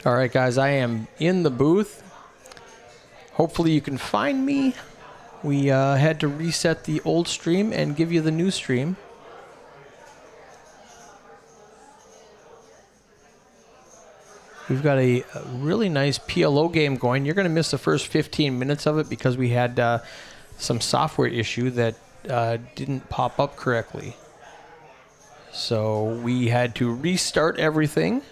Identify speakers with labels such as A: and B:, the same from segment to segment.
A: All right, guys, I am in the booth. Hopefully you can find me. We had to reset the old stream and give you the new stream. We've got a really nice PLO game going. You're going to miss the first 15 minutes of it because we had some software issue that didn't pop up correctly. So we had to restart everything.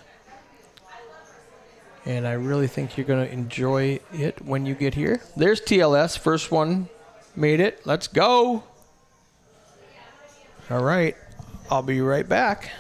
A: And I really think you're going to enjoy it when you get here. There's TLS. First one made it. Let's go. All right. I'll be right back.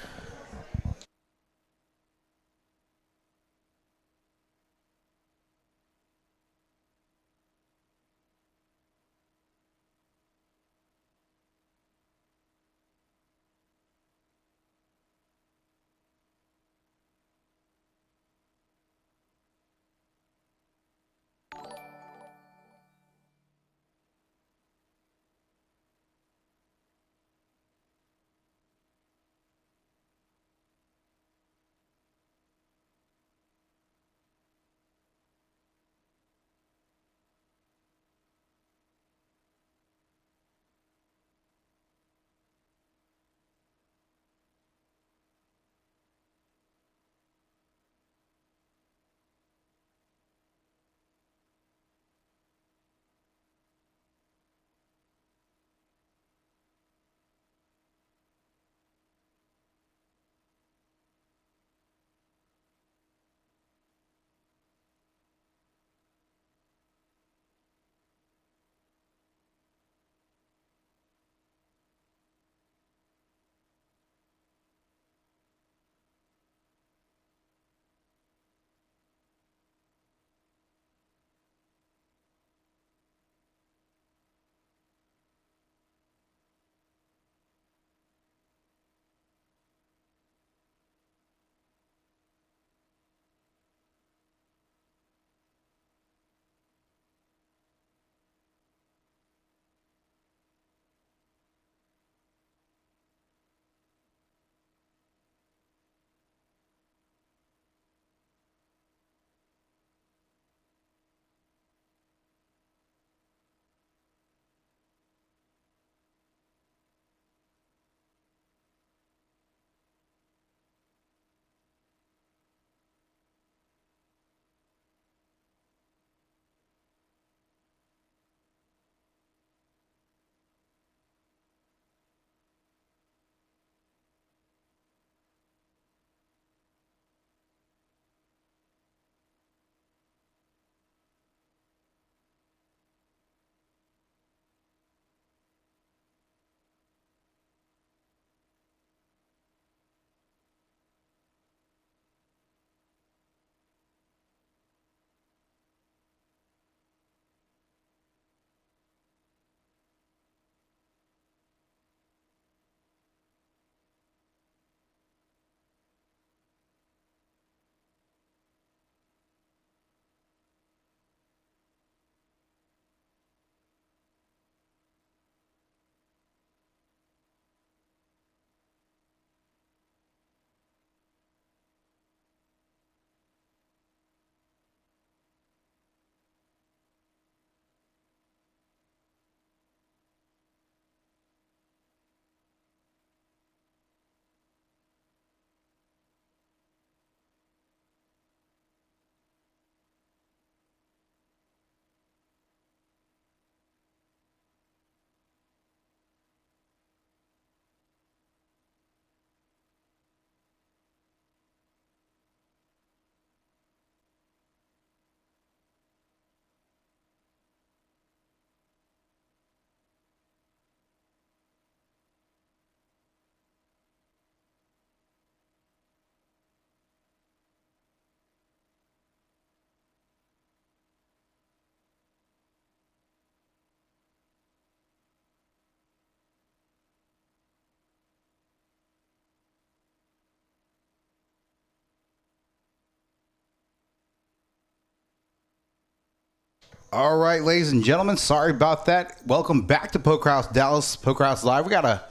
B: All right, ladies and gentlemen, sorry about that. Welcome back to Poker House Dallas, Poker House Live. We got a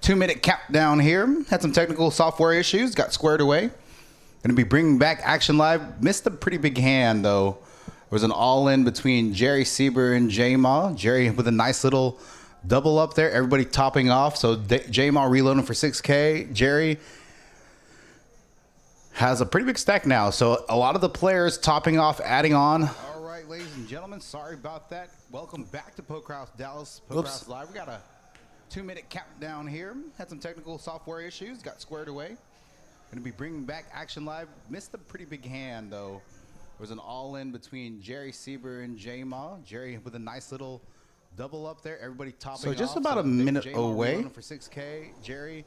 B: 2-minute countdown here. Had some technical software issues, got squared away. Going to be bringing back action live. Missed a pretty big hand, though. There was an all-in between Jeri Seiber and J-Ma. Jeri with a nice little double up there. Everybody topping off. So J-Ma reloading for 6K. Jeri has a pretty big stack now. So a lot of the players topping off, adding on. All right, ladies and gentlemen, sorry about that. Welcome back to Poker House Dallas. Poker House Live. We got a 2-minute countdown here. Had some technical software issues. Got squared away. Going to be bringing back action live. Missed a pretty big hand, though. There was an all-in between Jeri Seiber and J-Ma. Jeri with a nice little double up there. Everybody topping off. So just about a minute away. For 6K. Jeri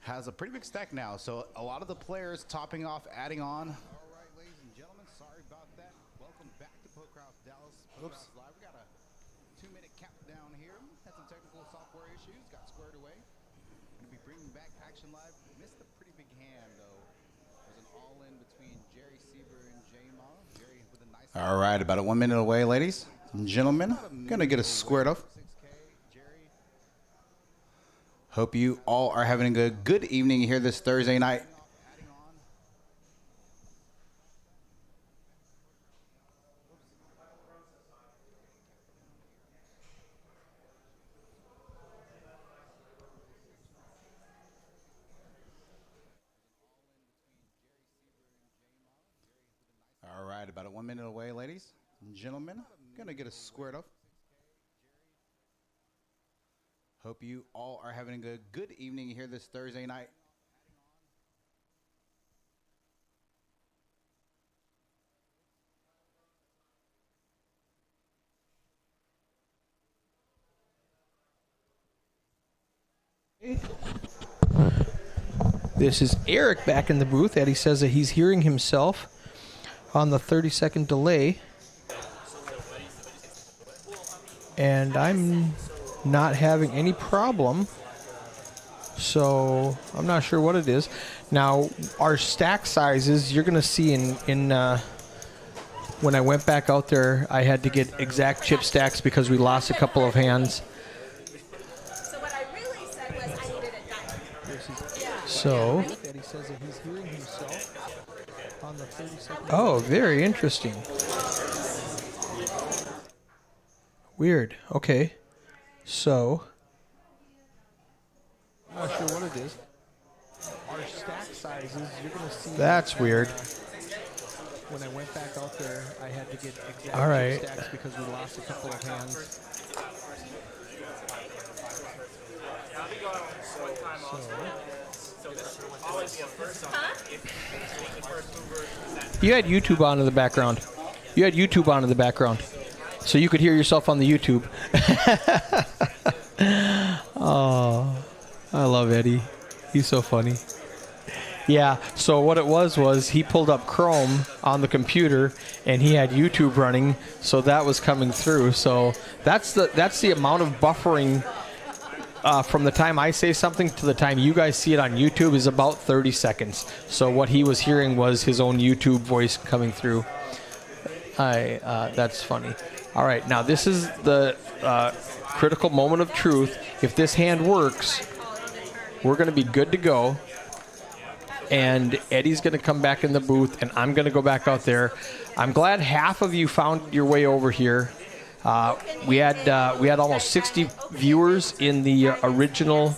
B: has a pretty big stack now. So a lot of the players topping off, adding on. All right, ladies and gentlemen, sorry about that. Welcome back to Poker House Dallas. Poker House Live. We got a 2-minute countdown here. Had some technical software issues. Got squared away. Going to be bringing back action live. Missed a pretty big hand, though. There's an all-in between Jeri Seiber and J-Ma. Jeri with a nice. All right, about a 1 minute away, ladies and gentlemen. Gonna get us squared up. Hope you all are having a good evening here this Thursday night. All right, about a 1 minute away, ladies and gentlemen. Gonna get us squared up. Hope you all are having a good evening here this Thursday night.
A: This is Eric back in the booth. Eddie says that he's hearing himself on the 30-second delay. And I'm not having any problem, so I'm not sure what it is. Now, our stack sizes, you're going to see in when I went back out there, I had to get exact chip stacks because we lost a couple of hands.
C: So what I really said was I needed it done.
A: So,
C: Eddie says that he's hearing himself on the 30-second.
A: oh, very interesting. Weird. Okay. So, I'm not sure what it is. Our stack sizes, you're going to see. That's weird. When I went back out there, I had to get exact stacks because we lost a couple of hands. You had YouTube on in the background. You had YouTube on in the background. So you could hear yourself on the YouTube. Oh, I love Eddie. He's so funny. Yeah, so what it was he pulled up Chrome on the computer and he had YouTube running, so that was coming through. So that's the amount of buffering from the time I say something to the time you guys see it on YouTube is about 30 seconds. So what he was hearing was his own YouTube voice coming through. That's funny. All right, now this is the critical moment of truth. If this hand works, we're going to be good to go. And Eddie's going to come back in the booth, and I'm going to go back out there. I'm glad half of you found your way over here. We had almost 60 viewers in the original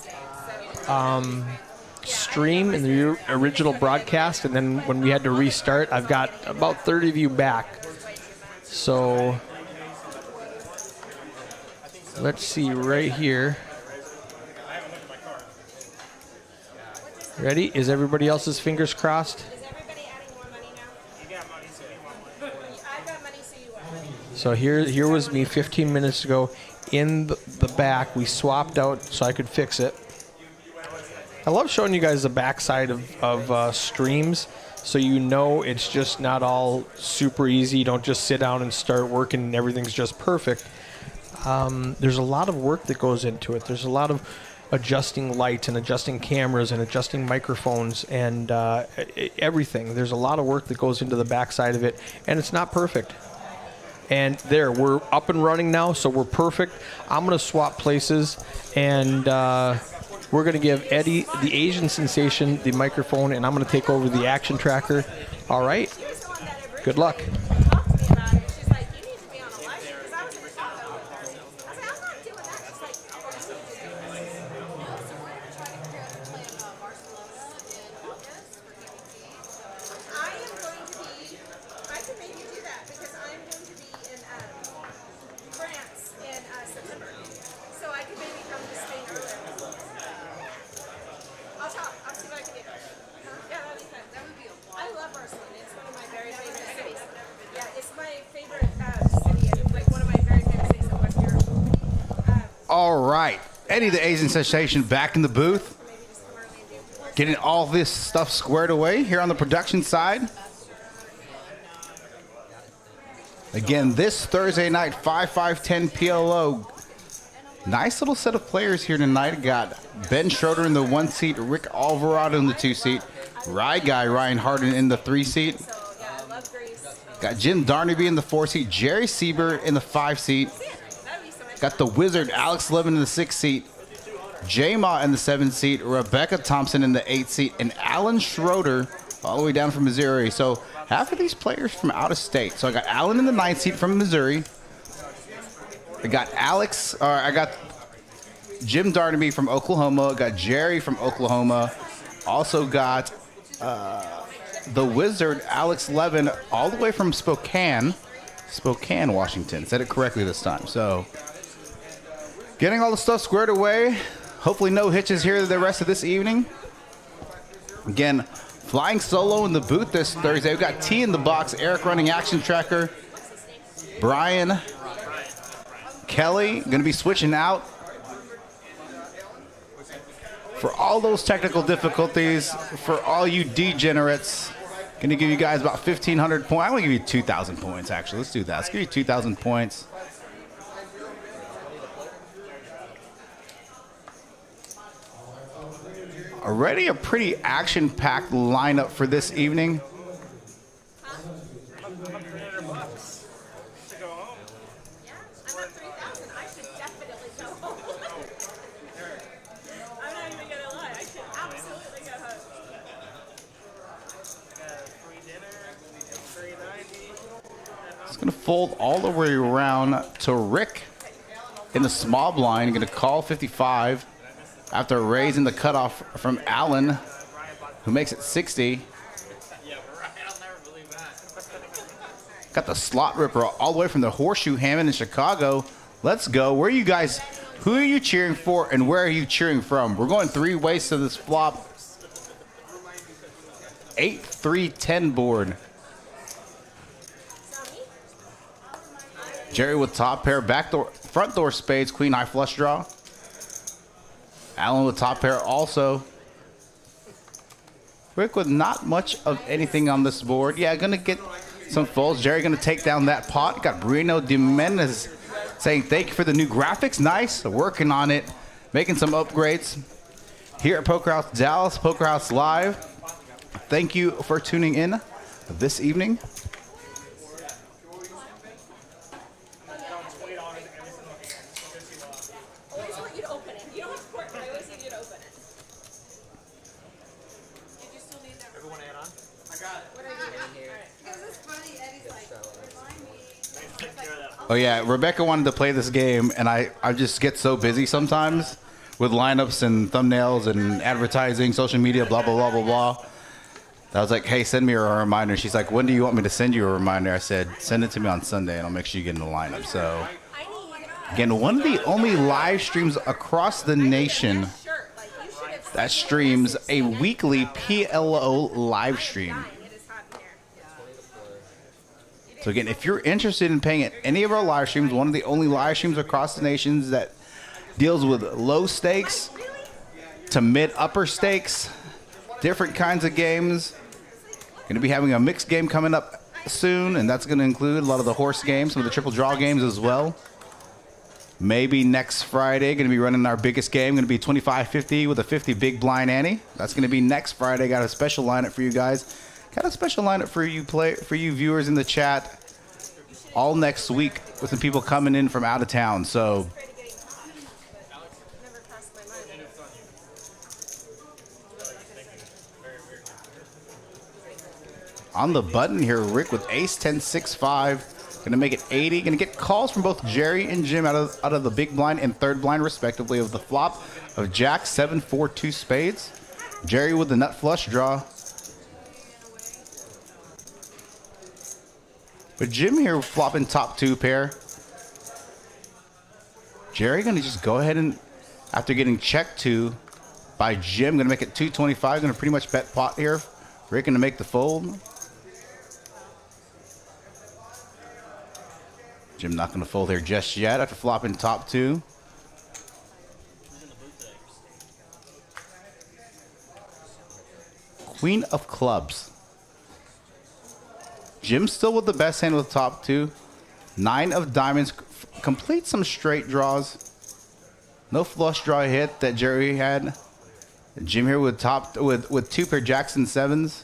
A: stream, in the original broadcast, and then when we had to restart, I've got about 30 of you back. So let's see right here. Ready? Is everybody else's fingers crossed?
C: Is everybody adding more money now? You got money, so you want money. I've got money, so you want money.
A: So here was me 15 minutes ago in the back. We swapped out so I could fix it. I love showing you guys the backside of streams, so you know it's just not all super easy. You don't just sit down and start working and everything's just perfect. There's a lot of work that goes into it. There's a lot of adjusting lights and adjusting cameras and adjusting microphones and everything. There's a lot of work that goes into the backside of it, and it's not perfect. And there, we're up and running now, so we're perfect. I'm going to swap places, and we're going to give Eddie, the Asian sensation, the microphone, and I'm going to take over the action tracker. All right. Good luck.
B: All right, Eddie, the Asian sensation, back in the booth, getting all this stuff squared away here on the production side. Again, this Thursday night, 5-5-10 PLO. Nice little set of players here tonight. Got Ben Schroeder in the 1 seat, Rick Alvarado in the 2 seat, Ryan Harden in the 3 seat. Got Jim Darnaby in the 4 seat, Jeri Seiber in the 5 seat. Got the Wizard, Alex Levin in the 6 seat, J-Ma in the 7 seat, Rebecca Thompson in the 8 seat, and Allyn Schroeder all the way down from Missouri. So half of these players from out of state. So I got Allyn in the 9th seat from Missouri. I got Jim Darnaby from Oklahoma. I got Jeri from Oklahoma. Also got the Wizard, Alex Levin, all the way from Spokane, Washington. Said it correctly this time. So getting all the stuff squared away. Hopefully no hitches here the rest of this evening. Again, flying solo in the booth this Thursday. We've got T in the box, Eric running action tracker, Brian, Kelly going to be switching out. For all those technical difficulties, for all you degenerates, going to give you guys about 1,500 points. I'm going to give you 2,000 points, actually. Let's do that. Let's give you 2,000 points. Already a pretty action-packed lineup for this evening. It's going to fold all the way around to Rick in the small blind. Going to call 55 after raising the cutoff from Allyn, who makes it 60. Got the slot ripper all the way from the Horseshoe Hammond in Chicago. Let's go. Where are you guys? Who are you cheering for and where are you cheering from? We're going 3 ways to this flop. 8-3-10 board. Jeri with top pair, back door, front door spades, queen high flush draw. Allyn with top pair also. Rick with not much of anything on this board. Yeah, gonna get some folds. Jeri gonna take down that pot. Got Bruno Jimenez saying thank you for the new graphics. Nice, working on it, making some upgrades. Here at Poker House Dallas, Poker House Live. Thank you for tuning in this evening. Oh yeah, Rebecca wanted to play this game, and I just get so busy sometimes with lineups and thumbnails and advertising, social media, blah, blah, blah, blah, blah. I was like, hey, send me a reminder. She's like, when do you want me to send you a reminder? I said, send it to me on Sunday, and I'll make sure you get in the lineup. So, again, one of the only live streams across the nation that streams a weekly PLO live stream. So again, if you're interested in paying at any of our live streams, one of the only live streams across the nations that deals with low stakes to mid-upper stakes, different kinds of games. Going to be having a mixed game coming up soon, and that's going to include a lot of the horse games, some of the triple draw games as well. Maybe next Friday, going to be running our biggest game, going to be 25-50 with a 50 big blind ante. That's going to be next Friday. Got a special lineup for you guys. Got a special lineup for you viewers in the chat all next week with some people coming in from out of town. So on the button here. Rick with ace 10, 6, 5. Gonna make it 80. Gonna get calls from both Jeri and Jim out of the big blind and third blind respectively of the flop of Jack 7, 4, 2 spades. Jeri with the nut flush draw. But Jim here flopping top 2 pair. Jeri gonna just go ahead and, after getting checked to by Jim, gonna make it 225. Gonna pretty much bet pot here. Rick gonna make the fold. Jim not gonna fold here just yet after flopping top 2. Queen of clubs. Jim still with the best hand with top 2. 9 of diamonds. Complete some straight draws. No flush draw hit that Jeri had. Jim here with with 2 pair jacks and 7s.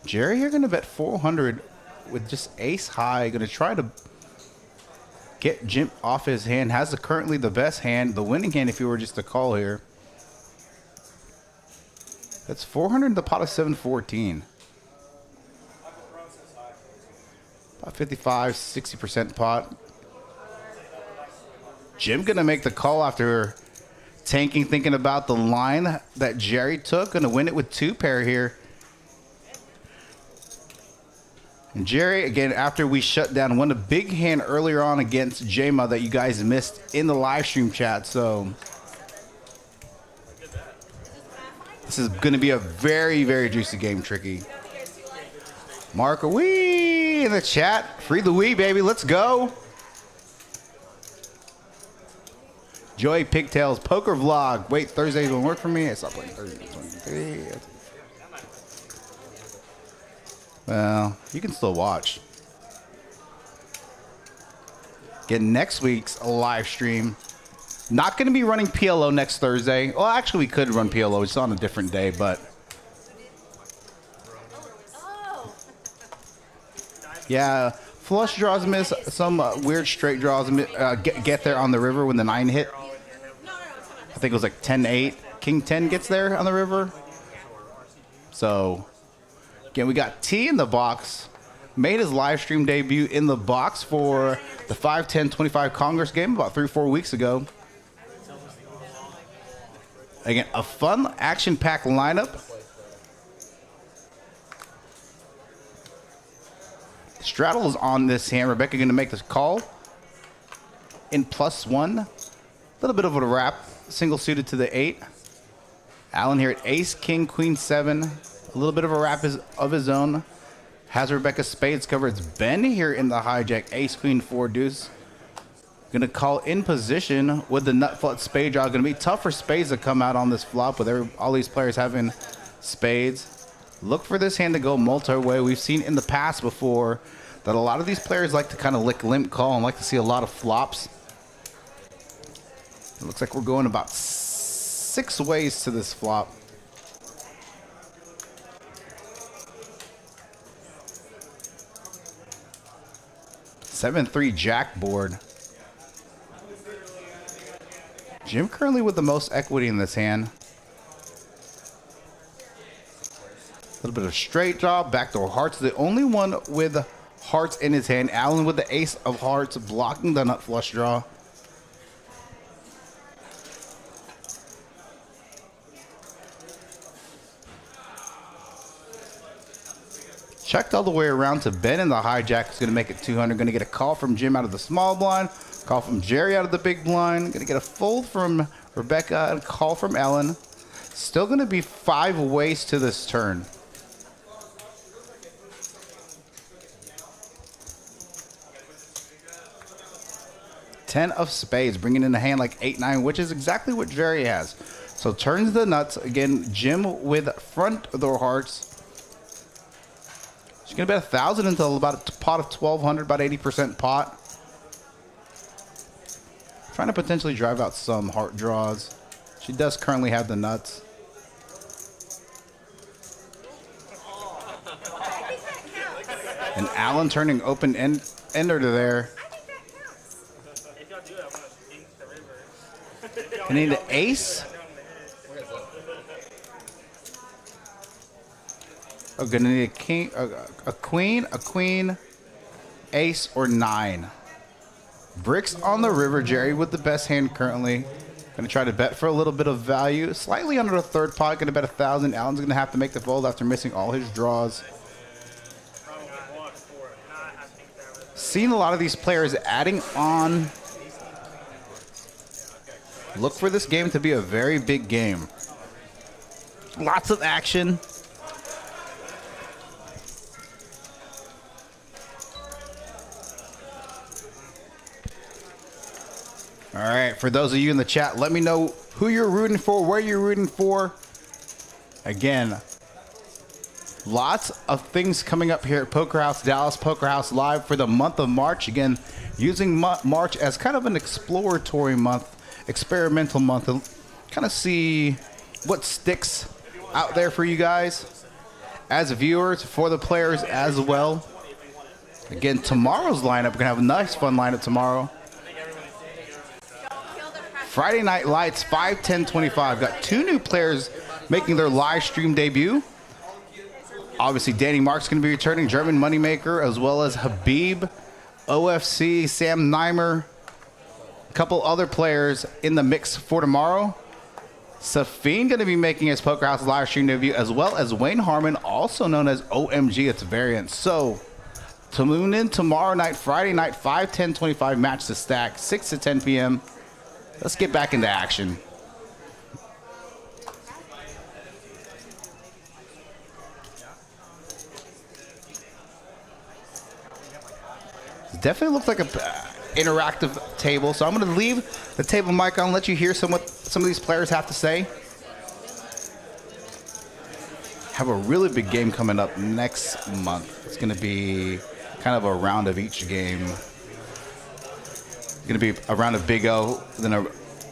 B: Jeri here gonna bet 400 with just ace high. Gonna try to get Jim off his hand. Has currently the best hand, the winning hand if you were just to call here. That's 400 in the pot of 714. About 55, 60% pot. Jim gonna make the call after tanking, thinking about the line that Jeri took. Gonna win it with 2 pair here. And Jeri, again, after we shut down, won a big hand earlier on against Jama that you guys missed in the live stream chat. So this is going to be a very, very juicy game, Tricky. Mark a wee in the chat. Free the wee, baby. Let's go. Joey Pigtails poker vlog. Wait, Thursdays don't work for me. I stopped playing Thursdays. Well, you can still watch. Get next week's live stream. Not going to be running PLO next Thursday. Well, actually, we could run PLO. It's on a different day, but yeah, flush draws miss. Some weird straight draws get there on the river when the 9 hit. I think it was like 10-8. King 10 gets there on the river. So again, we got T in the box. Made his live stream debut in the box for the 5-10-25 Congress game about 3 or 4 weeks ago. Again, a fun action-packed lineup. Straddle is on this hand. Rebecca going to make this call in +1. A little bit of a wrap. Single suited to the 8. Allyn here at ace, king, queen, 7. A little bit of a wrap of his own. Has Rebecca spades covered. It's Ben here in the hijack. Ace, queen, 4, deuce. Going to call in position with the nut flush spade draw. Going to be tough for spades to come out on this flop with all these players having spades. Look for this hand to go multi-way. We've seen in the past before that a lot of these players like to kind of lick limp call and like to see a lot of flops. It looks like we're going about 6 ways to this flop. (7-3) jack board. Jim currently with the most equity in this hand. A little bit of straight draw, backdoor hearts. The only one with hearts in his hand. Allyn with the ace of hearts blocking the nut flush draw. Checked all the way around to Ben in the hijack. Is going to make it 200. Going to get a call from Jim out of the small blind. Call from Jeri out of the big blind. Going to get a fold from Rebecca and call from Allyn. Still going to be 5 ways to this turn. Ten of spades, bringing in a hand like 8-9, which is exactly what Jeri has. So turns the nuts. Again, Jim with front door hearts. She's going to bet 1,000 into about a pot of 1,200, about 80% pot. Trying to potentially drive out some heart draws. She does currently have the nuts. And Allyn turning open ender to there. I need an ace. are going to need a king, a queen, ace, or 9. Bricks on the river. Jeri with the best hand currently. Going to try to bet for a little bit of value. Slightly under the third pot. Going to bet 1,000. Allyn's going to have to make the fold after missing all his draws. Seen a lot of these players adding on. Look for this game to be a very big game. Lots of action. All right, for those of you in the chat, let me know who you're rooting for, where you're rooting for. Again, lots of things coming up here at Poker House Dallas, Poker House Live for the month of March. Again, using March as kind of an exploratory month, experimental month, to kind of see what sticks out there for you guys as viewers, for the players as well. Again, tomorrow's lineup, we're going to have a nice, fun lineup tomorrow. Friday Night Lights, 5/10/25. Got 2 new players making their live stream debut. Obviously, Danny Mark's going to be returning, German Moneymaker, as well as Habib, OFC, Sam Neimer, a couple other players in the mix for tomorrow. Safine going to be making his Poker House live stream debut, as well as Wayne Harmon, also known as OMG, its variant. So, to tune in tomorrow night, Friday night, 5/10/25, match to stack, 6 to 10 p.m. Let's get back into action. It definitely looks like a interactive table, so I'm going to leave the table mic on, let you hear what some of these players have to say. Have a really big game coming up next month. It's going to be kind of a round of each game. Going to be a round of Big O, then a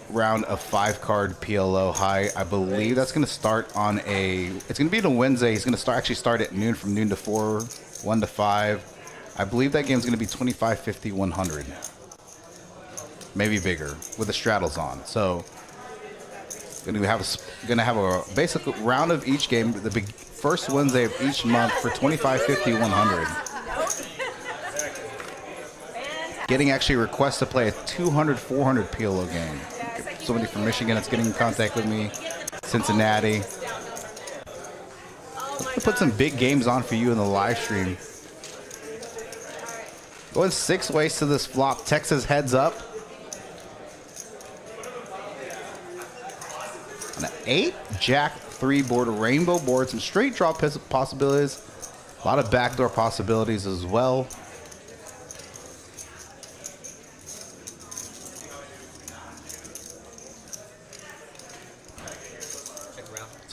B: round of 5-card PLO high. I believe that's going to start on it's going to be on a Wednesday. He's going to actually start at noon, from noon to 4, 1 to 5. I believe that game's going to be 25, 50, 100. Maybe bigger with the straddles on. So going to have a basic round of each game, the first Wednesday of each month for 25, 50, 100. Getting actually requests to play a 200, 400 PLO game. Somebody from Michigan that's getting in contact with me. Cincinnati. Let's put some big games on for you in the live stream. Going 6 ways to this flop. Texas heads up. On an 8 Jack 3 board, a rainbow board, some straight draw possibilities. A lot of backdoor possibilities as well.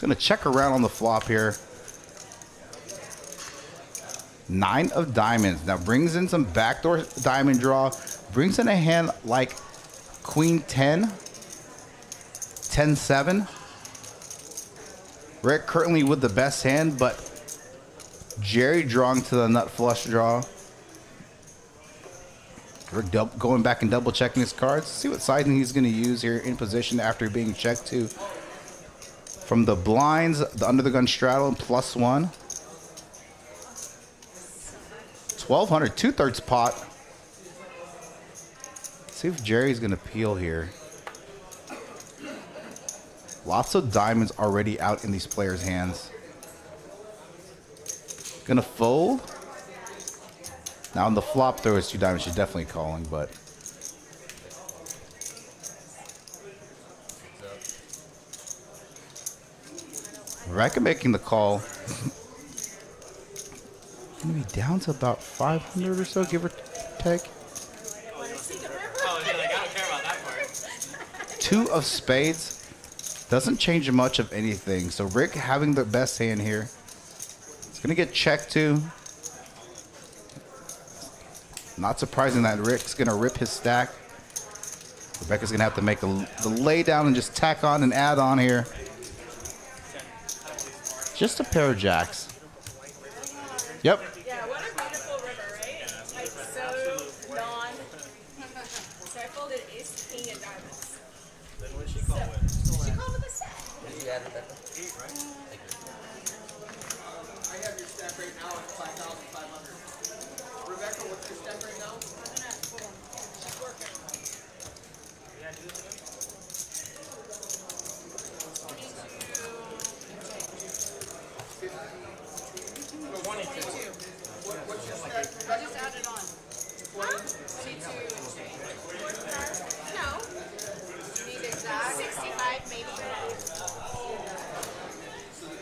B: Going to check around on the flop here. 9 of diamonds. Now brings in some backdoor diamond draw. Brings in a hand like Queen 10. 10-7. Rick currently with the best hand, but Jeri drawing to the nut flush draw. Rick going back and double checking his cards. See what sizing he's going to use here in position after being checked to. From the blinds, the under the gun straddle, +1. 1,200, 2/3 pot. See if Jeri's gonna peel here. Lots of diamonds already out in these players' hands. Gonna fold. Now on the flop, there was 2 diamonds. She's definitely calling, but. Reka making the call. Gonna be down to about 500 or so, give or take. 2 of spades. Doesn't change much of anything. So Rick having the best hand here. It's gonna get checked too. Not surprising that Rick's gonna rip his stack. Rebecca's gonna have to make the lay down and just tack on and add on here. Just a pair of jacks. Yep.
C: Yeah, what a beautiful river, right? Like so non. So I folded ace, king, and diamonds. Then what did she call with? She called with a set. You added that 8, right?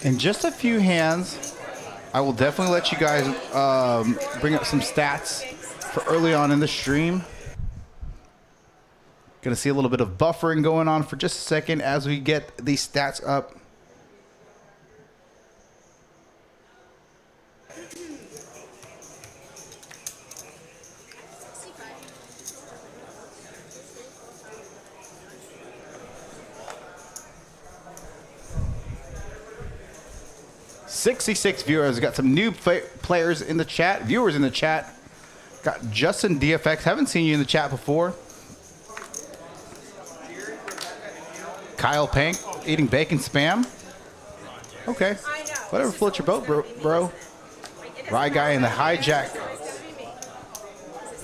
B: In just a few hands, I will definitely let you guys bring up some stats for early on in the stream. Gonna see a little bit of buffering going on for just a second as we get these stats up. '66 viewers. Got some new players in the chat, viewers in the chat. Got Justin DFX. Haven't seen you in the chat before. Kyle Pank eating bacon spam. Okay, whatever floats your boat, bro. Rye guy in the hijack.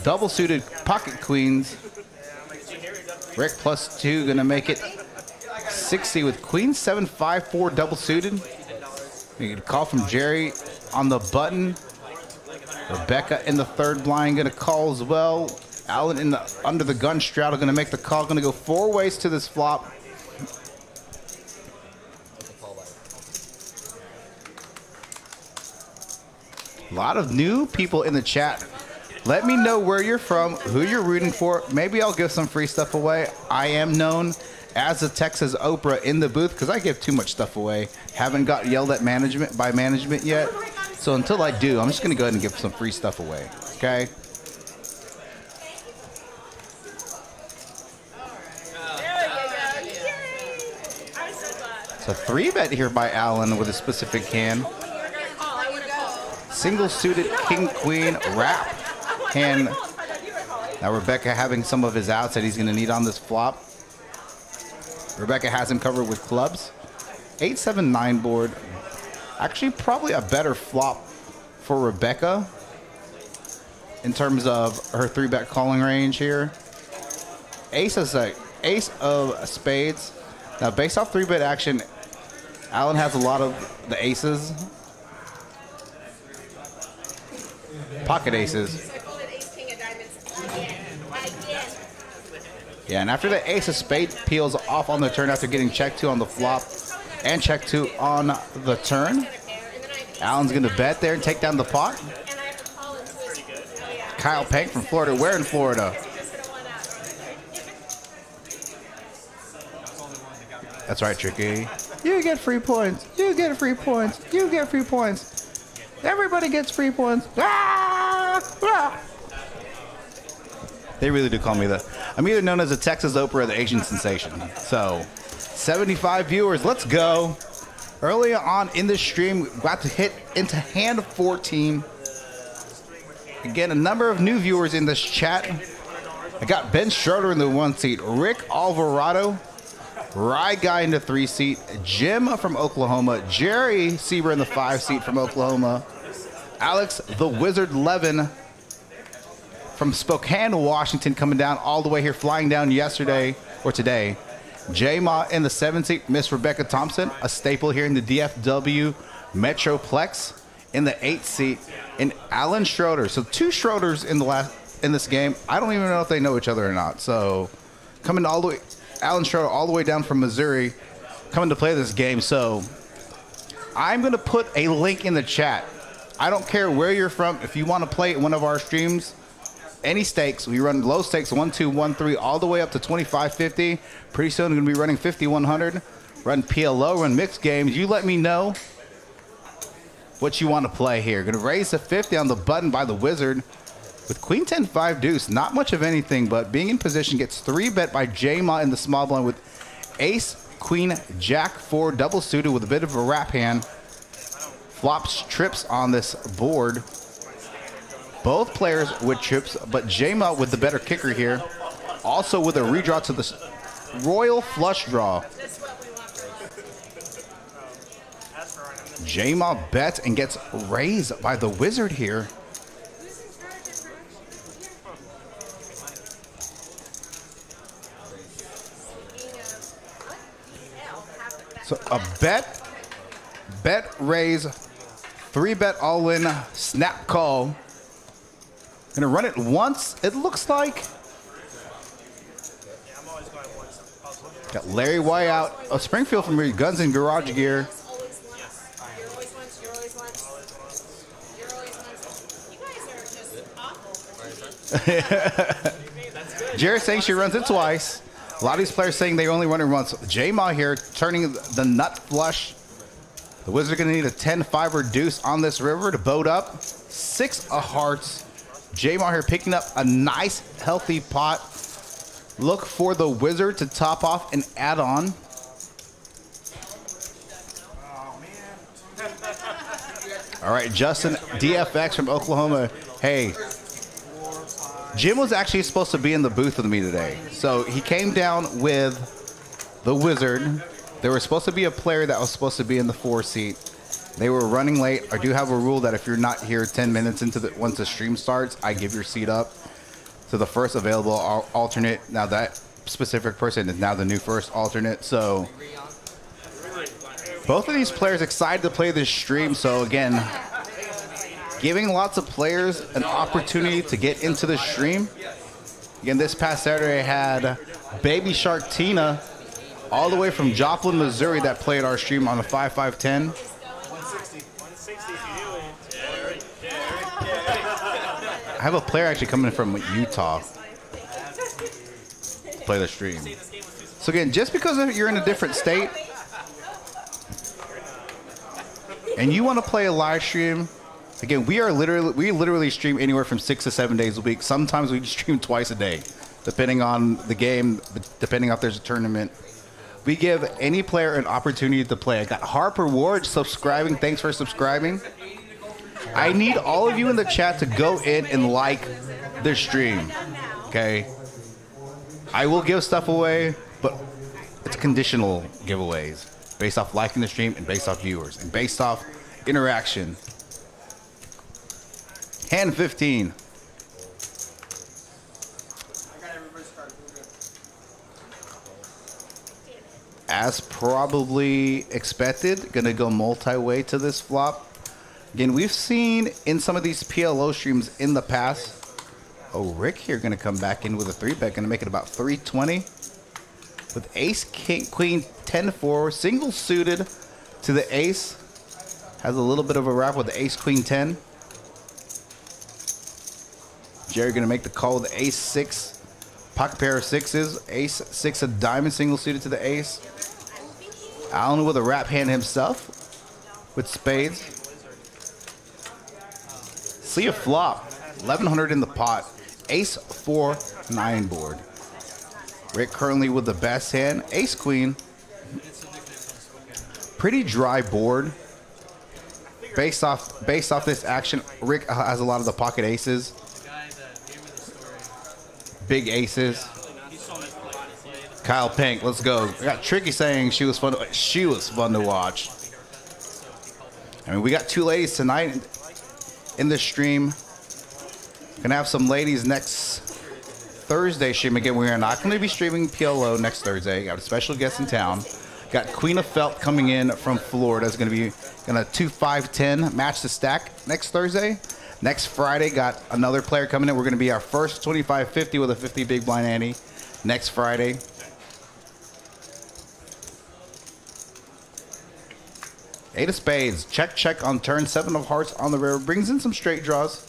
B: Double suited pocket queens. Rick +2 gonna make it 60 with queen 7-5-4 double suited. You get a call from Jeri on the button. Rebecca in the third blind gonna call as well. Allyn in the under the gun straddle gonna make the call. Gonna go 4 ways to this flop. A lot of new people in the chat. Let me know where you're from, who you're rooting for. Maybe I'll give some free stuff away. I am known as the Texas Oprah in the booth because I give too much stuff away. Haven't got yelled at by management yet. So until I do, I'm just going to go ahead and give some free stuff away. Okay? So 3-bet here by Allyn with a specific hand. Single suited king queen wrap hand. Now Rebecca having some of his outs that he's going to need on this flop. Rebecca has him covered with clubs. 8-7-9 board. Actually, probably a better flop for Rebecca in terms of her 3-bet calling range here. Ace is a ace of spades. Now, based off 3-bet action, Allyn has a lot of the aces. Pocket aces. Yeah, and after the ace of spade peels off on the turn after getting check 2 on the flop and check 2 on the turn, Allyn's going to bet there and take down the pot. Kyle Pank from Florida. Where in Florida? That's right, Tricky. You get free points. You get free points. You get free points. Everybody gets free points. Ah! Ah! They really do call me that. I'm either known as the Texas Oprah or the Asian sensation. So, 75 viewers. Let's go. Early on in the stream, about to hit into hand 14. Again, a number of new viewers in this chat. I got Ben Schroeder in the 1 seat. Rick Alvarado. Rye Guy in the 3 seat. Jim from Oklahoma. Jeri Seiber in the 5 seat from Oklahoma. Alex the Wizard Levin from Spokane, Washington, coming down all the way here, flying down yesterday or today. J-Ma in the 7 seat. Miss Rebecca Thompson, a staple here in the DFW Metroplex in the 8 seat. And Allyn Schroeder. So 2 Schroeders in this game. I don't even know if they know each other or not. So coming all the way, Allyn Schroeder all the way down from Missouri, coming to play this game. So I'm going to put a link in the chat. I don't care where you're from. If you want to play one of our streams, any stakes, we run low stakes 1, 2, 1, 3, all the way up to 25.50. Pretty soon, I'm going to be running 5,100. Run PLO, run mixed games. You let me know what you want to play here. Going to raise to 50 on the button by the Wizard with Queen 10-5 deuce. Not much of anything, but being in position gets 3-bet by J-Ma in the small blind with Ace, Queen, Jack 4 double suited with a bit of a wrap hand. Flops trips on this board. Both players with trips, but J-Ma with the better kicker here. Also with a redraw to the royal flush draw. J-Ma bets and gets raised by the Wizard here. So a bet raise, 3-bet all in, snap call. Gonna run it once, it looks like. Got Larry White out of Springfield from Guns and Garage Gear. Jeri saying she runs it twice. A lot of these players saying they only run it once. J-Ma here turning the nut flush. The Wizards are going to need a 10-5 or deuce on this river to boat up. 6 of hearts. J-Ma here picking up a nice, healthy pot. Look for the Wizard to top off and add on. All right, Justin DFX from Oklahoma. Hey, Jim was actually supposed to be in the booth with me today. So he came down with the Wizard. There was supposed to be a player that was supposed to be in the 4 seat. They were running late. I do have a rule that if you're not here 10 minutes into once the stream starts, I give your seat up to the first available alternate. Now that specific person is now the new first alternate. So both of these players excited to play this stream. So again, giving lots of players an opportunity to get into the stream. Again, this past Saturday I had Baby Shark Tina all the way from Joplin, Missouri that played our stream on the 5-5-10. I have a player actually coming from Utah to play the stream. So again, just because you're in a different state and you want to play a live stream, again, we literally stream anywhere from 6 to 7 days a week. Sometimes we stream twice a day, depending on the game, depending on if there's a tournament. We give any player an opportunity to play. I got Harper Ward subscribing. Thanks for subscribing. I need all of you in the chat to go in and like the stream, okay? I will give stuff away, but it's conditional giveaways based off liking the stream and based off viewers and based off interaction. Hand 15. As probably expected, gonna go multi-way to this flop. Again, we've seen in some of these PLO streams in the past. Oh, Rick here gonna come back in with a 3-bet, gonna make it about 320. With ace, king, queen, 10-4, single suited to the ace. Has a little bit of a wrap with the ace, queen, 10. Jeri gonna make the call with the ace, 6. Pocket pair of 6s. Ace, 6 of diamond, single suited to the ace. Allyn with a wrap hand himself with spades. See a flop. 1100 in the pot. Ace 4-9 board. Rick currently with the best hand. Ace queen. Pretty dry board. Based off this action, Rick has a lot of the pocket aces. Big aces. Kyle Pink, let's go. We got Tricky saying she was fun to watch. I mean, we got 2 ladies tonight in the stream. Gonna have some ladies next Thursday stream. Again, we are not going to be streaming PLO next Thursday. Got a special guest in town. Got Queen of Felt coming in from Florida. Is going to be gonna 2-5-10 match the stack next Thursday. Next Friday, got another player coming in. We're going to be our first 25-50 with a 50 big blind ante next Friday. Eight of spades. Check, check on turn. 7 of hearts on the river. Brings in some straight draws.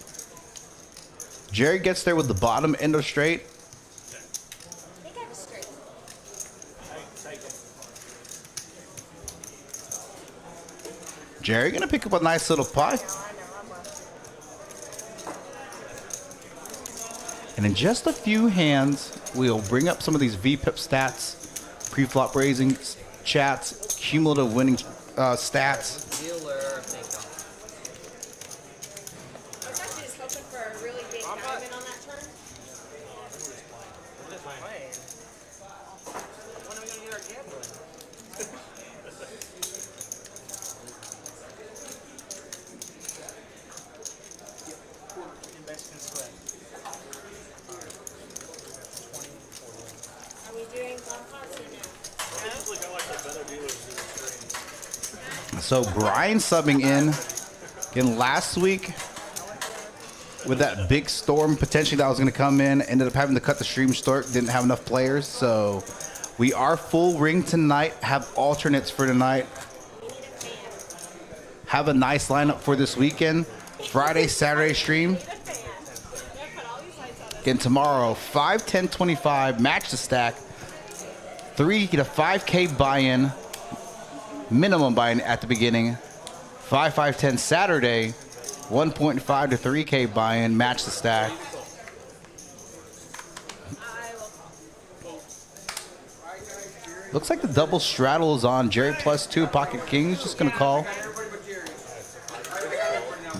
B: Jeri gets there with the bottom end of straight.
C: I think I have a straight.
B: Jeri gonna pick up a nice little pot. And in just a few hands, we'll bring up some of these VPIP stats, pre-flop raising chats, cumulative winning stats.
C: I was actually just hoping for a really big diamond on that turn.
D: When are we going to get our gambling? Investment spread.
C: Are we doing one pot or no?
D: I usually got like the better dealers in the stream.
B: So Brian subbing in. Again, last week with that big storm potentially that was going to come in, ended up having to cut the stream short. Didn't have enough players. So we are full ring tonight. Have alternates for tonight. Have a nice lineup for this weekend. Friday, Saturday stream. Again, tomorrow, 5, 10, 25, match the stack. 3, get a 5K buy-in. Minimum buy-in at the beginning. 5, 5, 10 Saturday. 1.5 to 3K buy-in, match the stack. Looks like the double straddle is on. Jeri +2, pocket kings, just gonna call.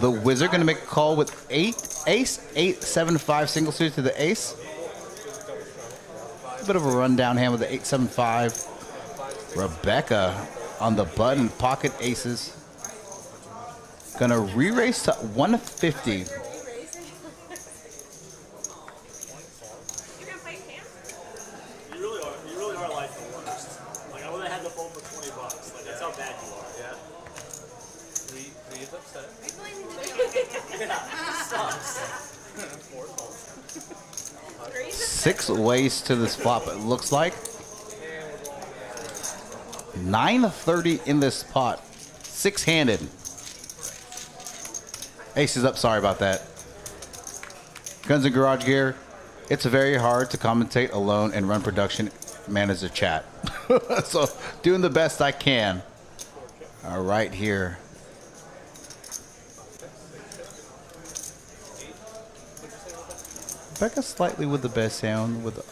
B: The wizard gonna make a call with ace 8 7 5 single suited to the ace. A bit of a rundown hand with the 8 7 5. Rebecca on the button, pocket aces. Gonna re-raise to 150.
D: You really are like the worst. Like I would have had the phone for $20. Like that's how bad you are. Yeah. Three is upset.
C: Three.
B: 6 ways to this flop, it looks like. 930 in this pot. 6-handed. Ace is up, sorry about that. Guns and Garage Gear. It's very hard to commentate alone and run production, manage the chat. So doing the best I can. All right, here. Becca slightly with the best sound with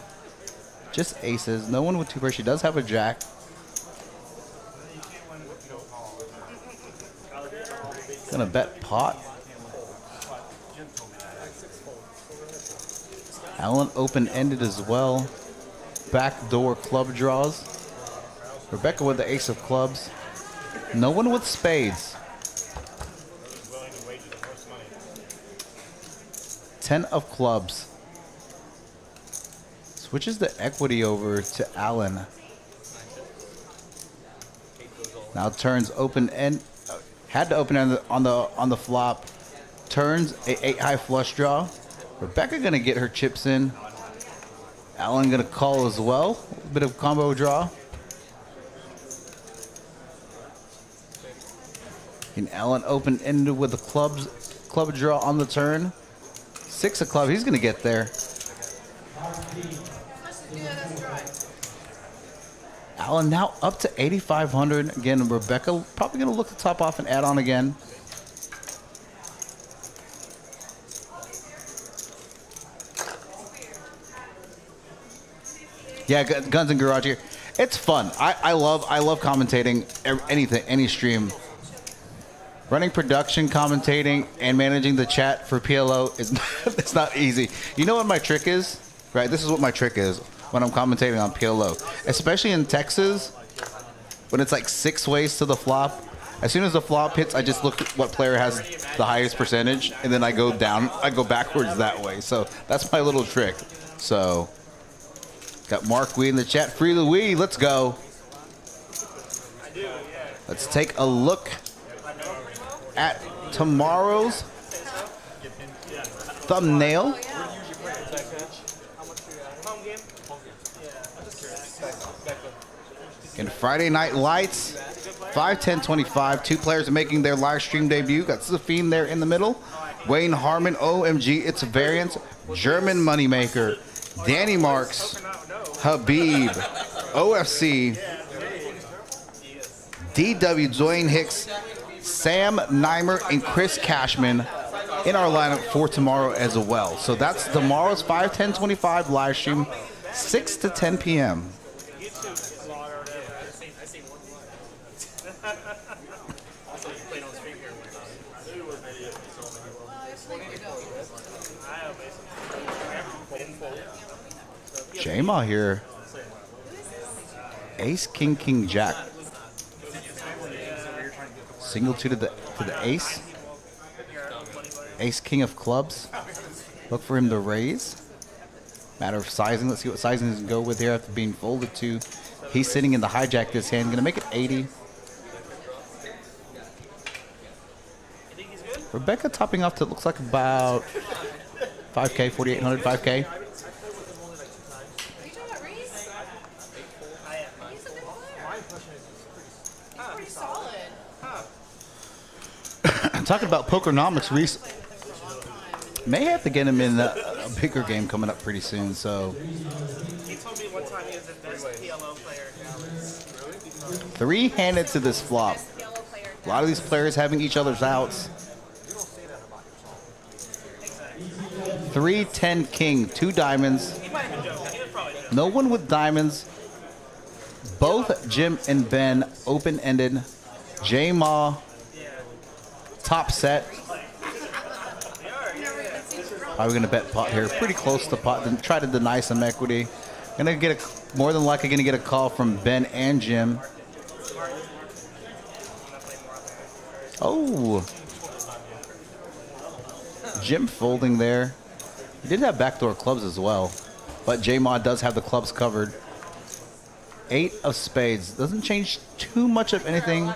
B: just aces. No one with 2 pairs. She does have a jack. Gonna bet pot. Allyn open-ended as well. Backdoor club draws. Rebecca with the ace of clubs. No one with spades. 10 of clubs. Switches the equity over to Allyn. Now turns open end. Had to open end on the flop. Turns a 8 high flush draw. Rebecca gonna get her chips in. Allyn gonna call as well. A bit of combo draw. And Allyn open ended with the club draw on the turn. 6 of club. He's gonna get there. Allyn now up to 8,500. Again, Rebecca probably gonna look to top off and add on again. Yeah, Guns and Garage here. It's fun. I love commentating anything, any stream. Running production, commentating, and managing the chat for PLO is it's not easy. You know what my trick is? Right, this is what my trick is when I'm commentating on PLO. Especially in Texas, when it's like 6 ways to the flop. As soon as the flop hits, I just look at what player has the highest percentage, and then I go down, I go backwards that way. So that's my little trick. So, got Mark Wee in the chat. Free Louis, let's go. Let's take a look at tomorrow's thumbnail. In Friday Night Lights, 5, 10, 25. 2 players are making their live stream debut. Got Zafine there in the middle. Wayne Harmon, OMG, it's a variance. German Moneymaker. Danny Marks. Habib. OFC. DW, Dwayne Hicks. Sam Neimer and Chris Cashman in our lineup for tomorrow as well. So that's tomorrow's 5, 10, 25 live stream, 6 to 10 p.m. J-Ma here. Ace, king, king, jack. Single 2 to the ace. Ace, king of clubs. Look for him to raise. Matter of sizing. Let's see what sizing he's going to go with here after being folded to. He's sitting in the hijack this hand. Going to make it 80. Rebecca topping off to looks like about 5K, 4,800, 5K.
C: Are you talking about Reese? He's a good player. He's pretty solid.
B: Talking about Pokernomics, Reese may have to get him in a bigger game coming up pretty soon. So
E: He told me one time he was the best PLO player in Dallas.
B: three-handed to this flop.
C: PLO player.
B: A lot of these players having each other's outs. 3, 10, king, 2 diamonds.
E: He might have been joking. He was probably joking.
B: No one with diamonds. Both Jim and Ben open-ended. J-Ma, top set. Are we going to bet pot here? Pretty close to pot. Then try to deny some equity. Gonna get more than likely going to get a call from Ben and Jim. Oh, Jim folding there. He did have backdoor clubs as well, but J-Ma does have the clubs covered. 8 of spades. Doesn't change too much of anything.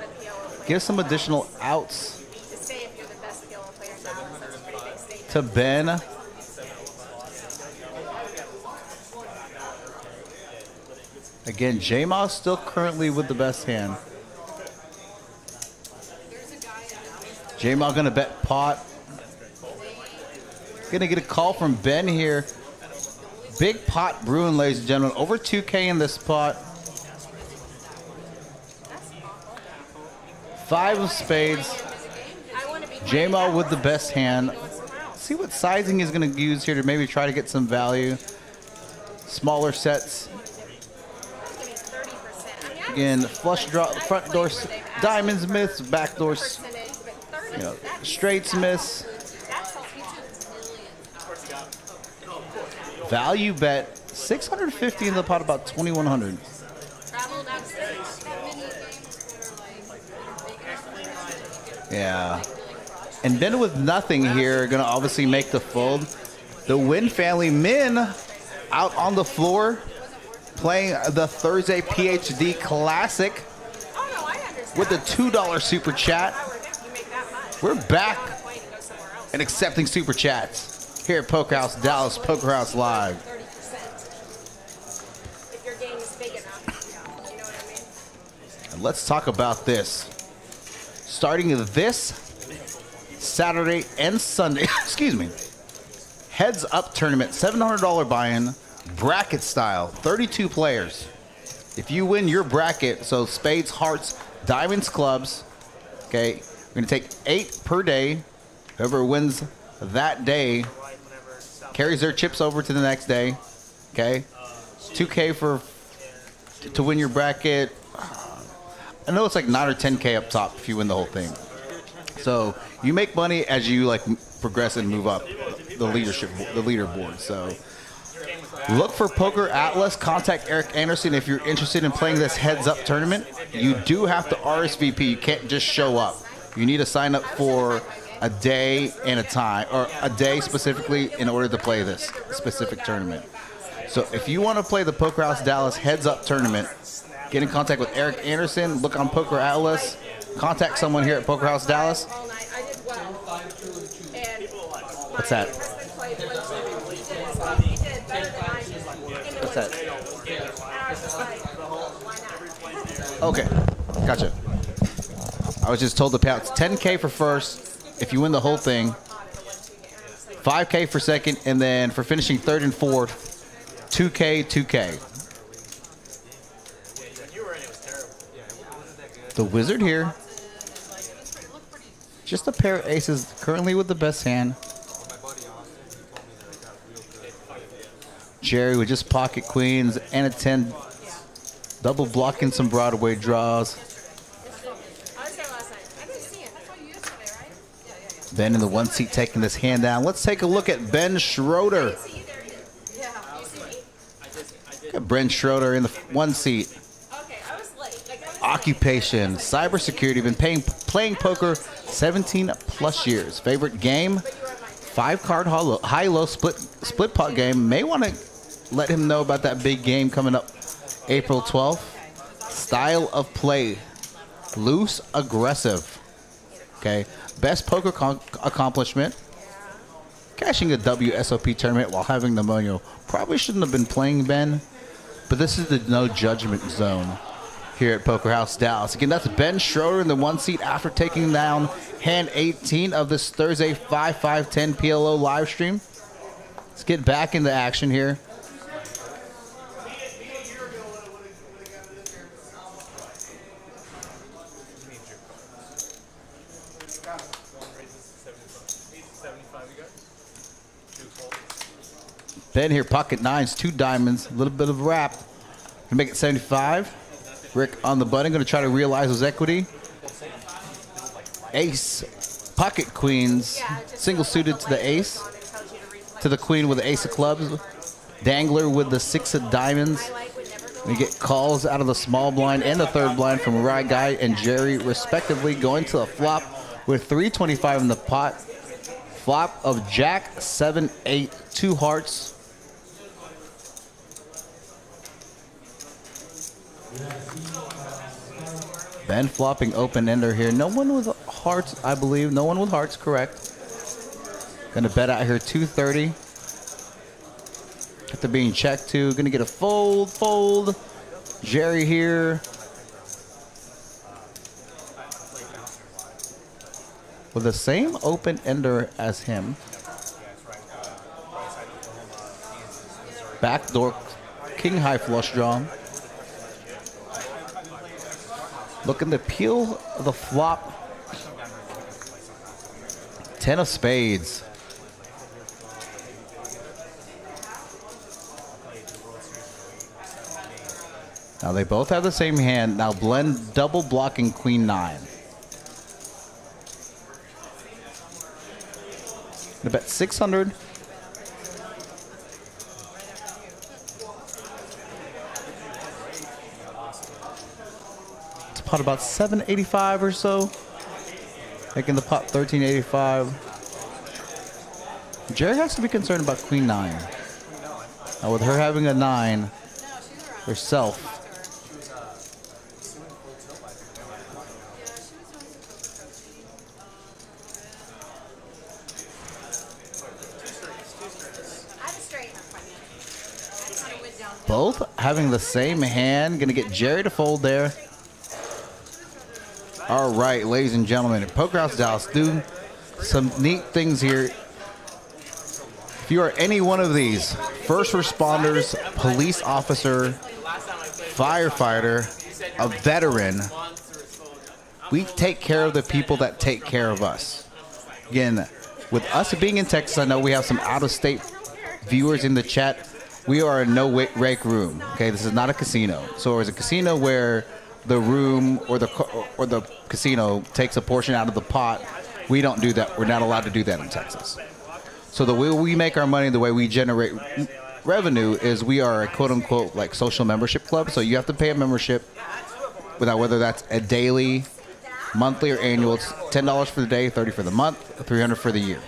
B: Gives some additional outs
C: To say if you're the best PLO player in Dallas, that's a pretty big statement.
B: to Ben. Again, J-Ma still currently with the best hand. J-Ma gonna bet pot. Gonna get a call from Ben here. Big pot brewing, ladies and gentlemen. Over 2K in this pot. 5 of spades.
C: I want to be
B: J-Ma with the best hand. See what sizing he's going to use here to maybe try to get some value. Smaller sets.
C: 30%.
B: Again, flush draw, front door, diamonds miss, back doors, straights miss. Value bet, 650 in the pot, about 2,100. Yeah. And Ben with nothing here, going to obviously make the fold. The Wynn family men out on the floor playing the Thursday PhD Classic with the $2 super chat. We're back and accepting super chats here at Poker House Dallas, Poker House Live.
C: If your game is big enough, you know what I mean?
B: And let's talk about this. Starting this Saturday and Sunday, excuse me, heads up tournament, $700 buy-in, bracket style, 32 players. If you win your bracket, so spades, hearts, diamonds, clubs, okay, we're gonna take 8 per day. Whoever wins that day carries their chips over to the next day, okay? 2K to win your bracket. I know it's like 9 or 10K up top if you win the whole thing. So you make money as you like progress and move up the leaderboard. So look for Poker Atlas. Contact Eric Anderson if you're interested in playing this heads-up tournament. You do have to RSVP. You can't just show up. You need to sign up for a day and a time, or a day specifically, in order to play this specific tournament. So if you want to play the Poker House Dallas heads-up tournament, get in contact with Eric Anderson. Look on Poker Atlas. Contact someone here at Poker House Dallas. What's that? What's that? Okay, gotcha. I was just told to pay out 10K for first if you win the whole thing, 5K for second, and then for finishing third and fourth, 2K, 2K. The wizard here. Just a pair of aces, currently with the best hand. Jerry with just pocket queens and a 10, double blocking some Broadway draws. Ben in the 1 seat taking this hand down. Let's take a look at Ben Schroeder. Look at Ben Schroeder in the 1 seat. Occupation, cybersecurity, been playing poker 17 plus years. Favorite game, 5-card high-low split pot game. May want to let him know about that big game coming up April 12th. Style of play, loose, aggressive. Okay, best poker accomplishment. Cashing a WSOP tournament while having pneumonia. Probably shouldn't have been playing, Ben, but this is the no judgment zone here at Poker House Dallas. Again, that's Ben Schroeder in the 1 seat after taking down hand 18 of this Thursday 5-5-10 PLO live stream. Let's get back into action here. Ben here, pocket nines, 2 diamonds, a little bit of wrap to make it 75. Rick on the button, going to try to realize his equity. Ace, pocket queens, single suited to the ace, to the queen with the ace of clubs. Dangler with the 6 of diamonds. We get calls out of the small blind and the third blind from Right Guy and Jerry, respectively, going to the flop with 325 in the pot. Flop of Jack, 7, 8, 2 hearts. Ben flopping open ender here. No one with hearts, I believe. No one with hearts, correct. Gonna bet out here 230. After being checked to, gonna get a fold. Jerry here. With the same open ender as him. Backdoor king high flush draw. Looking to peel the flop. 10 of spades. Now they both have the same hand. Now blend double blocking queen 9. I bet 600. It's pot about 785 or so. Making the pot 1385. Jerry has to be concerned about queen 9. Now with her having a 9 herself. Both having the same hand. Gonna get Jerry to fold there. All right, ladies and gentlemen, at Poker House Dallas, do some neat things here. If you are any one of these, first responders, police officer, firefighter, a veteran, we take care of the people that take care of us. Again, with us being in Texas, I know we have some out-of-state viewers in the chat. We are a no-rake room. Okay, this is not a casino. So it's a casino where the room or the casino takes a portion out of the pot. We don't do that. We're not allowed to do that in Texas. So the way we make our money, the way we generate revenue is we are a quote-unquote like social membership club. So you have to pay a membership, whether that's a daily, monthly, or annual. It's $10 for the day, $30 for the month, $300 for the year.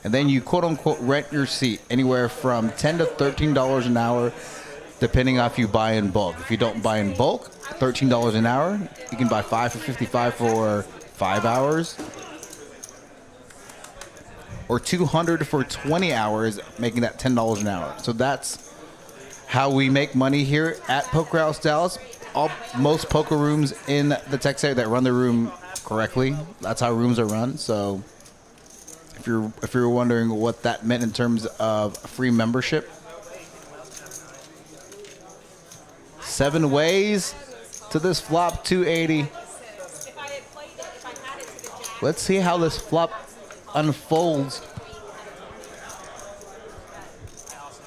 B: And then you quote-unquote rent your seat anywhere from $10 to $13 an hour, depending on if you buy in bulk. If you don't buy in bulk, $13 an hour. You can buy 5 for $55 for 5 hours. Or $200 for 20 hours, making that $10 an hour. So that's how we make money here at Poker House Dallas. Most poker rooms in the Texas area that run the room correctly, that's how rooms are run. So if you're wondering what that meant in terms of free membership, 7 ways to this flop 280. Let's see how this flop unfolds.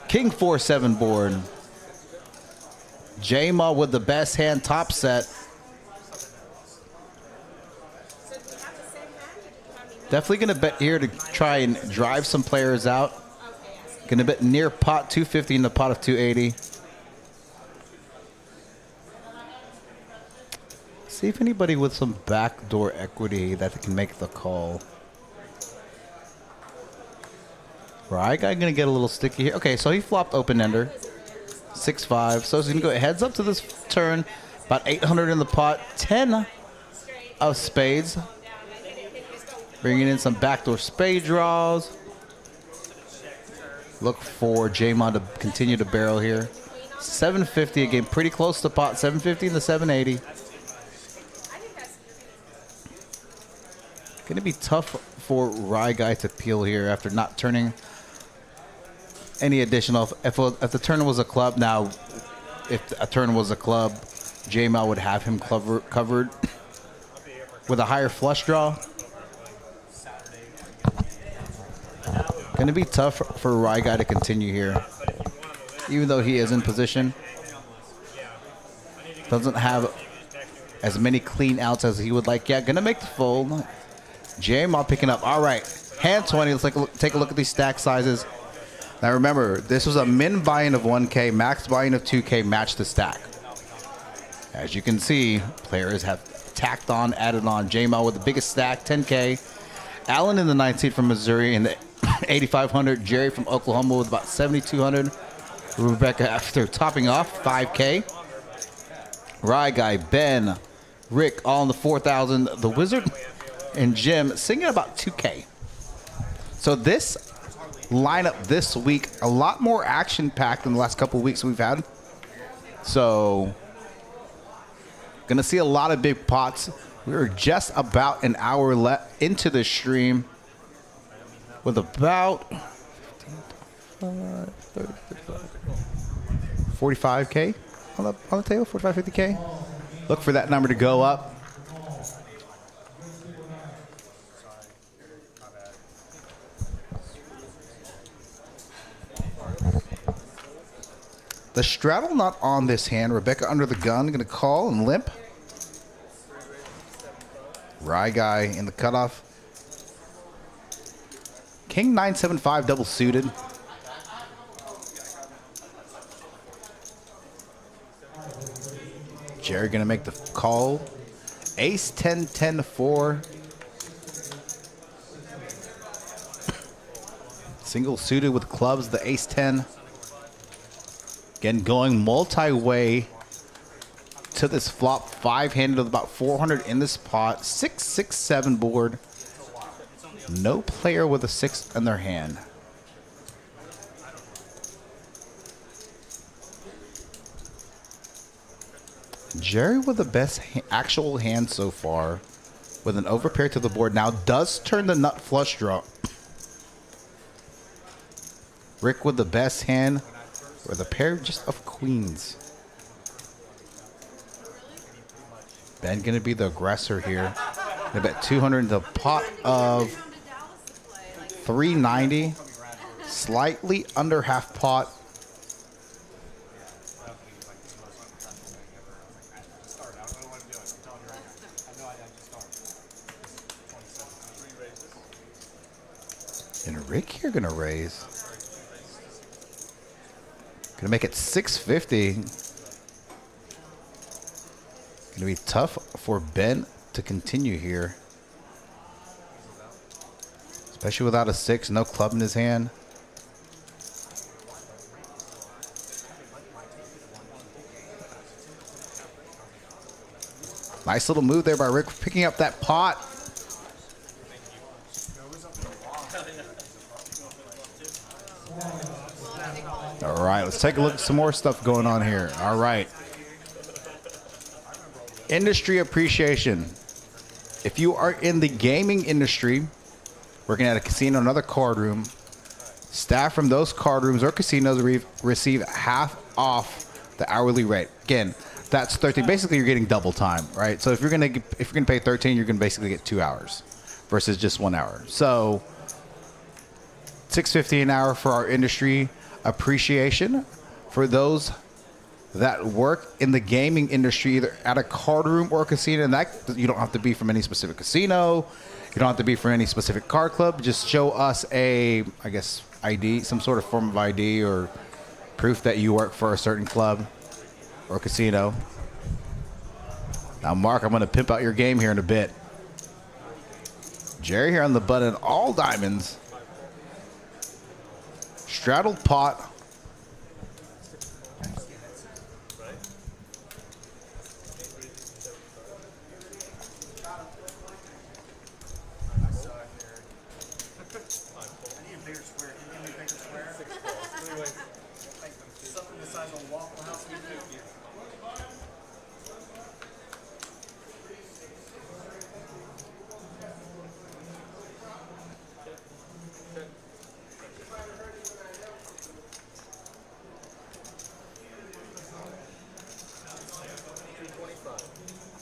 B: King 4-7 board. J-Ma with the best hand top set. Definitely going to bet here to try and drive some players out. Going to bet near pot 250 in the pot of 280. See if anybody with some backdoor equity that can make the call. Right guy going to get a little sticky here. Okay, so he flopped open ender. 6-5. So he's going to go heads up to this turn. About 800 in the pot. 10 of spades. Bringing in some backdoor spade draws. Look for J-Mon to continue to barrel here. 750 again, pretty close to pot. 750 and the 780. Going to be tough for Rye Guy to peel here after not turning any additional. If the turn was a club, now if a turn was a club, J-Mon would have him covered with a higher flush draw. Going to be tough for Rye Guy to continue here. Even though he is in position. Doesn't have as many clean outs as he would like. Yeah, going to make the fold. J-Mon picking up. All right, hand 20. Let's take a look at these stack sizes. Now remember, this was a min buy-in of 1K, max buy-in of 2K, match the stack. As you can see, players have tacked on, added on. J-Mon with the biggest stack, 10K. Allyn in the 9th seed from Missouri in the 8,500. Jeri from Oklahoma with about 7,200. Rebecca after topping off 5K. Rye Guy, Ben, Rick all in the 4,000. The Wizard and Jim singing about 2K. So this lineup this week, a lot more action packed than the last couple of weeks we've had. So gonna see a lot of big pots. We're just about an hour left into the stream with about 45K on the table, 45, 50K. Look for that number to go up. The straddle not on this hand. Rebecca under the gun, gonna call and limp. Rye Guy in the cutoff. King 975 double suited. Jeri gonna make the call. Ace 10, 10 to 4. Single suited with clubs, the ace 10. Again, going multi-way to this flop. 5-handed with about 400 in this pot. 6, 6, 7 board. No player with a 6 in their hand. Jeri with the best actual hand so far, with an overpair to the board. Now does turn the nut flush draw. Rick with the best hand, with a pair just of queens. Ben gonna be the aggressor here. They bet 200 in the pot of 390, slightly under half pot. And Rick here gonna raise. Gonna make it 650. Gonna be tough for Ben to continue here. Especially without a 6, no club in his hand. Nice little move there by Rick, picking up that pot. All right, let's take a look at some more stuff going on here. All right. Industry appreciation. If you are in the gaming industry, working at a casino, another card room, staff from those card rooms or casinos receive half off the hourly rate. Again, that's 13. Basically, you're getting double time, right? So if you're gonna pay 13, you're gonna basically get 2 hours versus just 1 hour. So $6.50 an hour for our industry appreciation. For those that work in the gaming industry, either at a card room or a casino, and that you don't have to be from any specific casino. You don't have to be from any specific card club. Just show us a, I guess, ID, some sort of form of ID or proof that you work for a certain club or casino. Now, Mark, I'm going to pimp out your game here in a bit. Jeri here on the button, all diamonds. Straddled pot.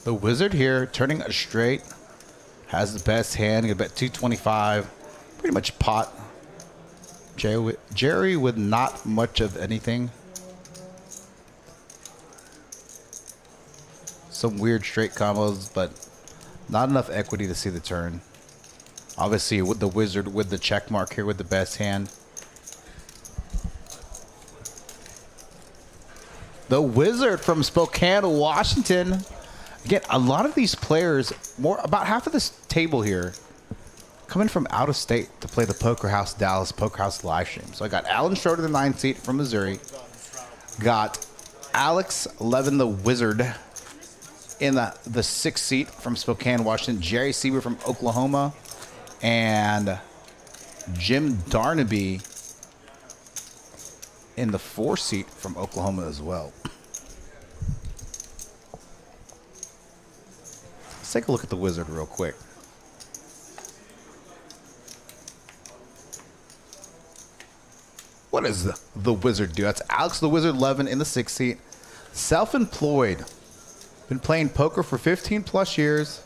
B: The Wizard here, turning a straight, has the best hand. Gonna bet 225. Pretty much pot. Jeri with not much of anything. Some weird straight combos, but not enough equity to see the turn. Obviously, with the Wizard with the check mark here with the best hand. The Wizard from Spokane, Washington. Again, a lot of these players, about half of this table here, coming from out of state to play the Poker House Dallas Poker House Livestream. So I got Allyn Schroeder, the 9th seat from Missouri. Got Levin, the Wizard, in the 6th seat from Spokane, Washington. Jeri Seiber from Oklahoma. And Jim Darnaby in the 4th seat from Oklahoma as well. Let's take a look at the Wizard real quick. What does the Wizard do? That's Alex the Wizard Levin in the 6th seat. Self-employed. Been playing poker for 15 plus years.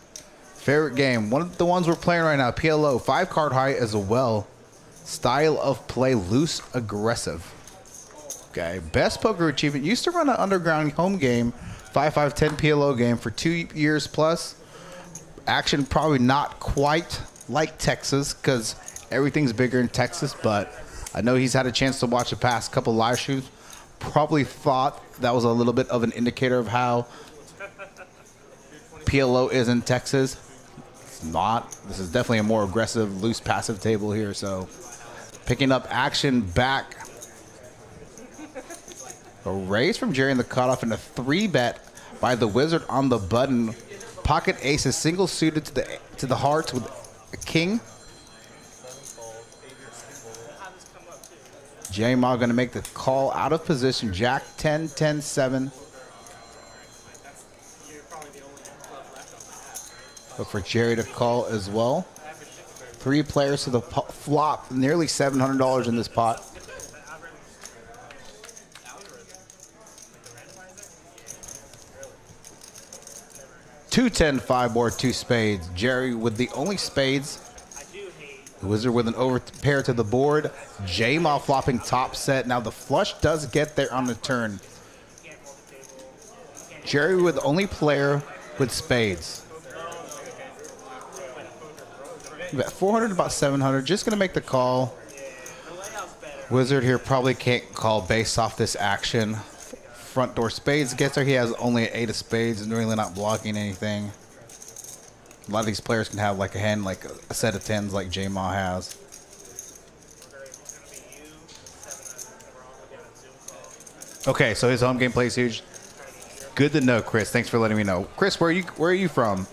B: Favorite game. One of the ones we're playing right now, PLO. 5-card high as well. Style of play, loose, aggressive. Okay. Best poker achievement. Used to run an underground home game. 5-5-10 PLO game for 2 years plus. Action probably not quite like Texas because everything's bigger in Texas, but I know he's had a chance to watch the past couple live streams. Probably thought that was a little bit of an indicator of how PLO is in Texas. It's not. This is definitely a more aggressive, loose, passive table here. So picking up action back. A raise from Jeri in the cutoff and a 3-bet by the Wizard on the button. Pocket aces, single suited to the hearts with a king. J-Ma going to make the call out of position. Jack 10, 10, 7. Look for Jeri to call as well. 3 players to the flop. Nearly $700 in this pot. Two 10, 5 board, 2 spades. Jeri with the only spades. The Wizard with an overpair to the board. J-Ma flopping top set. Now the flush does get there on the turn. Jeri with the only player with spades. About 400, about 700. Just going to make the call. Wizard here probably can't call based off this action. Front door spades gets there. He has only an 8 of spades and really not blocking anything. A lot of these players can have like a hand, like a set of 10s like J-Ma has. Okay, so his home game play is huge. Good to know, Chris. Thanks for letting me know. Chris, where are you from?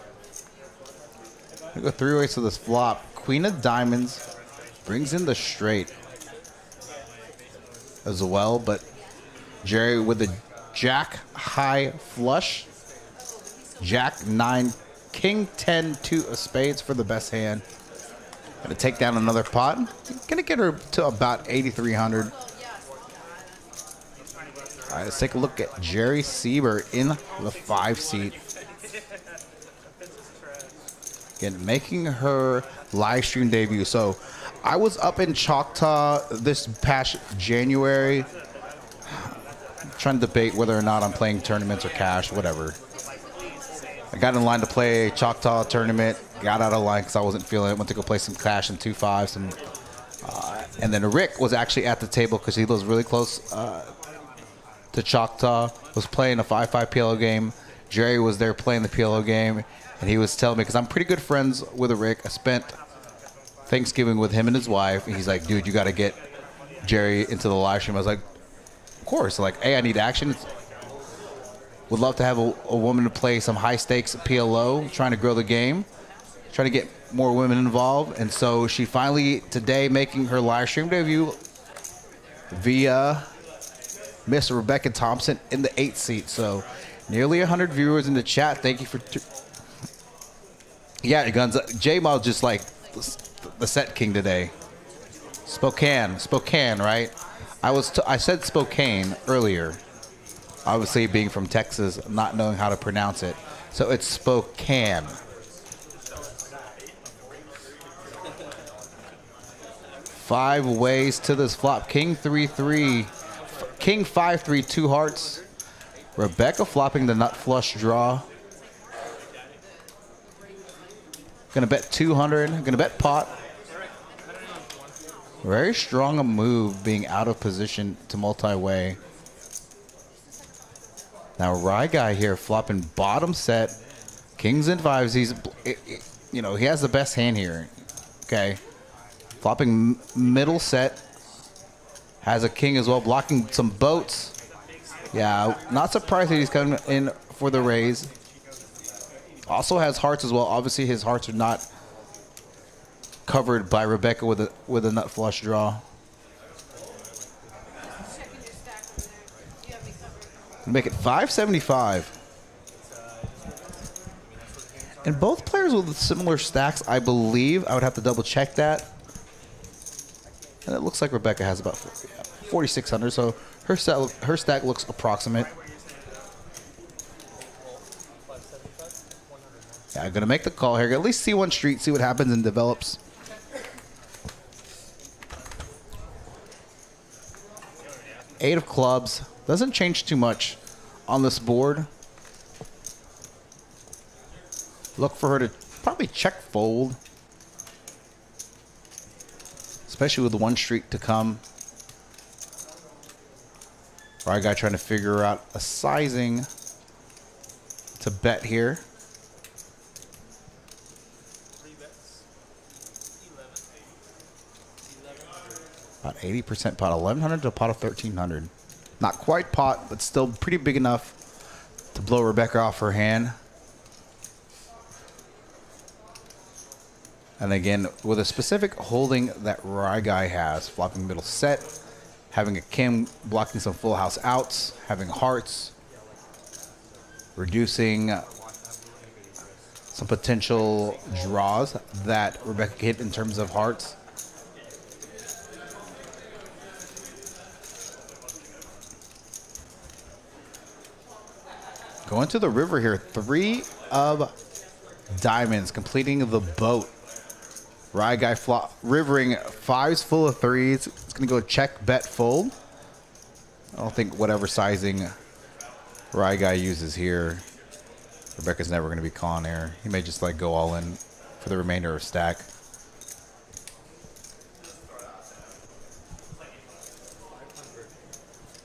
B: We go 3 ways to this flop. Queen of diamonds brings in the straight as well, but Jeri with the Jack high flush. Jack 9, King 10, 2 of spades for the best hand. Gonna take down another pot. Gonna get her to about 8,300. All right, let's take a look at Jeri Seiber in the 5 seat. Again, making her live stream debut. So I was up in Choctaw this past January, trying to debate whether or not I'm playing tournaments or cash, whatever. I got in line to play a Choctaw tournament, got out of line because I wasn't feeling it, went to go play some cash and 2-5s. And then Rick was actually at the table because he lives really close to Choctaw, was playing a 5-5 PLO game. Jeri was there playing the PLO game, and he was telling me, because I'm pretty good friends with Rick, I spent Thanksgiving with him and his wife, and he's like, dude, you got to get Jeri into the live stream. I was like, of course. Like, hey, I need action. Would love to have a woman to play some high stakes PLO, trying to grow the game, trying to get more women involved. And so she finally today making her live stream debut via Miss Rebecca Thompson in the 8th seat. So nearly 100 viewers in the chat. Thank you for yeah, guns. J-Ma just like the set king today. Spokane, right? I said Spokane earlier. Obviously, being from Texas, not knowing how to pronounce it. So it's Spokane. Five ways to this flop. King 3-3. King 5-3, 2 hearts. Rebecca flopping the nut flush draw. Gonna bet 200. Gonna bet pot. Very strong a move being out of position to multi-way. Now Rye Guy here flopping bottom set. Kings and fives. He's, you know, he has the best hand here. Okay. Flopping middle set. Has a king as well, blocking some boats. Yeah, not surprised that he's coming in for the raise. Also has hearts as well. Obviously, his hearts are not covered by Rebecca with a nut flush draw. Make it 575. And both players with similar stacks, I believe. I would have to double check that. And it looks like Rebecca has about 4,600, so her stack looks approximate. Yeah, I'm going to make the call here. At least see one street, see what happens and develops. Eight of clubs. Doesn't change too much on this board. Look for her to probably check fold. Especially with one street to come. Our guy trying to figure out a sizing to bet here. About 80% pot, 1,100 to a pot of 1,300. Not quite pot, but still pretty big enough to blow Rebecca off her hand. And again, with a specific holding that Rye Guy has, flopping middle set, having a king blocking some full house outs, having hearts, reducing some potential draws that Rebecca hit in terms of hearts. Going to the river here, 3 of diamonds, completing the boat. Rye Guy rivering 5s full of 3s. It's going to go check, bet, fold. I don't think whatever sizing Rye Guy uses here, Rebecca's never going to be calling there. He may just like go all in for the remainder of stack.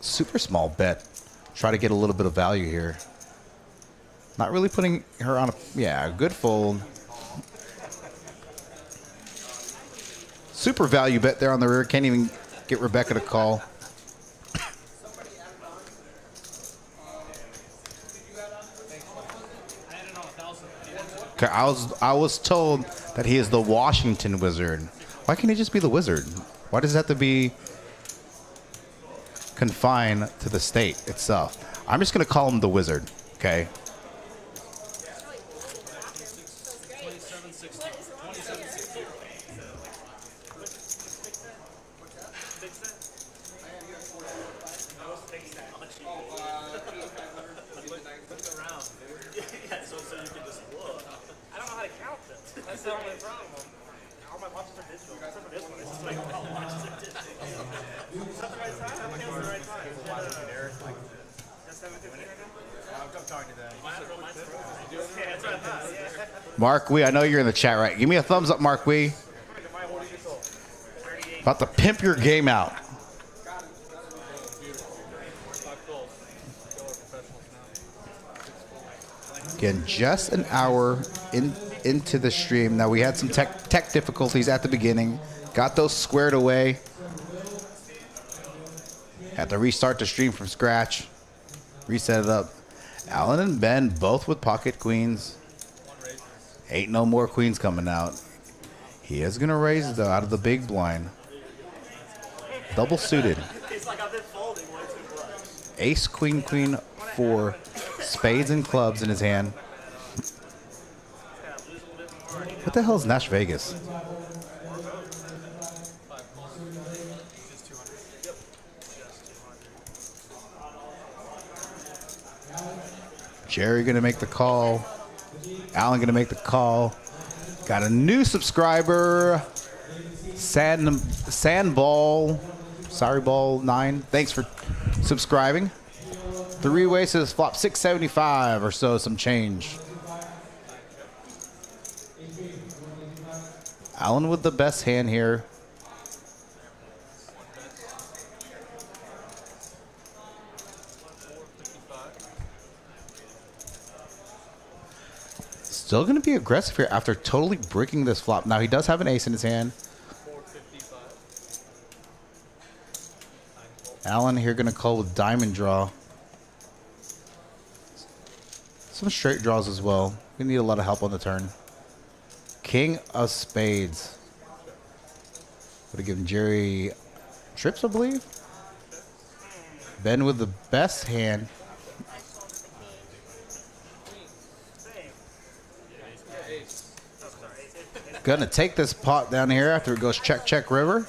B: Super small bet. Try to get a little bit of value here. Not really putting her on a, yeah, good fold. Super value bet there on the rear. Can't even get Rebecca to call. Okay, I was told that he is the Washington Wizard. Why can't he just be the Wizard? Why does it have to be confined to the state itself? I'm just going to call him the Wizard, okay? Mark Wee, I know you're in the chat, right? Give me a thumbs up, Mark Wee. About to pimp your game out. Again, just an hour into the stream. Now, we had some tech difficulties at the beginning. Got those squared away. Had to restart the stream from scratch. Reset it up. Allyn and Ben both with pocket queens. Ain't no more queens coming out. He is going to raise, though, out of the big blind. Double suited. Ace, queen, queen, 4. Spades and clubs in his hand. What the hell is Nash Vegas? Jeri going to make the call. Allyn gonna make the call. Got a new subscriber, Sandball, sorry ball 9. Thanks for subscribing. 3 ways to flop 675 or so, some change. Allyn with the best hand here. Still going to be aggressive here after totally breaking this flop. Now he does have an ace in his hand. Allyn here going to call with diamond draw. Some straight draws as well. We need a lot of help on the turn. King of spades. Would have given Jeri trips, I believe. Ben with the best hand. Gonna take this pot down here after it goes check, check, river.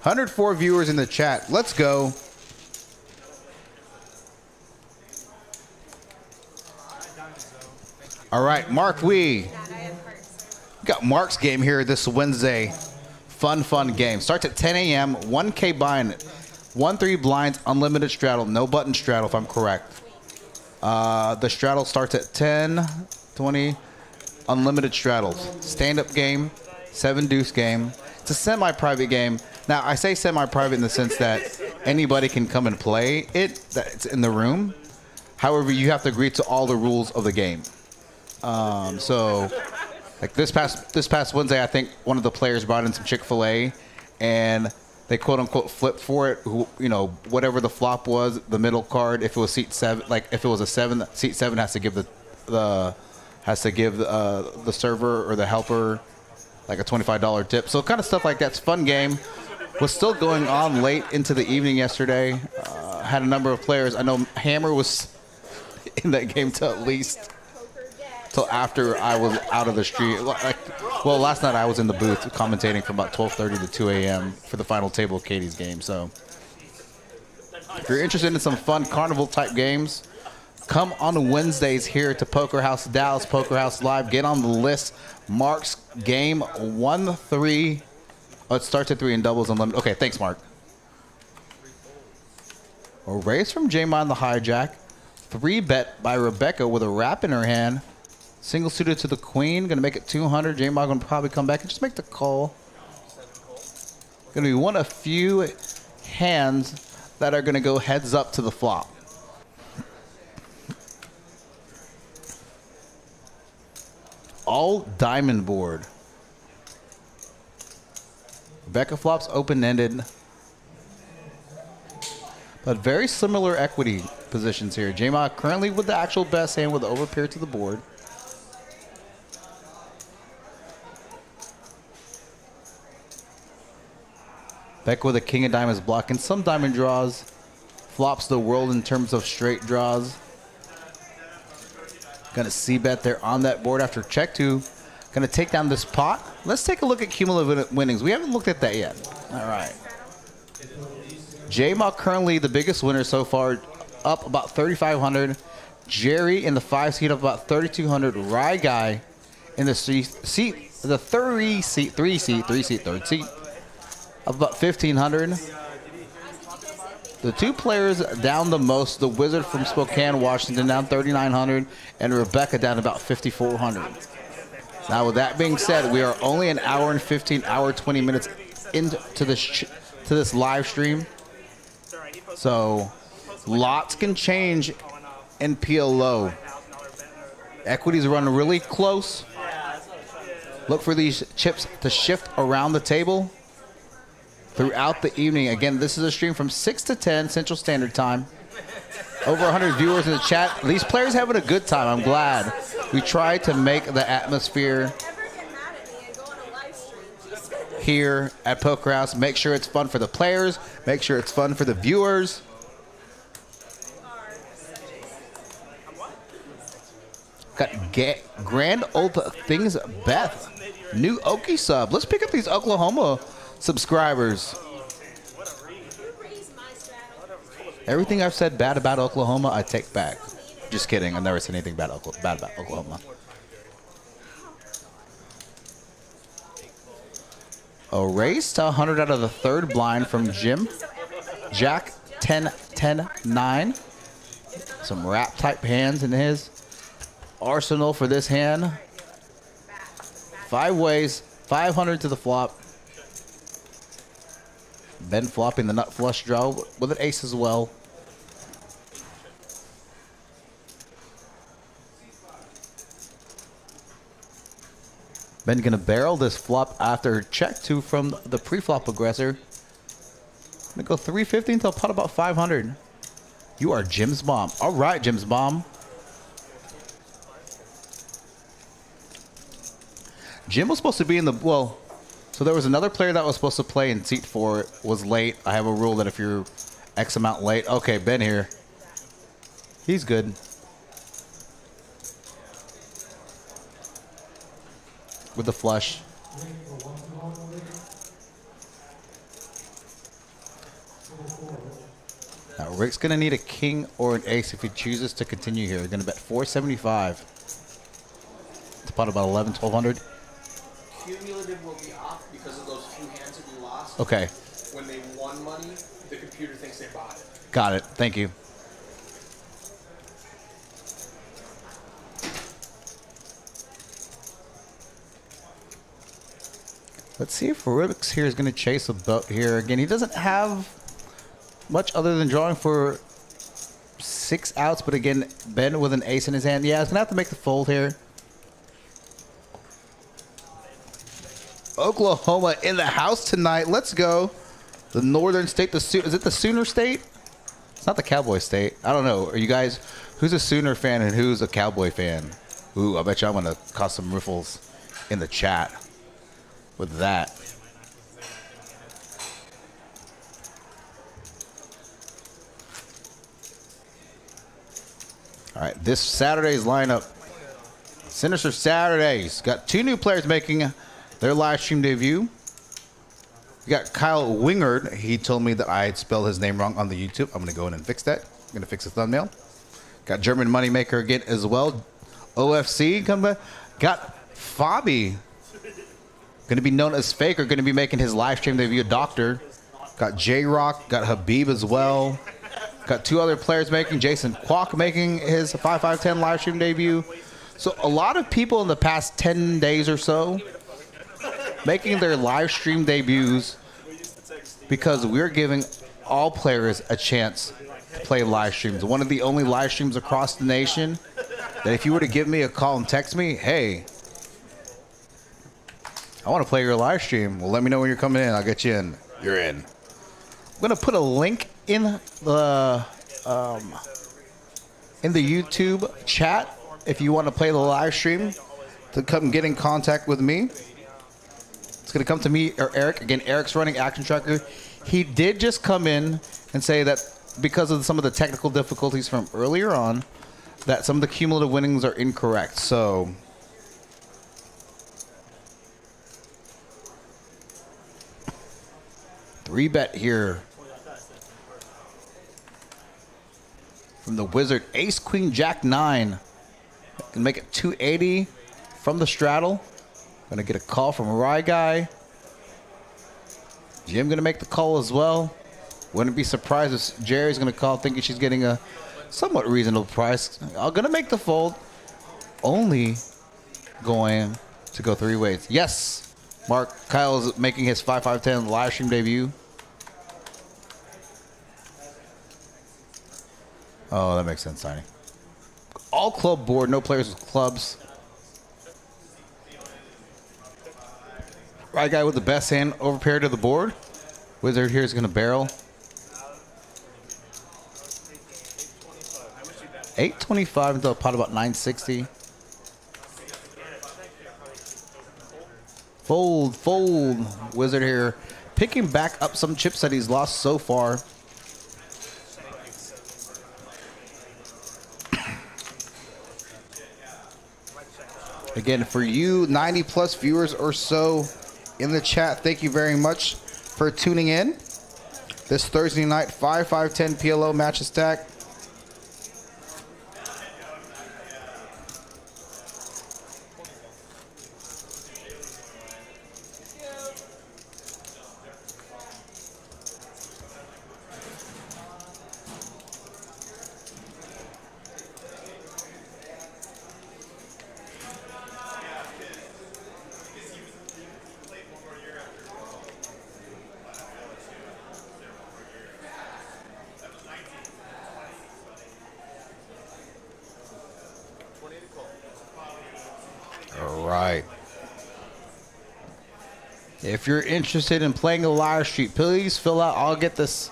B: 104 viewers in the chat. Let's go. All right, Mark, we got Mark's game here this Wednesday. Fun game. Starts at 10 a.m. 1K buy-in. 1-3 blinds, unlimited straddle. No button straddle, if I'm correct. The straddle starts at 10, 20. Unlimited straddles. Stand-up game. 7 deuce game. It's a semi-private game. Now, I say semi-private in the sense that anybody can come and play it. It's in the room. However, you have to agree to all the rules of the game. So, like this past Wednesday, I think one of the players brought in some Chick-fil-A, and they quote unquote flipped for it. You know, whatever the flop was, the middle card. If it was seat 7, like if it was a 7, seat 7 has to give the server or the helper like a $25 tip. So kind of stuff like that's fun game. Was still going on late into the evening yesterday. Had a number of players. I know Hammer was in that game till at least till after I was out of the street. Well, last night I was in the booth commentating from about 12:30 to 2 a.m. for the final table of Katie's game. So if you're interested in some fun carnival type games, come on Wednesdays here to Poker House Dallas, Poker House Live. Get on the list. Mark's game 1-3. Oh, it starts at 3 in doubles unlimited. Okay, thanks, Mark. A raise from J-Ma on the hijack. 3-bet by Rebecca with a wrap in her hand. Single suited to the queen. Going to make it 200. J-Ma going to probably come back and just make the call. Going to be one of few hands that are going to go heads up to the flop. All diamond board. Rebecca flops open-ended. But very similar equity positions here. J-Ma currently with the actual best hand with the overpair to the board. Becca with a king of diamonds blocking some diamond draws. Flops the world in terms of straight draws. Gonna c-bet there on that board after check 2. Gonna take down this pot. Let's take a look at cumulative winnings. We haven't looked at that yet. All right. J-Ma currently the biggest winner so far, up about 3,500. Jeri in the 5 seat up about 3,200. Rye Guy in the third seat, up about 1,500. The 2 players down the most, the Wizard from Spokane, Washington, down 3,900, and Rebecca down about 5,400. Now, with that being said, we are only an hour and 20 minutes into this live stream. So, lots can change in PLO. Equities run really close. Look for these chips to shift around the table throughout the evening. Again, this is a stream from 6 to 10 Central Standard Time. Over 100 viewers in the chat. These players having a good time. I'm glad. We try to make the atmosphere here at Poker House. Make sure it's fun for the players. Make sure it's fun for the viewers. Got Grand Old Things Beth. New Okie sub. Let's pick up these Oklahoma subscribers. Everything I've said bad about Oklahoma, I take back. Just kidding. I've never said anything bad about Oklahoma. A raise to 100 out of the third blind from Jim. Jack 10, 10, 9. Some wrap type hands in his arsenal for this hand. 5 ways, 500 to the flop. Ben flopping the nut flush draw with an ace as well. Ben gonna barrel this flop after check 2 from the pre-flop aggressor. Gonna go 350 until pot about 500. You are Jim's bomb. All right, Jim's bomb. Jim was supposed to be in the, well, so there was another player that was supposed to play in seat 4, was late. I have a rule that if you're X amount late, okay, Ben here. He's good. With the flush. Now Rick's gonna need a king or an ace if he chooses to continue here. We're gonna bet 475. It's about 11, 1200.
A: Cumulative will be off because of those few hands that we lost.
B: Okay.
A: When they won money, the computer thinks they bought it.
B: Got it. Thank you. Let's see if Rick's here is going to chase a boat here. Again, he doesn't have much other than drawing for 6 outs. But again, Ben with an ace in his hand. Yeah, he's going to have to make the fold here. Oklahoma in the house tonight. Let's go. The northern state. Is it the Sooner State? It's not the Cowboy State. I don't know. Are you guys, who's a Sooner fan and who's a Cowboy fan? Ooh, I bet you I'm going to cause some riffles in the chat with that. All right, this Saturday's lineup. Sinister Saturdays. Got 2 new players making their live stream debut. We got Kyle Wingard. He told me that I had spelled his name wrong on the YouTube. I'm going to go in and fix that. I'm going to fix the thumbnail. Got German Moneymaker again as well. OFC come back. Got Fabi. Going to be known as Faker. Going to be making his live stream debut. Doctor. Got J-Rock. Got Habib as well. Got 2 other players making. Jason Kwok making his 5-5-10 live stream debut. So a lot of people in the past 10 days or so making their live stream debuts because we're giving all players a chance to play live streams. One of the only live streams across the nation that if you were to give me a call and text me, hey, I want to play your live stream. Well, let me know when you're coming in. I'll get you in. You're in. I'm going to put a link in the YouTube chat if you want to play the live stream to come get in contact with me. It's going to come to me or Eric. Again, Eric's running Action Tracker. He did just come in and say that because of some of the technical difficulties from earlier on, that some of the cumulative winnings are incorrect. So three bet here from the Wizard. Ace, Queen, Jack, 9. Can make it 280 from the straddle. Gonna get a call from a Rye Guy. Jim gonna make the call as well. Wouldn't be surprised if Jerry's gonna call thinking she's getting a somewhat reasonable price. I'm gonna make the fold. Only going to go 3 ways. Yes, Mark. Kyle's making his 5-5-10 live stream debut. Oh, that makes sense, Tiny. All club board, no players with clubs. Right guy with the best hand over pair to the board. Wizard here is going to barrel. 825 until a pot about 960. Fold, fold. Wizard here picking back up some chips that he's lost so far. Again, for you 90 plus viewers or so in the chat, thank you very much for tuning in. This Thursday night 5-5-10 PLO match stack. right. If you're interested in playing a live stream, please fill out. I'll get this.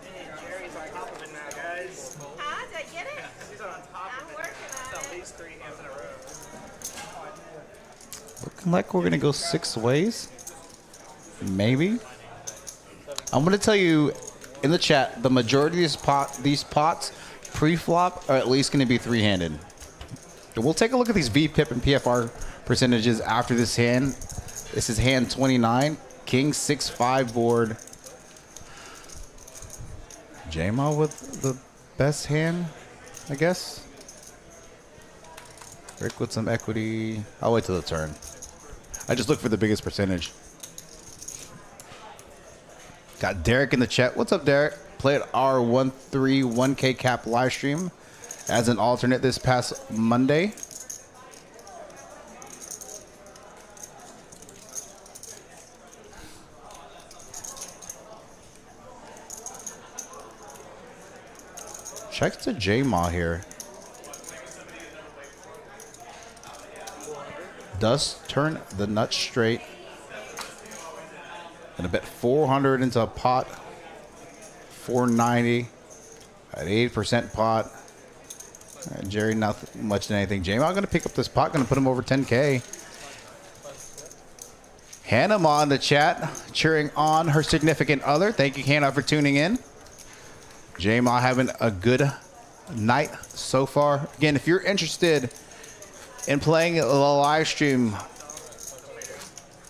E: Hey, Jerry's on top of it now, guys.
C: Ah, did I get it?
E: She's on top
C: I'm
E: of it.
C: working
E: It's
C: on
E: at
C: it.
E: least 3 hands in a row.
B: Looking like we're going to go 6 ways. Maybe. I'm going to tell you in the chat, the majority of these pots pre-flop are at least going to be 3-handed. We'll take a look at these VPIP and PFR percentages after this hand. This is hand 29. King 6-5 board. J-Ma with the best hand, I guess. Rick with some equity. I'll wait till the turn. I just look for the biggest percentage. Got Derek in the chat. What's up, Derek? Played our 1-3-1K cap live stream as an alternate this past Monday. Check to J-Ma here. Does turn the nut straight. And I bet 400 into a pot. 490 at 8% pot. Jerry, not much than anything. J-Ma going to pick up this pot. Going to put him over 10K. Hannah in the chat cheering on her significant other. Thank you, Hannah, for tuning in. J-Ma having a good night so far. Again, if you're interested in playing a live stream,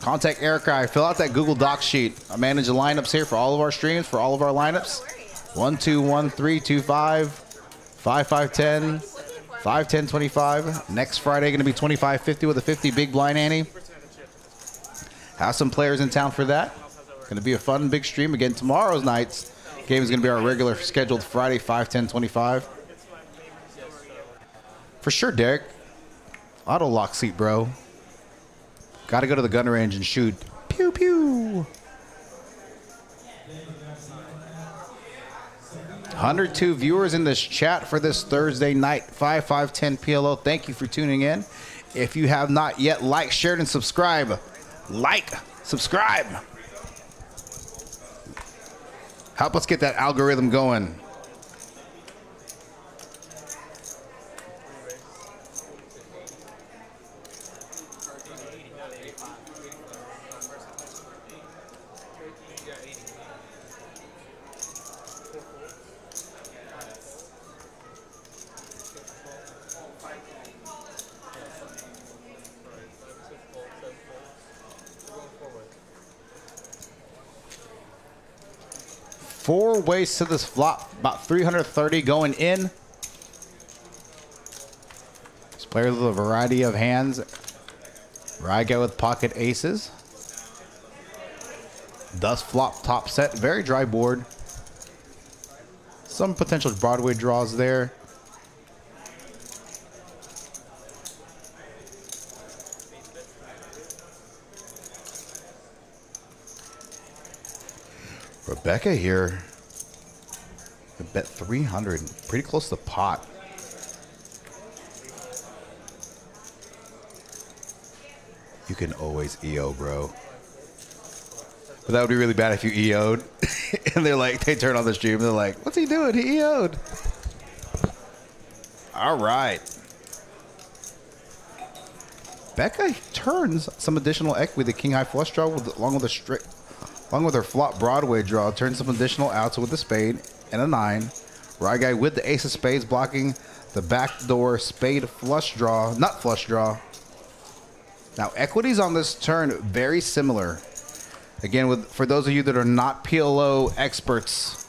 B: contact Erica. Fill out that Google Docs sheet. I manage the lineups here for all of our streams, for all of our lineups. 1, 2, 1, 3, 2, 5, 5, 5, 10, 5, 10, 25. Next Friday going to be 25, 50 with a 50 big blind ante. Have some players in town for that. Going to be a fun big stream. Again, tomorrow's night's game is going to be our regular scheduled Friday, 5, 10, 25. For sure, Derek. Auto lock seat, bro. Got to go to the gun range and shoot. Pew, pew. 102 viewers in this chat for this Thursday night, 5/5/10 PLO. Thank you for tuning in. If you have not yet liked, shared, and subscribed, subscribe. Help us get that algorithm going. Four ways to this flop, about 330 going in. This player with a variety of hands. Regal with pocket aces. Thus flop top set, very dry board. Some potential Broadway draws there. Rebecca here. I bet 300, pretty close to pot. You can always EO, bro. But that would be really bad if you EO'd. And they're like, they turn on the stream, they're like, what's he doing? He EO'd. All right. Becca turns some additional equity, the king high flush draw along with her flop Broadway draw, turns some additional outs with a spade and a 9. Regal with the ace of spades blocking the backdoor spade flush draw, nut flush draw. Now equities on this turn very similar. Again, for those of you that are not PLO experts,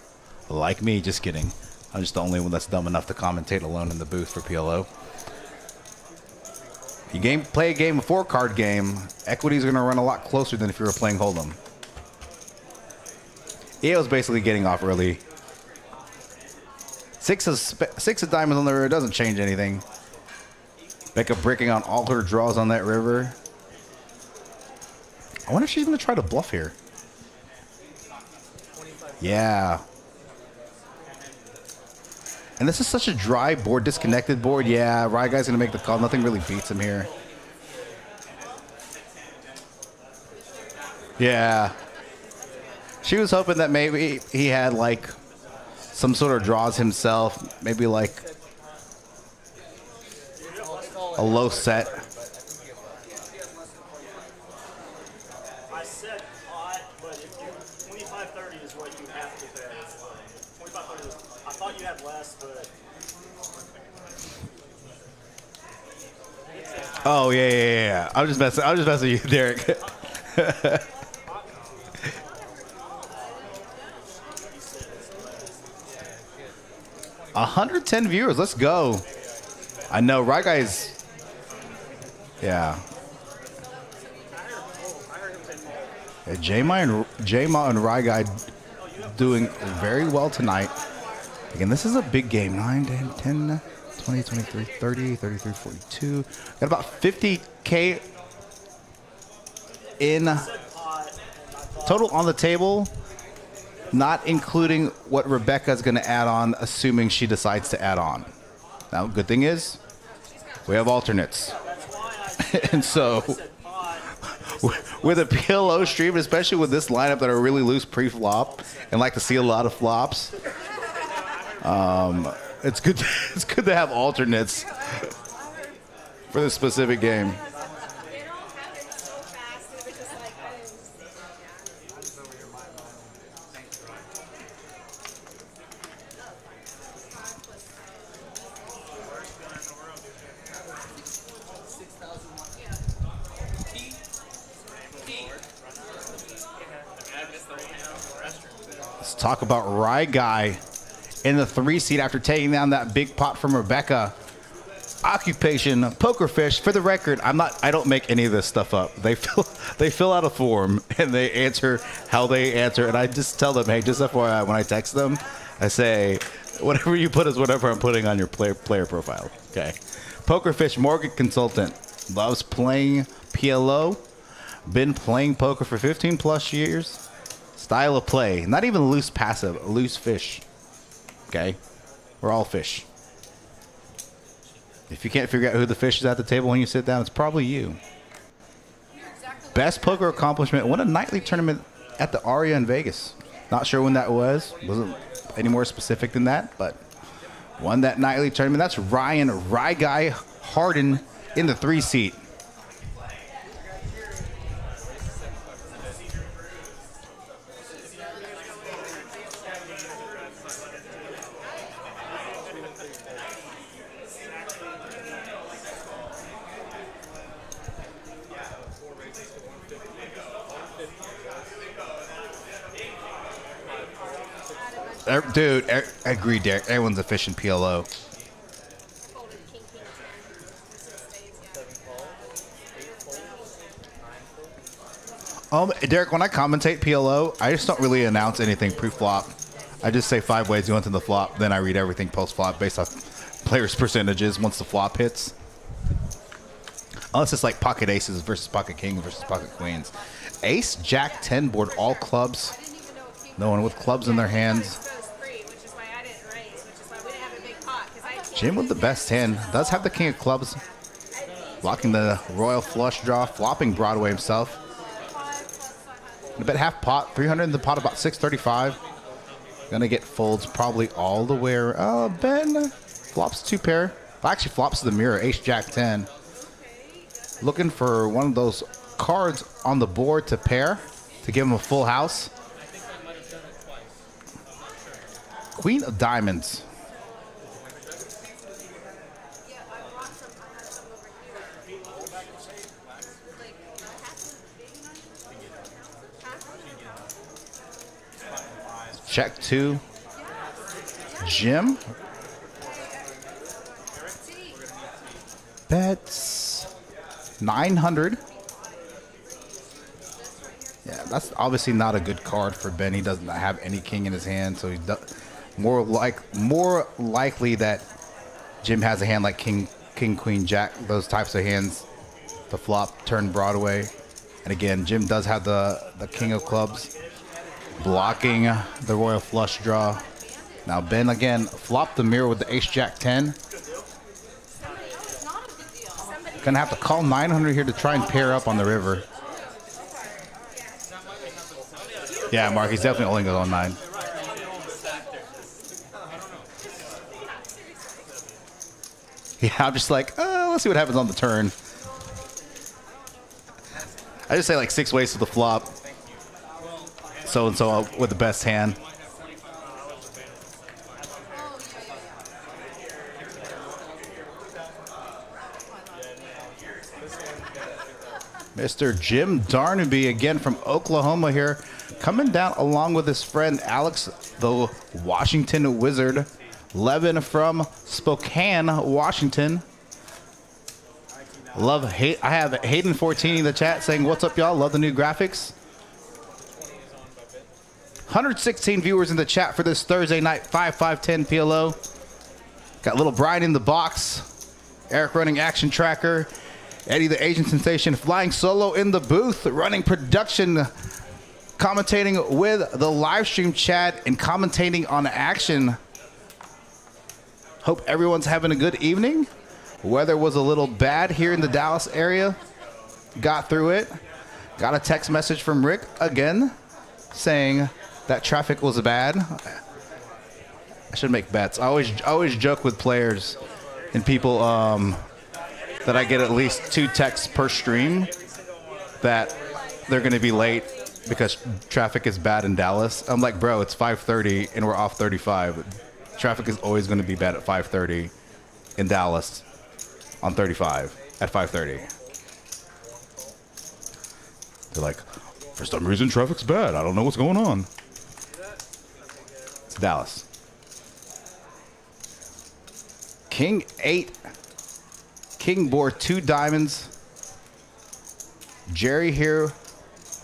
B: like me, just kidding. I'm just the only one that's dumb enough to commentate alone in the booth for PLO. You play a game, a 4-card game, equities are going to run a lot closer than if you were playing Hold'em. EO's basically getting off early. Six of diamonds on the river doesn't change anything. Becca breaking on all her draws on that river. I wonder if she's going to try to bluff here. Yeah. And this is such a dry board, disconnected board. Yeah, Rye Guy's going to make the call. Nothing really beats him here. Yeah. She was hoping that maybe he had like some sort of draws himself. Maybe like a low set.
D: I said pot, but if you 25-30 is what you have to bet. 25-30 is, I thought you had less, but
B: Oh yeah. I was just messing with you, Derek. 110 viewers. Let's go. I know, Rye Guy's. Yeah. J-Ma and Rye Guy doing very well tonight. Again, this is a big game. 9, 10, 10, 20, 23, 30, 33, 42. Got about 50K in total on the table, not including what Rebecca's going to add on, assuming she decides to add on. Now, good thing is, we have alternates. And so, with a PLO stream, especially with this lineup that are really loose pre-flop and like to see a lot of flops, it's good to have alternates for this specific game. Talk about Rye Guy in the 3 seat after taking down that big pot from Rebecca. Occupation, poker fish. For the record, I don't make any of this stuff up. They fill out a form and they answer how they answer, and I just tell them, hey, just FYI, when I text them, I say, whatever you put is whatever I'm putting on your player profile. Okay. Poker fish mortgage consultant, loves playing PLO, been playing poker for 15 plus years. Style of play, not even loose passive, loose fish. Okay, we're all fish. If you can't figure out who the fish is at the table when you sit down, it's probably you. Best poker accomplishment, won a nightly tournament at the Aria in Vegas. Not sure when that was. Wasn't any more specific than that, but won that nightly tournament. That's Ryan Rye Guy Harden in the 3 seat. Dude, I agree, Derek. Everyone's a fish in PLO. Derek, when I commentate PLO, I just don't really announce anything pre-flop. I just say 5 ways you went to the flop, then I read everything post-flop based off players' percentages once the flop hits. Unless it's like pocket aces versus pocket kings versus pocket queens. Ace, Jack, 10 board, all clubs. No one with clubs in their hands. Jim with the best hand. Does have the king of clubs. Blocking the royal flush draw. Flopping Broadway himself. I bet half pot. 300 in the pot, about 635. Gonna get folds probably all the way around. Ben flops 2 pair. Actually flops to the mirror. Ace, Jack, 10. Looking for one of those cards on the board to pair to give him a full house. Queen of diamonds. Check 2. Jim. Bets 900. Yeah, that's obviously not a good card for Ben. He doesn't have any king in his hand, so he's more likely that Jim has a hand like king, queen, jack, those types of hands. The flop, turn Broadway. And again, Jim does have the king of clubs blocking the royal flush draw. Now Ben again flopped the mirror with the ace jack 10. Gonna have to call 900 here to try and pair up on the river. Yeah, Mark, he's definitely only going on 9. Yeah, I'm just like, let's see what happens on the turn. I just say like 6 ways to the flop. So and so with the best hand. Mr. Jim Darnaby again from Oklahoma here, coming down along with his friend Alex, the Washington Wizard. Levin from Spokane, Washington. I have Hayden 14 in the chat saying, "What's up, y'all? Love the new graphics." 116 viewers in the chat for this Thursday night 5-5-10 PLO. Got little Brian in the box, Eric running action tracker, Eddie the Asian sensation flying solo in the booth, running production, commentating with the live stream chat and commentating on action. Hope everyone's having a good evening. Weather was a little bad here in the Dallas area. Got through it. Got a text message from Rick again saying that traffic was bad. I should make bets. I always joke with players and people that I get at least 2 texts per stream that they're going to be late because traffic is bad in Dallas. I'm like, bro, it's 5:30 and we're off 35. Traffic is always going to be bad at 5:30 in Dallas on 35 at 5:30. They're like, for some reason, traffic's bad. I don't know what's going on. It's Dallas. King 8. King board 2 diamonds. Jeri here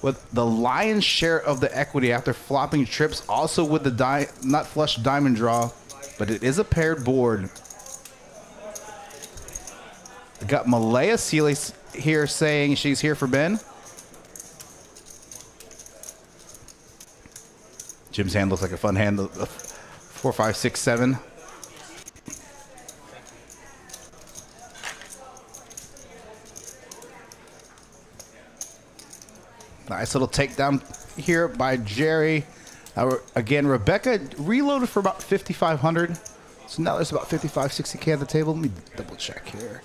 B: with the lion's share of the equity after flopping trips. Also with the not flush diamond draw. But it is a paired board. We got Malaya Seeley here saying she's here for Ben. Jim's hand looks like a fun hand. 4, 5, 6, 7. Nice little takedown here by Jeri. Again, Rebecca reloaded for about 5,500. So now there's about 55, 60K at the table. Let me double check here.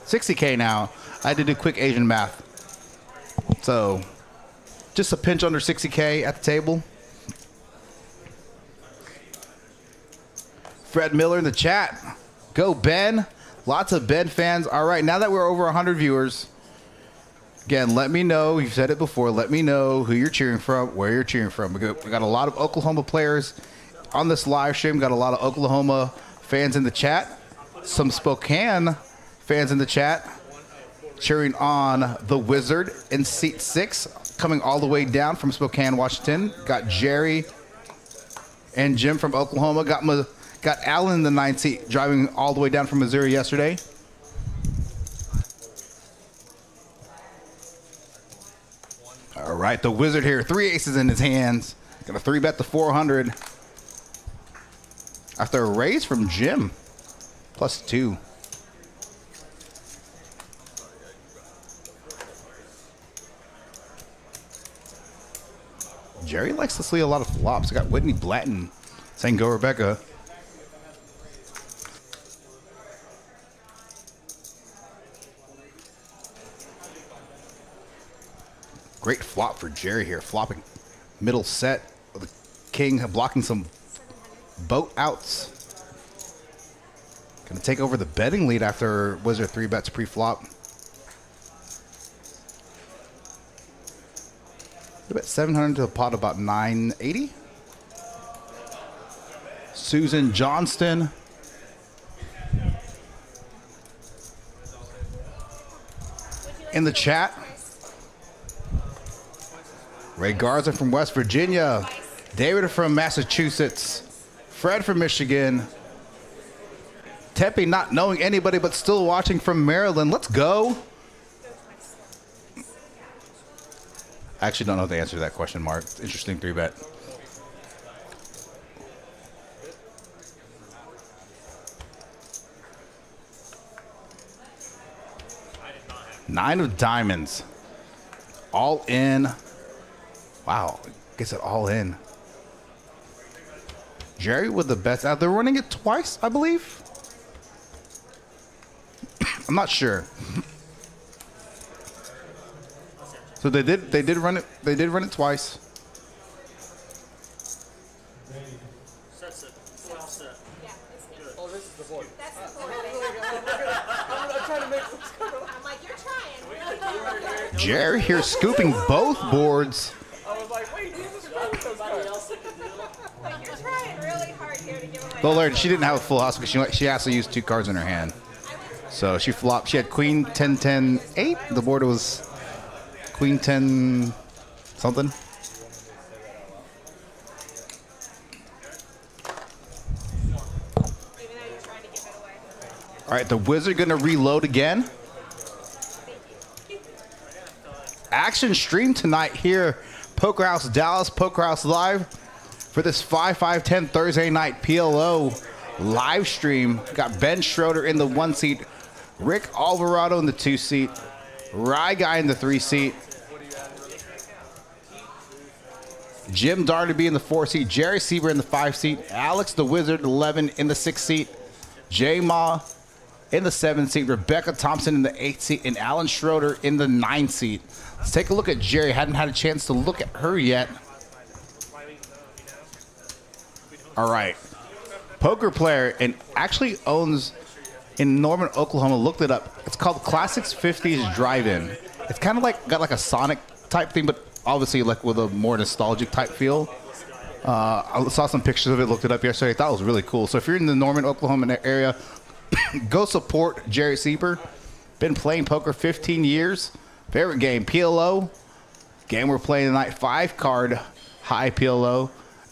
B: $60K now. I had to do quick Asian math. So just a pinch under 60K at the table. Fred Miller in the chat. Go Ben. Lots of Ben fans. All right, now that we're over 100 viewers, again, let me know. You've said it before. Let me know who you're cheering from, where you're cheering from. We got a lot of Oklahoma players on this live stream. Got a lot of Oklahoma fans in the chat. Some Spokane fans in the chat cheering on the Wizard in seat 6, coming all the way down from Spokane, Washington. Got Jeri and Jim from Oklahoma. Got Allyn in the 9th seat, driving all the way down from Missouri yesterday. All right, the Wizard here, 3 aces in his hands. Got a 3-bet to 400. After a raise from Jim, +2. Jeri likes to see a lot of flops. I got Whitney Blatton saying, "Go Rebecca." Great flop for Jeri here, flopping middle set with the king, blocking some boat outs. Gonna take over the betting lead after Wizard 3-bets pre-flop. Bet 700 to a pot about 980. Susan Johnston. In the chat. Ray Garza from West Virginia. David from Massachusetts. Fred from Michigan. Tempe not knowing anybody but still watching from Maryland. Let's go. I actually don't know the answer to that question, Mark. Interesting 3-bet. Nine of diamonds. All in. Wow. Gets it all in. Jeri with the best. They're running it twice, I believe. I'm not sure. So they did run it. They did run it twice.
D: That's it. Full house set.
C: Yeah, it's me.
E: Oh, this is the board.
C: That's the board.
E: I'm trying to make this.
C: I'm like, you're trying.
B: Jeri here scooping both boards.
E: I was like, wait, this is those cards.
C: Like, you're trying really hard here to give away.
B: Though Larry, she didn't have a full house because she also used 2 cards in her hand. So she flopped. She had Queen 10 10 8. The board was Queen 10 something.
C: Even though you're trying to give it away.
B: All right, the Wizard gonna reload again. Action stream tonight here, Poker House Dallas, Poker House Live, for this 5/5/10 Thursday night PLO live stream. Got Ben Schroeder in the 1 seat, Rick Alvarado in the 2 seat, Rye Guy in the 3 seat, Jim Darby in the 4 seat, Jeri Seiber in the 5 seat, Alex the Wizard 11 in the 6 seat, J Ma in the 7 seat, Rebecca Thompson in the 8 seat, and Allyn Schroeder in the 9 seat. Let's take a look at Jeri. Hadn't had a chance to look at her yet. All right. Poker player and actually owns in Norman, Oklahoma. Looked it up. It's called Classics 50s Drive-In. It's kind of like got like a Sonic type thing, but obviously like with a more nostalgic type feel. I saw some pictures of it, looked it up yesterday. I thought it was really cool. So if you're in the Norman, Oklahoma area, go support Jeri Seiber. Been playing poker 15 years. Favorite game, PLO. Game we're playing tonight, 5-card high PLO.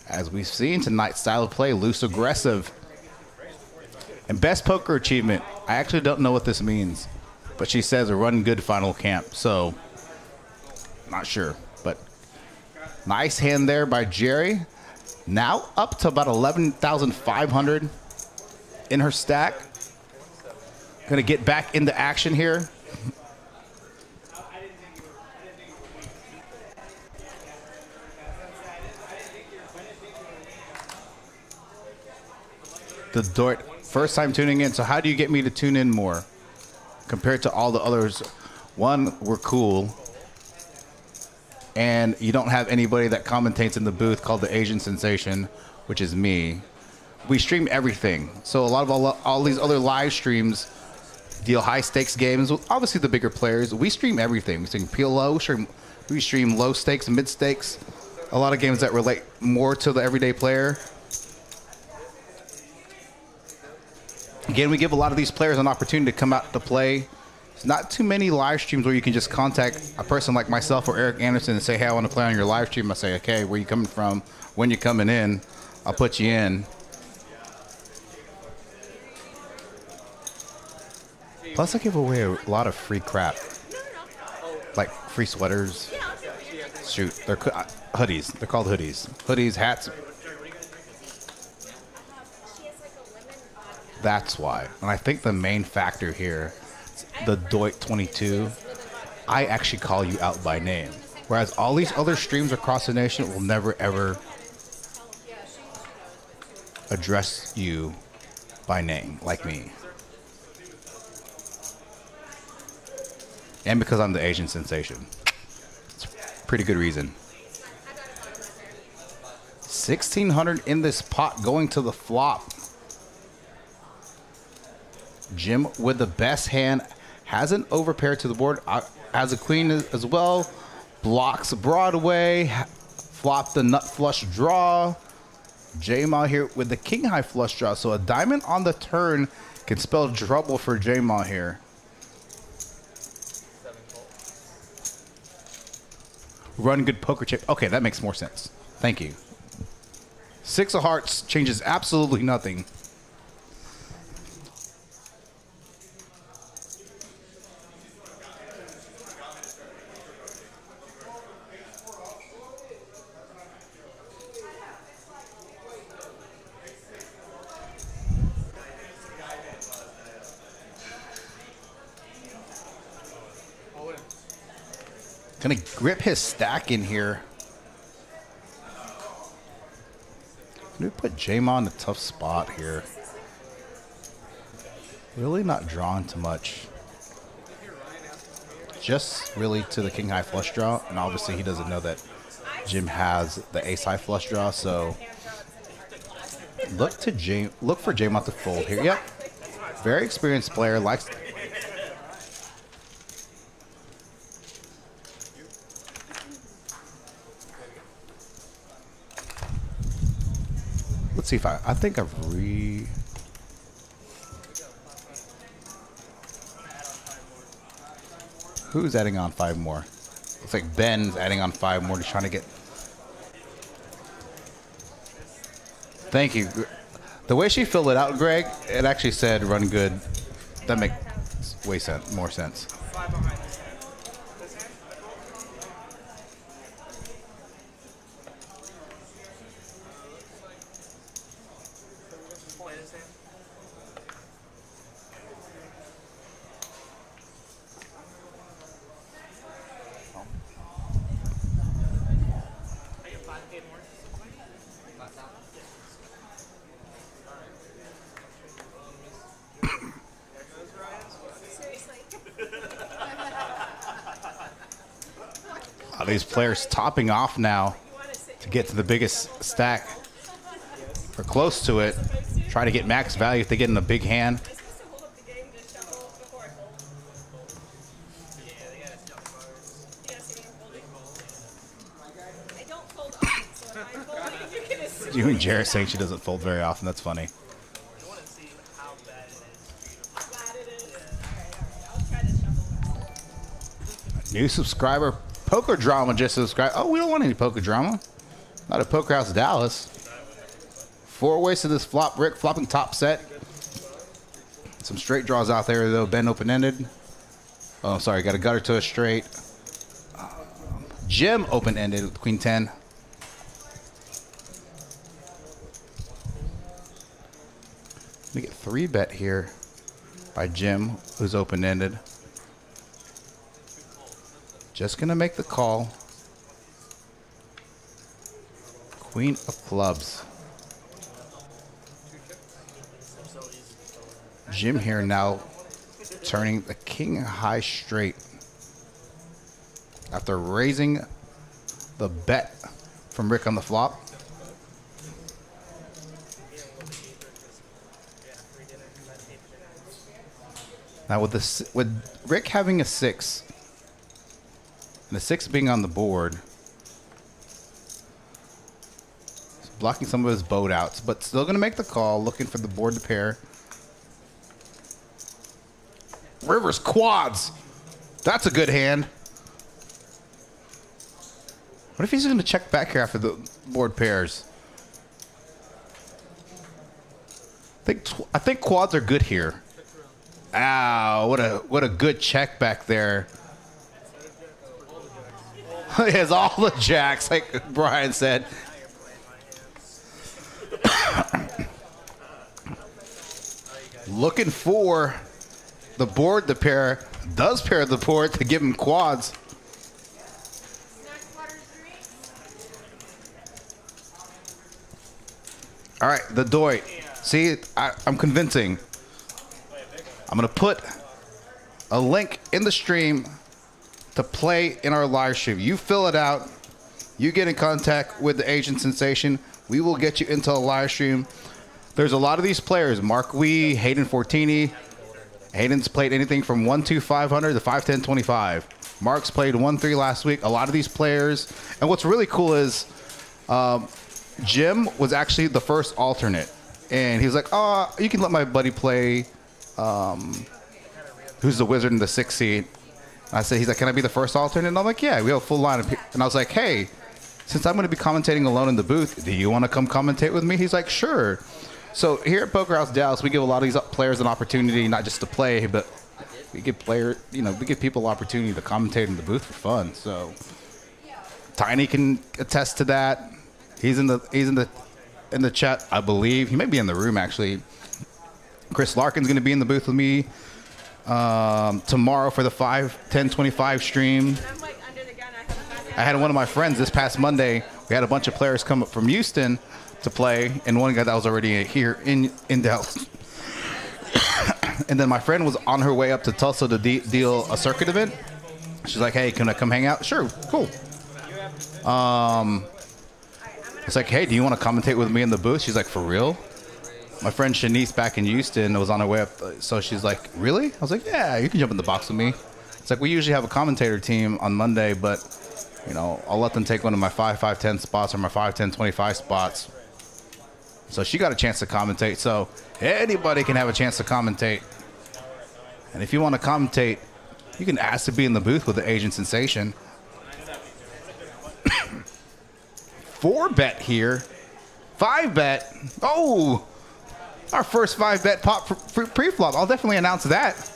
B: As we've seen tonight, style of play, loose aggressive. And best poker achievement. I actually don't know what this means, but she says a run good final camp. So, not sure, but nice hand there by Jeri. Now up to about 11,500 in her stack. Gonna get back into action here. The Dort, first time tuning in. So how do you get me to tune in more compared to all the others? One, we're cool. And you don't have anybody that commentates in the booth called the Asian Sensation, which is me. We stream everything. So a lot of all these other live streams deal high stakes games. Obviously the bigger players, we stream everything. We stream PLO, we stream low stakes, mid stakes. A lot of games that relate more to the everyday player. Again, we give a lot of these players an opportunity to come out to play. There's not too many live streams where you can just contact a person like myself or Eric Anderson and say, hey, I want to play on your live stream. I say, okay, where you coming from? When you're coming in, I'll put you in. Plus, I give away a lot of free crap. Like free sweaters. Shoot, they're hoodies. They're called hoodies. Hoodies, hats. That's why. And I think the main factor here, the Doit 22, I actually call you out by name. Whereas all these other streams across the nation will never, ever address you by name, like me. And because I'm the Asian Sensation. It's a pretty good reason. 1,600 in this pot going to the flop. Jim with the best hand, has an overpair to the board, has a queen as well, blocks Broadway, flop the nut flush draw. J-Ma here with the king high flush draw, so a diamond on the turn can spell trouble for J-Ma here. Run good poker chip. Okay, that makes more sense. Thank you. 6 of hearts changes absolutely nothing. Gonna grip his stack in here. We put Jamon in a tough spot here. Really not drawn to much. Just really to the king high flush draw, and obviously he doesn't know that Jim has the ace high flush draw, so look for Jamon to fold here. Yep, very experienced player, likes. Let's see if I think I've Who's adding on 5 more? Looks like Ben's adding on 5 more to trying to get. Thank you. The way she filled it out, Greg, it actually said run good. That makes way more sense. These players topping off now to get to the biggest stack or close to it. Try to get max value if they get in a big hand. You and Jeri saying she doesn't fold very often. That's funny. New subscriber. Poker Drama just subscribed. Oh, we don't want any Poker Drama. Not at Poker House Dallas. 4 ways to this flop, Rick. Flopping top set. Some straight draws out there, though. Ben open-ended. Oh, sorry. Got a gutter to a straight. Jim open-ended with Queen 10. We get 3-bet here by Jim, who's open-ended. Just gonna make the call. Queen of clubs. Jim here now turning the king high straight after raising the bet from Rick on the flop. Now with Rick having a 6 and the 6 being on the board, it's blocking some of his boat outs, but still going to make the call, looking for the board to pair. Rivers quads. That's a good hand. What if he's going to check back here after the board pairs? I think quads are good here. Ow, what a good check back there. He has all the jacks, like Brian said. Looking for the board to pair. Does pair the board to give him quads. All right, the Doit. See, I'm convincing. I'm going to put a link in the stream to play in our live stream. You fill it out. You get in contact with the Agent Sensation. We will get you into a live stream. There's a lot of these players. Mark Wee, Hayden Fortini. Hayden's played anything from 1-2 500 to 5-10 25. Mark's played 1-3 last week. A lot of these players. And what's really cool is Jim was actually the first alternate. And he was like, oh, you can let my buddy play. Who's the wizard in the 6th seed? I said, he's like, can I be the first alternate? And I'm like, yeah, we have a full line of people. And I was like, hey, since I'm going to be commentating alone in the booth, do you want to come commentate with me? He's like, sure. So here at Poker House Dallas, we give a lot of these players an opportunity, not just to play, but we give we give people opportunity to commentate in the booth for fun. So Tiny can attest to that. He's in the chat, I believe. He may be in the room actually. Chris Larkin's going to be in the booth with me tomorrow for the 5-10-25 stream.
C: I'm like under the gun
B: I had one of my friends this past Monday. We had a bunch of players come up from Houston to play, and one guy that was already here in Dallas. And then my friend was on her way up to Tulsa to deal a circuit event. She's like, hey, can I come hang out? Sure, cool. It's like, hey, do you want to commentate with me in the booth? She's like, for real? My friend Shanice back in Houston was on her way up. So she's like, really? I was like, yeah, you can jump in the box with me. It's like, we usually have a commentator team on Monday, but, you know, I'll let them take one of my 5-5-10 spots or my 5-10-25 spots. So she got a chance to commentate. So anybody can have a chance to commentate. And if you want to commentate, you can ask to be in the booth with the Asian Sensation. 4-bet here. 5-bet. Oh, our first 5-bet pop pre-flop. I'll definitely announce that.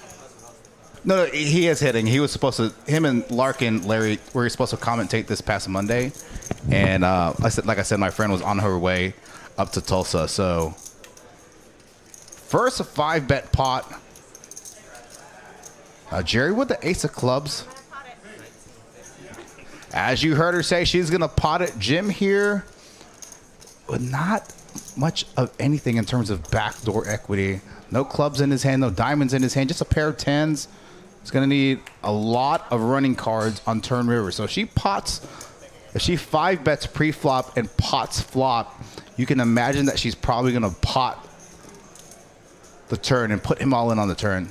B: No, he is hitting. He was supposed to, him and Larkin, Larry, were supposed to commentate this past Monday. And like I said, my friend was on her way up to Tulsa. So first 5-bet pot. Jeri with the ace of clubs. As you heard her say, she's going to pot it. Jim here with not much of anything in terms of backdoor equity. No clubs in his hand, no diamonds in his hand, just a pair of 10s. He's going to need a lot of running cards on turn river. So if she 5-bets pre-flop and pots flop, you can imagine that she's probably going to pot the turn and put him all in on the turn.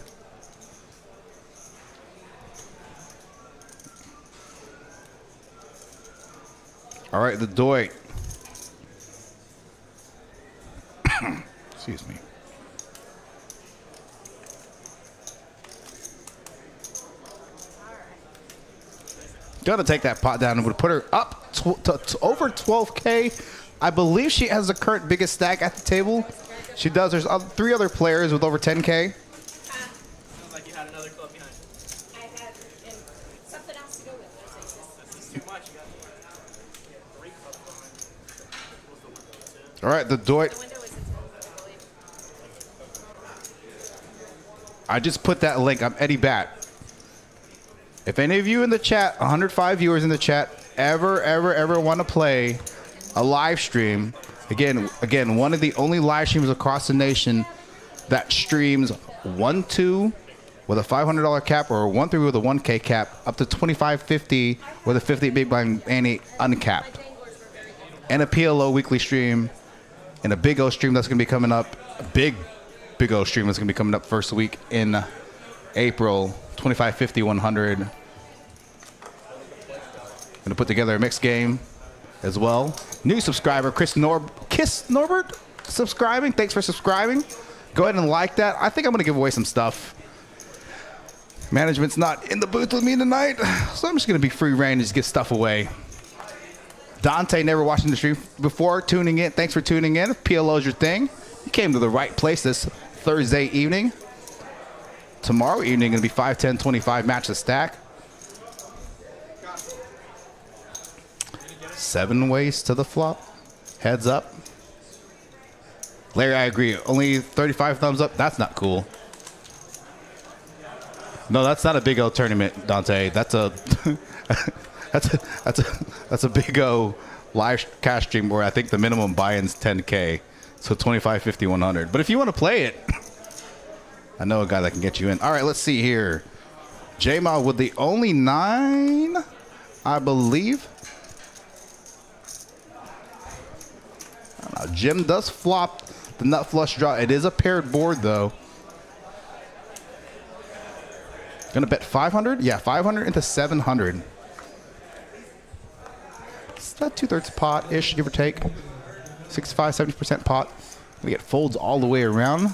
B: All right, the Doit. Excuse me. Gonna take that pot down and would put her up to over 12K. I believe she has the current biggest stack at the table. She does. There's 3 other players with over 10K.
E: Sounds like you had another club behind.
C: I had something else to go with.
E: This is too much. You got 3 clubs behind.
B: All right, the Doit.
C: The window is at 12, I believe.
B: I just put that link. I'm Eddie Bat. If any of you in the chat, 105 viewers in the chat, ever want to play a live stream, again, one of the only live streams across the nation that streams 1-2 with a $500 cap or 1-3 with a 1K cap up to 25-50 with a 50 big blind ante uncapped, and a PLO weekly stream and a Big O stream that's going to be coming up, a Big O stream that's going to be coming up first week in April. 25, 50, 100. Going to put together a mixed game as well. New subscriber, Kiss Norbert, subscribing. Thanks for subscribing. Go ahead and like that. I think I'm going to give away some stuff. Management's not in the booth with me tonight, so I'm just going to be free reign and just give stuff away. Dante, never watching the stream before, tuning in. Thanks for tuning in. If PLO's your thing, you came to the right place this Thursday evening. Tomorrow evening, going to be 5, 10, 25 match the stack. 7 ways to the flop. Heads up. Larry, I agree. Only 35 thumbs up. That's not cool. No, that's not a Big O tournament, Dante. That's a that's a Big O live cash stream where I think the minimum buy-in's 10K. So 25, 50, 100. But if you want to play it, I know a guy that can get you in. All right, let's see here. J-Ma with the only 9, I believe. Jim does flop the nut flush draw. It is a paired board, though. Gonna bet 500? Yeah, 500 into 700. It's about 2/3 pot-ish, give or take. 65, 70% pot. We get folds all the way around.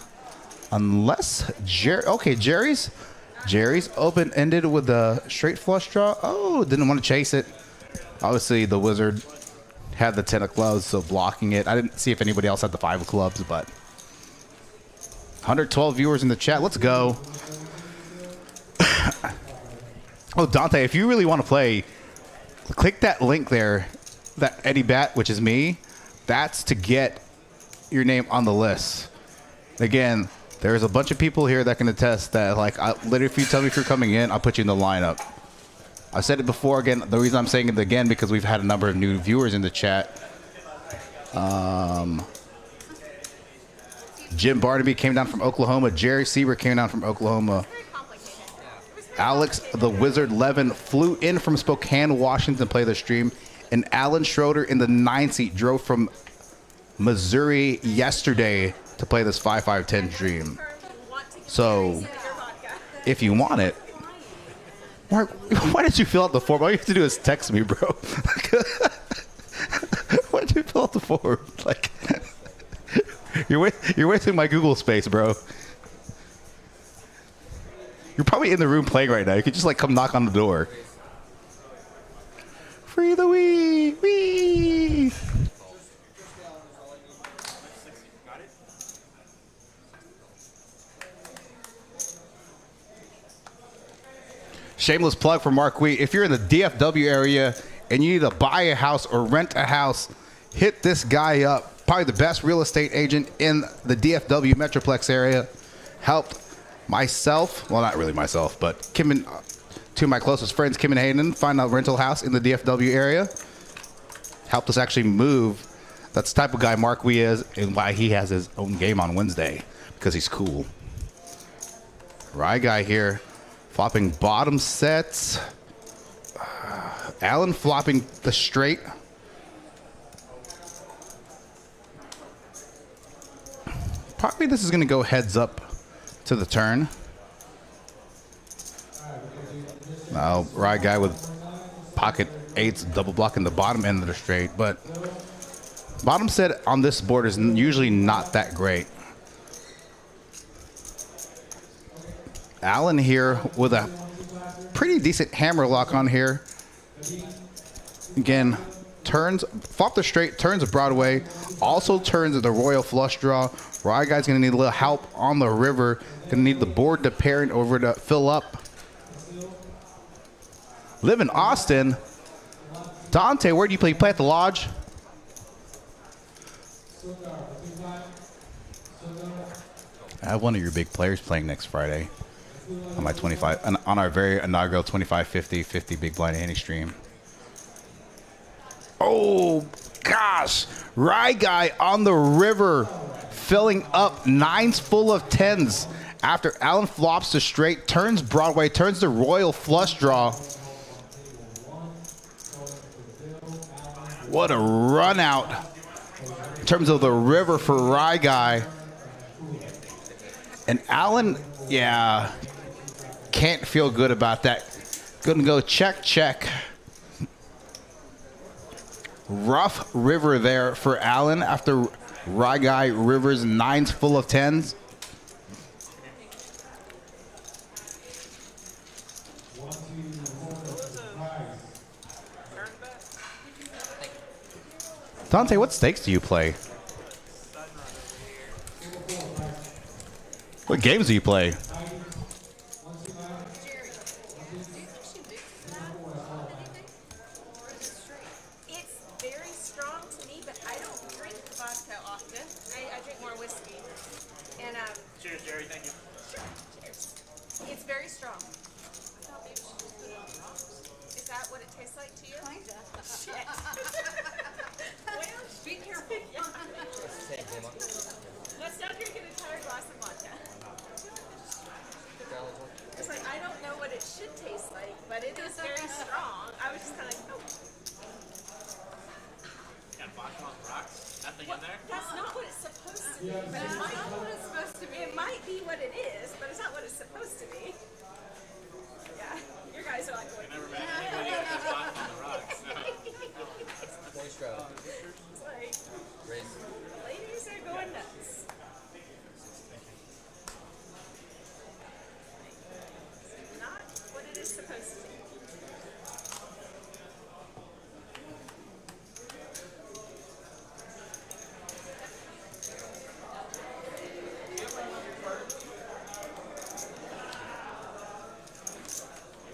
B: Unless Jeri's open-ended with the straight flush draw. Oh, didn't want to chase it. Obviously, the wizard had the 10 of clubs, so blocking it. I didn't see if anybody else had the 5 of clubs, but 112 viewers in the chat. Let's go. Oh, Dante, if you really want to play, click that link there, that Eddie Bat, which is me. That's to get your name on the list. Again, there's a bunch of people here that can attest that, like, literally, if you tell me if you're coming in, I'll put you in the lineup. I said it before. Again, the reason I'm saying it again because we've had a number of new viewers in the chat. Jim Barnaby came down from Oklahoma. Jeri Seiber came down from Oklahoma. Alex the Wizard Levin flew in from Spokane, Washington to play the stream. And Allyn Schroeder in the 9th seat drove from Missouri yesterday to play this 5-5-10 stream. So, if you want it, Mark, why did you fill out the form? All you have to do is text me, bro. Why did you fill out the form? Like, you're wasting my Google space, bro. You're probably in the room playing right now. You could just like come knock on the door. Free the Wii! Wii! Shameless plug for Mark Wheat. If you're in the DFW area and you need to buy a house or rent a house, hit this guy up. Probably the best real estate agent in the DFW Metroplex area. Helped myself, well, not really myself, but Kim and two of my closest friends, Kim and Hayden, find a rental house in the DFW area. Helped us actually move. That's the type of guy Mark Wee is and why he has his own game on Wednesday, because he's cool. Rye guy here, flopping bottom sets. Allyn flopping the straight. Probably this is going to go heads up to the turn. Now, Rye guy with pocket eights, double blocking the bottom end of the straight, but bottom set on this board is usually not that great. Allyn here with a pretty decent hammer lock on here. Again, turns, flop the straight, turns a Broadway, also turns the royal flush draw. Rye guy's gonna need a little help on the river. Gonna need the board to parent over to fill up. Live in Austin. Dante, where do you play? You play at the Lodge? I have one of your big players playing next Friday on my 25, on our very inaugural 25-50 big blind handing stream. Oh gosh, Rye guy on the river, filling up nines full of tens. After Allyn flops the straight, turns Broadway, turns the royal flush draw. What a run out in terms of the river for Rye guy. And Allyn, yeah, can't feel good about that. Gonna go check, check. Rough river there for Allyn after Rye guy rivers nines full of tens. Dante, what stakes do you play? What games do you play?
C: It's very strong to me, but I don't drink vodka often. I drink more whiskey. And
D: Cheers, Jerry. Thank you.
C: sure, cheers. It's very strong. Is that what it tastes like to you? Kinda. Shit. Well, be careful. Let's not drink an entire glass of vodka. It's like, I don't know what it should taste like, but it is very strong. I was just kind of like, oh.
E: Got vodka on the rocks? Nothing in there?
C: That's not what it's supposed to be. But it might not what it's supposed to be. It might be what it is, but it's not what it's supposed to be. Yeah, your guys are like going.
E: Never met anybody who has vodka on the rocks.
C: It's like, ladies are going nuts. Not what it is supposed to be.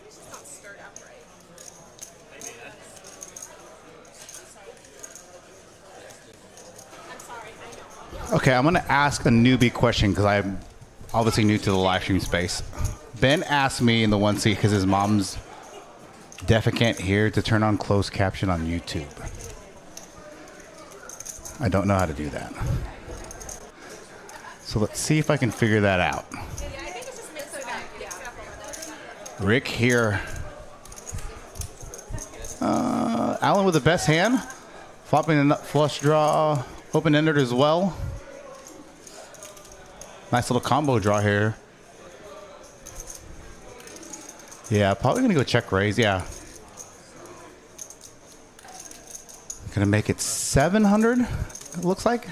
C: It's just not stirred up right. I'm sorry, I know.
B: Okay, I'm gonna ask a newbie question because I'm obviously new to the live stream space. Ben asked me in the one seat because his mom's Deficant here to turn on closed caption on YouTube. I don't know how to do that. So let's see if I can figure that out. Rick here. Allyn with the best hand. Flopping a nut flush draw. Open-ended as well. Nice little combo draw here. Yeah, probably going to go check raise. Yeah. Going to make it 700, it looks like.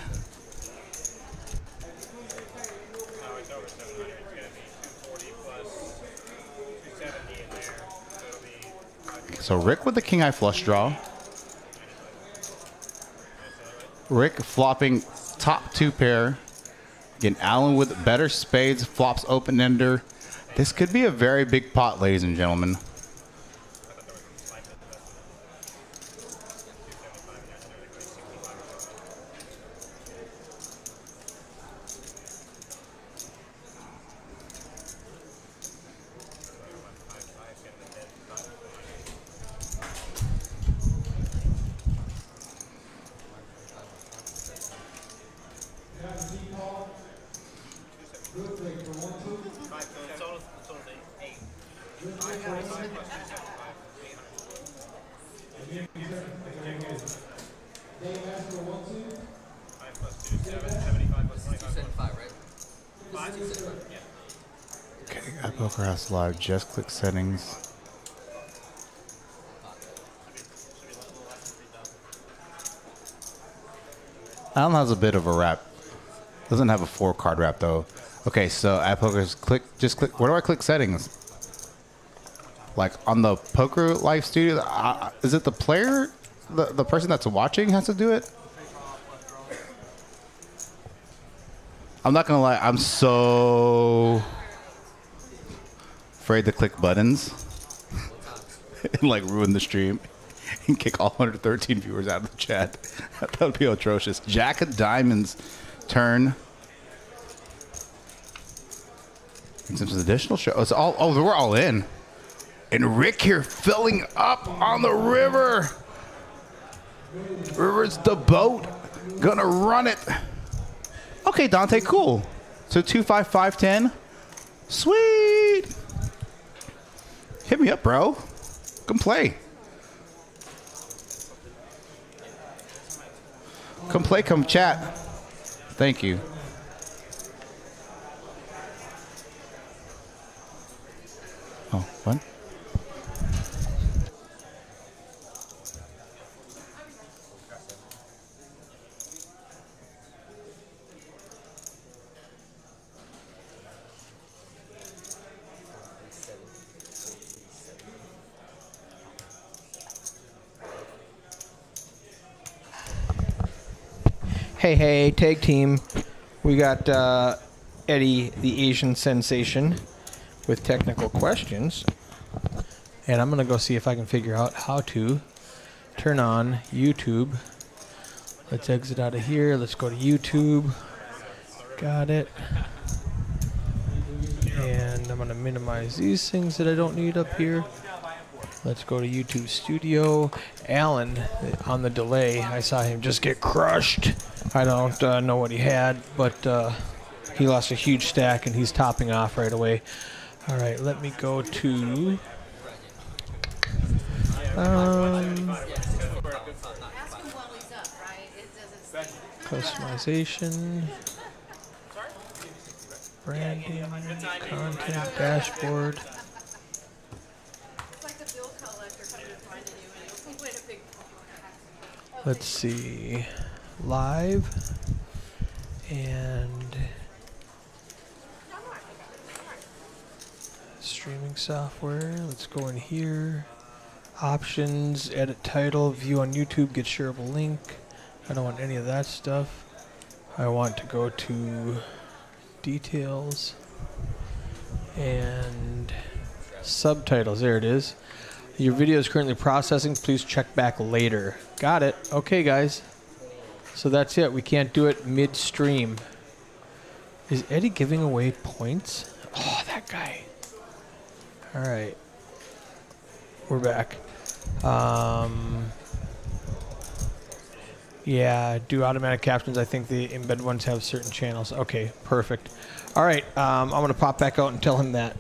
B: So Rick with the king high flush draw. Rick flopping top 2 pair. Again, Allyn with better spades, flops open ender. This could be a very big pot, ladies and gentlemen. Okay, got Poker House Live. Just click settings. Allyn has a bit of a wrap. Doesn't have a 4-card wrap though. Okay, so at Poker's just click. Where do I click settings? Like on the Poker Live Studio, is it the player, the person that's watching has to do it? I'm not gonna lie, I'm so afraid to click buttons and like ruin the stream and kick all 113 viewers out of the chat. That would be atrocious. Jack of Diamonds turn. And some additional show. It's all. Oh, we're all in. And Rick here filling up on the river. River's the boat. Gonna run it. Okay, Dante, cool. So 2-5-5-10. Sweet. Hit me up, bro. Come play. Come play, come chat. Thank you. Oh, what?
A: Hey, tag team. We got Eddie, the Asian sensation, with technical questions. And I'm going to go see if I can figure out how to turn on YouTube. Let's exit out of here. Let's go to YouTube. Got it. And I'm going to minimize these things that I don't need up here. Let's go to YouTube Studio. Allyn, on the delay, I saw him just get crushed. I don't know what he had, but he lost a huge stack, and he's topping off right away. All right, let me go to customization, branding, content, dashboard. Let's see, live, and streaming software. Let's go in here, options, edit title, view on YouTube, get shareable link. I don't want any of that stuff. I want to go to details and subtitles. There it is. Your video is currently processing. Please check back later. Got it. Okay, guys. So that's it. We can't do it mid-stream. Is Eddie giving away points? Oh, that guy. All right. we're back. Yeah, do automatic captions. I think the embed ones have certain channels. Okay, perfect. All right, I'm going to pop back out and tell him that.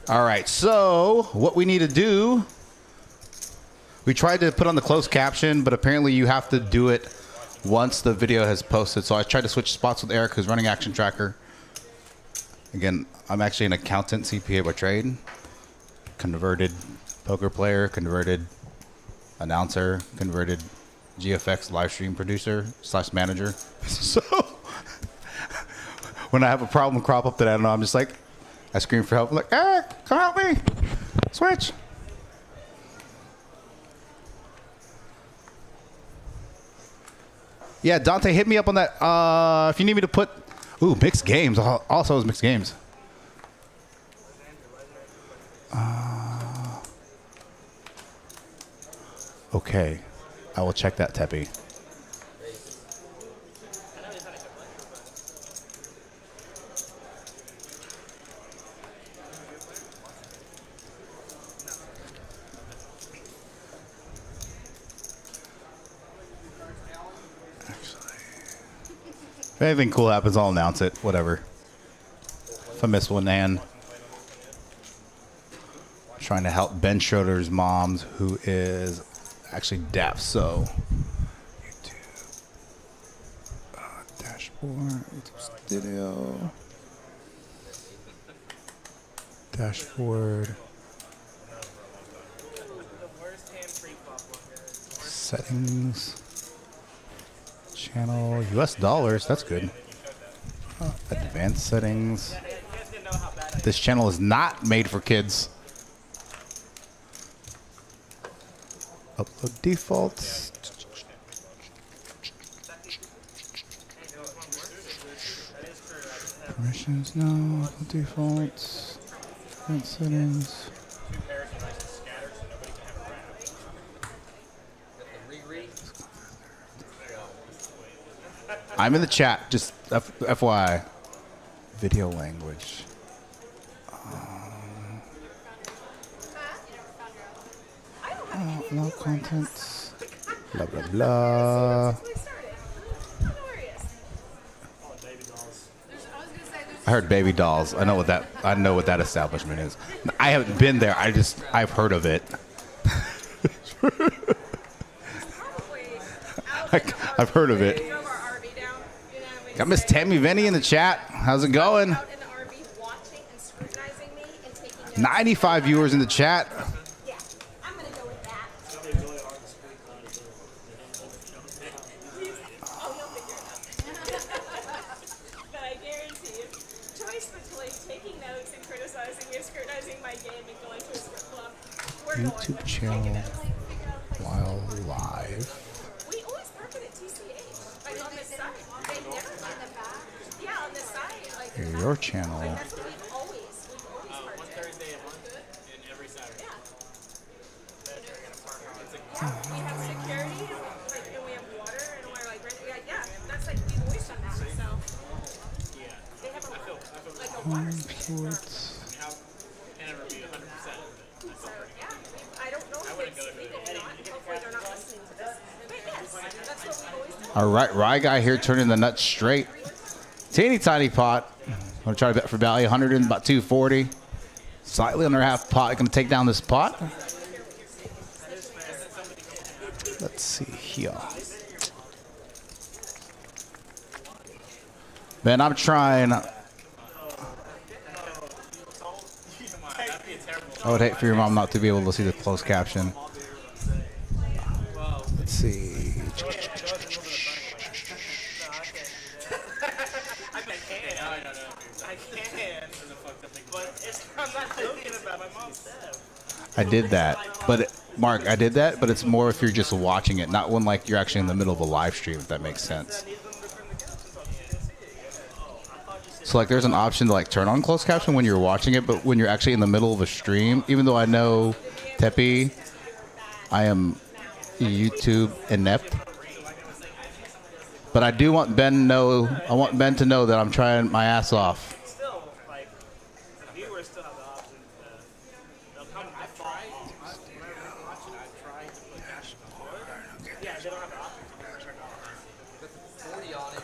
B: All right, so what we need to do, we tried to put on the closed caption, but apparently you have to do it once the video has posted. So I tried to switch spots with Eric, who's running Action Tracker. Again, I'm actually an accountant, CPA by trade, converted poker player, converted announcer, converted GFX live stream producer / manager. So when I have a problem crop up that I don't know, I'm just like, I scream for help. I'm like, Eric, come help me. Switch. Yeah, Dante, hit me up on that. If you need me to put, mixed games. Also, is mixed games. Okay, I will check that, Teppy. If anything cool happens, I'll announce it. Whatever. If I miss one hand. Trying to help Ben Schroeder's mom, who is actually deaf. So, YouTube. Dashboard. YouTube Studio. Dashboard. Settings. Channel, US dollars, that's good. Advanced settings. This channel is not made for kids. Upload defaults. Permissions, no. Defaults. Advanced settings. I'm in the chat, just FYI. Video language. No contents. Blah, blah, blah. I heard baby dolls. I know what that establishment is. I haven't been there. I've heard of it. I've heard of it. Got Miss Tammy Vinny in the chat. How's it going? 95 viewers in the chat.
C: Yeah, I'm gonna go with that. But I guarantee you, choice between taking notes and criticizing me, scrutinizing my game, and going to a strip club. We're
B: YouTube channel while live.
C: We always park it at TCH, like on this side. They never on the back. Yeah, on this side, like
B: Your channel.
C: that's what we've always parked
E: One
C: it.
E: Thursday a month and every Saturday.
C: Yeah. We have security, like, and we have water, and we're like, yeah, that's like, we've always done that. So they have a water station.
E: I can never be 100%.
C: So yeah, I don't know if it's legal or not. Hopefully they're not listening to this. But yes, that's what we've always done.
B: All right, Rye Guy here turning the nuts straight. Teeny tiny pot. I'm going to try to bet for value. 100 and about 240. Slightly under half pot. Going to take down this pot. Let's see here. Man, I'm trying. I would hate for your mom not to be able to see the closed caption. Let's see. I did that, but Mark, I did that, but it's more if you're just watching it, not when like you're actually in the middle of a live stream, if that makes sense. So like there's an option to like turn on closed caption when you're watching it, but when you're actually in the middle of a stream, even though I know Tepi, I am YouTube inept. But I do want Ben to know, I want Ben to know that I'm trying my ass off.
D: Still, like, the viewers still have the option to, they'll come and try. Yeah, they don't have the option to turn it off. 40 on it.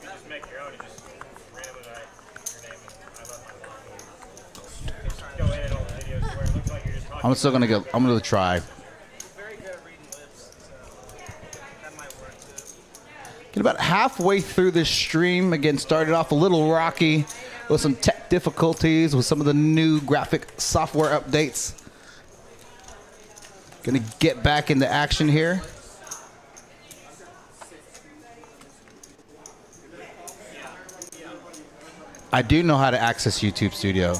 D: You just make your own, you just randomly write your name and I love my mom. Go in and all the videos where it looks like you're just talking.
B: I'm still gonna go. I'm gonna try.
D: Very good at reading lips, so that might work too.
B: Get about halfway through this stream. Again, started off a little rocky with some tech difficulties with some of the new graphic software updates. Gonna get back into action here. I do know how to access YouTube Studio.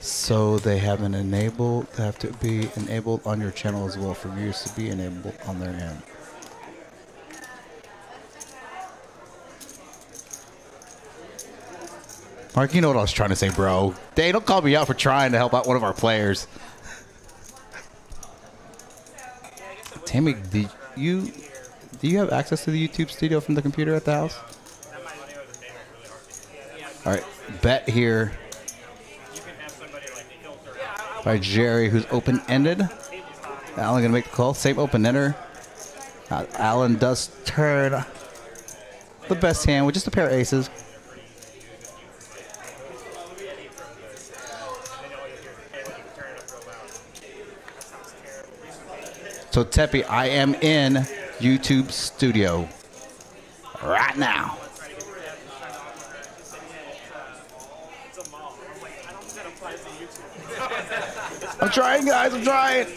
B: So they have an enabled, they have to be enabled on your channel as well for viewers to be enabled on their end. Mark, you know what I was trying to say, bro. Dang, don't call me out for trying to help out one of our players. Tammy, do you have access to the YouTube Studio from the computer at the house? All right, bet here by Jeri, who's open-ended. Allyn gonna make the call. Same open-ender. Allyn does turn the best hand with just a pair of aces. So Tepi, I am in YouTube Studio right now. I'm trying, guys. I'm trying.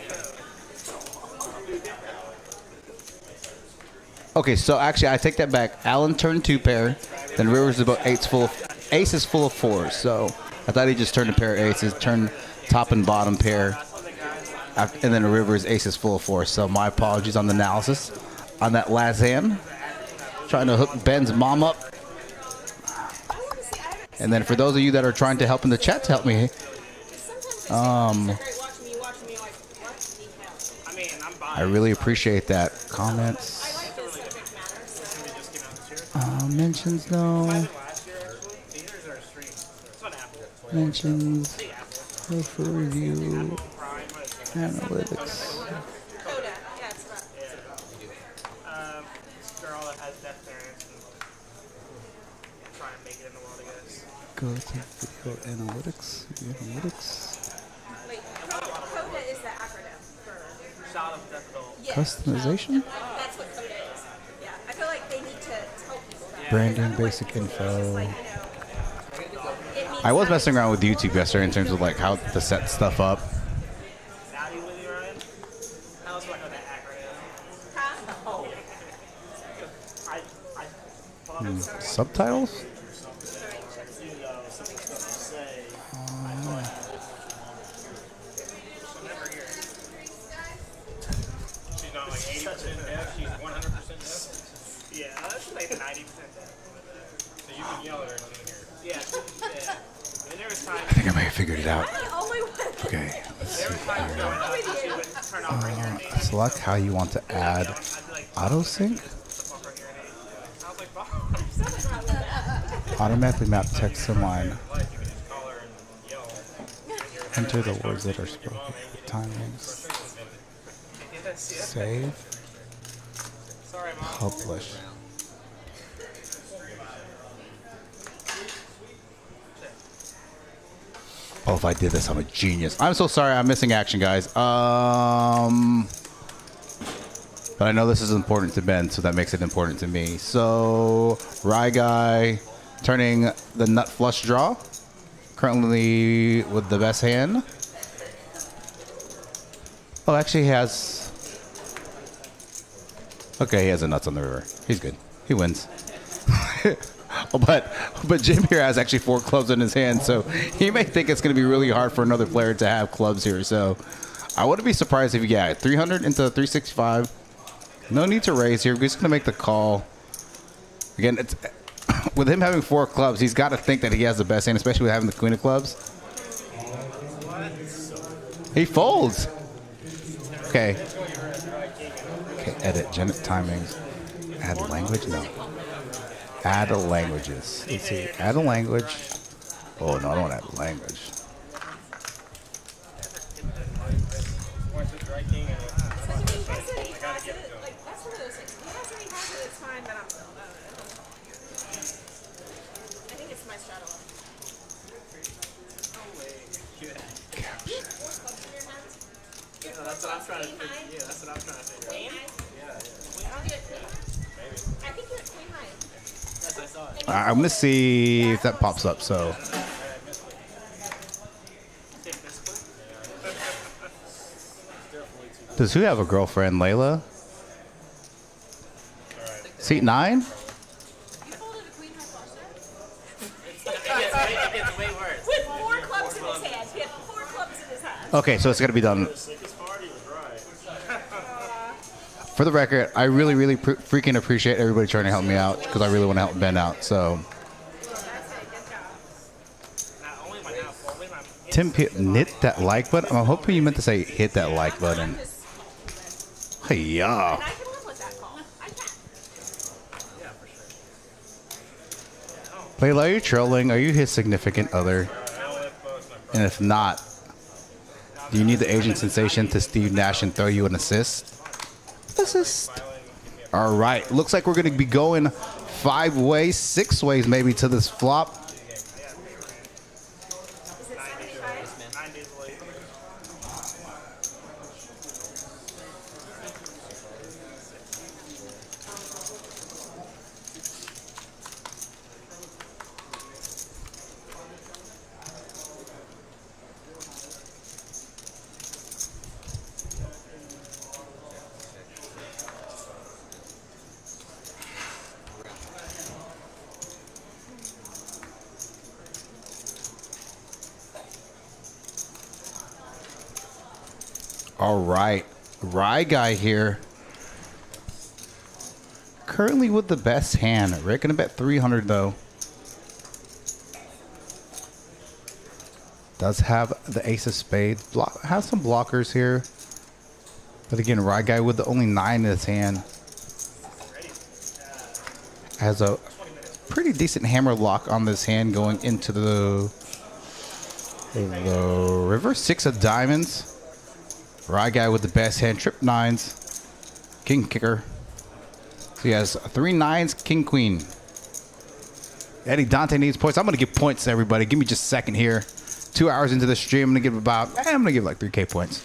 B: Okay, so actually, I take that back. Allyn turned 2 pair. Then Rivers is about aces full of 4s. So I thought he just turned a pair of aces, turned top and bottom pair, and then Rivers aces full of 4s. So my apologies on the analysis on that last hand. Trying to hook Ben's mom up. And then for those of you that are trying to help in the chat to help me, I really appreciate that. Comments. Mentions, no. Mentions. Go for review. Analytics. Go to video analytics.
C: Wait, CODA is the acronym for
B: Customization?
C: That's what CODA is. Yeah, I feel like they need to tell people that.
B: Branding, basic info. I was messing around with YouTube yesterday in terms of like how to set stuff up. Subtitles? I think I may have figured it out. Okay, let's see here. Select how you want to add auto sync. Automatically map text inline. Enter the words that are spoken. Timings. Save. Publish. Oh, if I did this, I'm a genius. I'm so sorry. I'm missing action, guys. But I know this is important to Ben, so that makes it important to me. So, Rye Guy turning the nut flush draw. Currently with the best hand. Oh, actually he has... Okay, he has the nuts on the river. He's good. He wins. But Jim here has actually 4 clubs in his hand, so he may think it's going to be really hard for another player to have clubs here. So I wouldn't be surprised if you get 300 into 365. No need to raise here. We're just going to make the call. Again, it's with him having 4 clubs, he's got to think that he has the best hand, especially with having the queen of clubs. He folds. Okay. Okay, edit, Janet timings. Add language? No. Add a languages. Let's see. Add a language. Oh, no, I don't want to add language.
E: That's what I'm trying to figure. Yeah, that's what I'm trying to figure out.
C: I think you're at queen high.
E: Yes, I saw it.
B: I'm going to see if that pops up. So, does who have a girlfriend? Layla? Seat 9?
C: You folded a queen high flush there?
E: It gets way worse.
C: With 4 clubs in his hand. He had 4 clubs in his hand.
B: Okay, so it's got to be done. For the record, I really, really freaking appreciate everybody trying to help me out because I really want to help Ben out. So, Tim knit that like button. I'm hoping you meant to say hit that like button. Hey, yeah.
C: And I can live with that call. I can.
B: Layla, are you trolling? Are you his significant other? And if not, do you need the Asian sensation to Steve Nash and throw you an assist? Assist. All right. Looks like we're going to be going 5 ways, 6 ways maybe to this flop. All right, Rye Guy here. Currently with the best hand. We're gonna bet 300 though. Does have the ace of spades. Has some blockers here. But again, Rye Guy with the only 9 in his hand. Has a pretty decent hammer lock on this hand going into the river. 6 of diamonds. Rye Guy with the best hand, trip 9s, king kicker. So he has 3 9s, king queen. Eddie Dante needs points. I'm gonna give points to everybody. Give me just a second here. 2 hours into the stream, I'm gonna give like 3K points.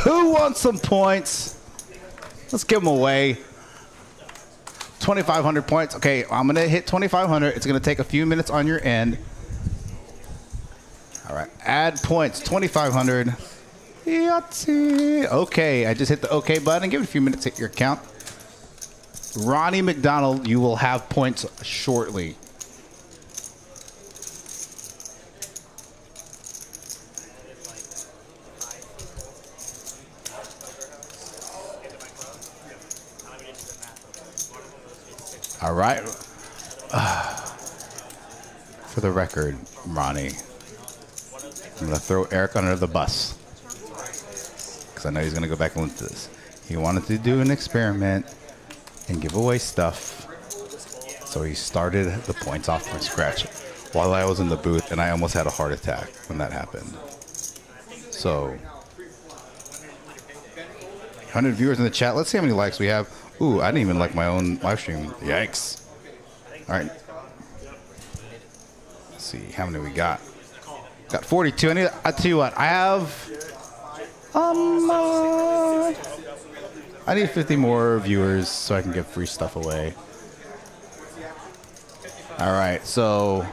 B: Who wants some points? Let's give them away. 2,500 points. Okay, I'm going to hit 2,500. It's going to take a few minutes on your end. All right, add points, 2,500. Yahtzee. Okay, I just hit the OK button. Give it a few minutes to hit your account. Ronnie McDonald, you will have points shortly. All right. For the record, Ronnie, I'm going to throw Eric under the bus because I know he's going to go back and listen to this. He wanted to do an experiment and give away stuff, so he started the points off from scratch while I was in the booth, and I almost had a heart attack when that happened. So, 100 viewers in the chat. Let's see how many likes we have. Ooh, I didn't even like my own live stream. Yikes. All right. Let's see how many we got. Got 42. I tell you what, I have I need 50 more viewers so I can give free stuff away. All right, so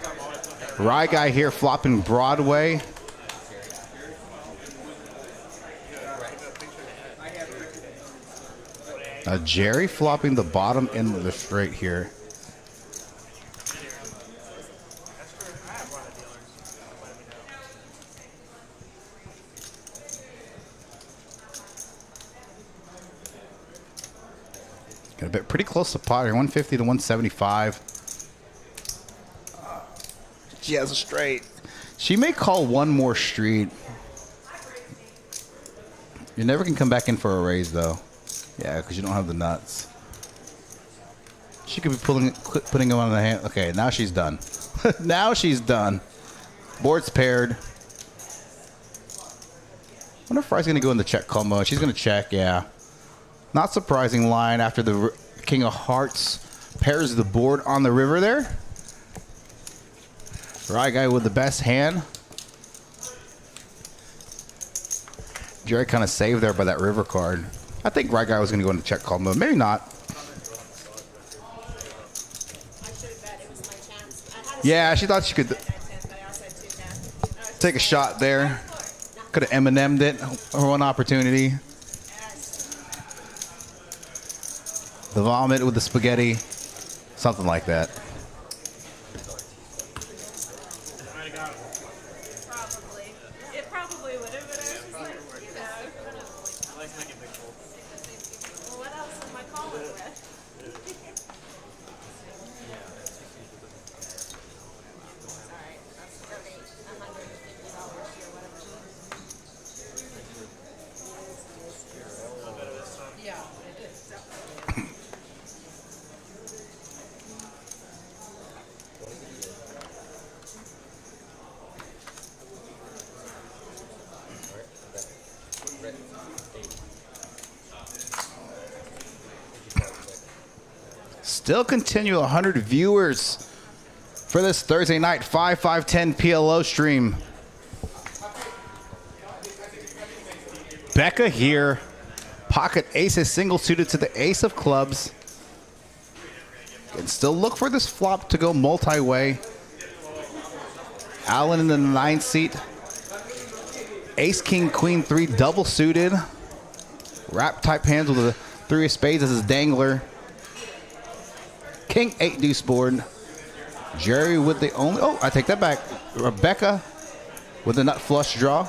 B: Rye Guy here flopping Broadway. Jeri flopping the bottom end of the straight here. Got a bit pretty close to pot here, 150 to 175. She has a straight. She may call one more street. You never can come back in for a raise though. Yeah, because you don't have the nuts. She could be putting them on the hand. Okay, now she's done. Now she's done. Board's paired. Wonder if Fry's going to go in the check call mode. She's going to check, yeah. Not surprising line after the King of Hearts pairs the board on the river there. Rye Guy with the best hand. Jeri kind of saved there by that river card. I think Rye Guy was going to go into check call mode. Maybe not. Yeah, she thought she could take a shot there. Could have Eminem'd it for one opportunity. The vomit with the spaghetti. Something like that.
C: It probably would have, but I was just like, well, what else am I calling with? Sorry, that's donate $150 or whatever. Yeah, it is.
B: Still continue 100 viewers for this Thursday night 5/5/10 PLO stream. Becca here. Pocket aces single suited to the ace of clubs. Can still look for this flop to go multi-way. Allyn in the 9th seat. Ace, king, queen, 3 double suited. Wrap type hands with the 3 of spades as his dangler. King 8 deuce board. Jeri with the only, oh, I take that back. Rebecca with the nut flush draw.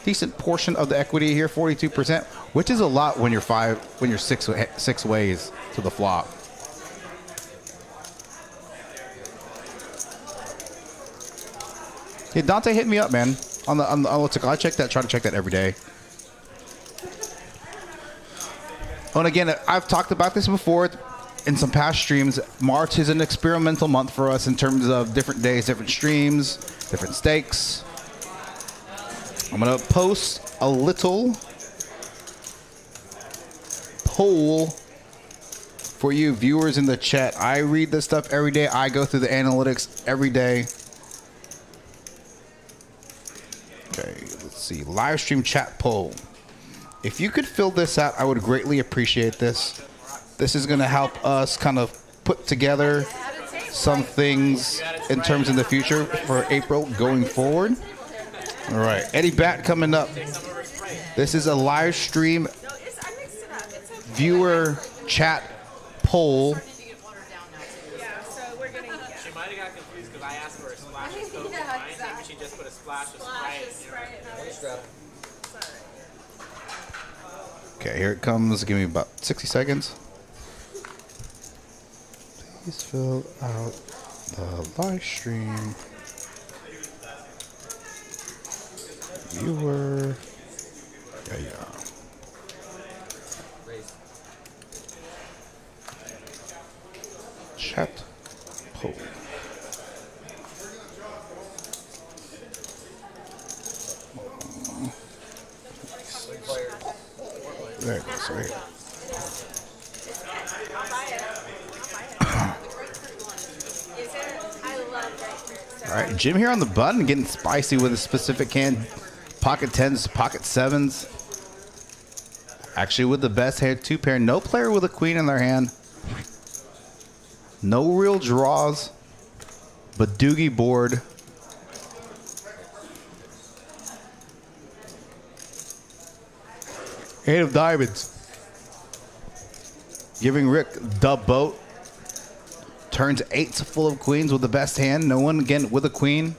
B: Decent portion of the equity here, 42%, which is a lot when you're six ways to the flop. Yeah, Dante hit me up, man. On the I check that, try to check that every day. And again, I've talked about this before in some past streams. March is an experimental month for us in terms of different days, different streams, different stakes. I'm going to post a little poll for you viewers in the chat. I read this stuff every day. I go through the analytics every day. Okay, let's see. Live stream chat poll. If you could fill this out, I would greatly appreciate this. This is going to help us kind of put together some things in terms of the future for April going forward. All right, Eddie Bat coming up. This is a live stream viewer chat poll.
C: Yeah, so we're getting.
E: She might have got confused because I asked for a splash of soap. I think she just put a splash of Sprite.
B: Okay, here it comes. Give me about 60 seconds. Please fill out the live stream. Viewer. Yeah. Chat poll. There it goes, right here. All right, Jim here on the button, getting spicy with a specific hand. Pocket 10s, pocket 7s. Actually with the best hand, 2 pair. No player with a queen in their hand. No real draws, but doogie board. Eight of diamonds. Giving Rick the boat. Turns 8s full of queens with the best hand. No one again with a queen.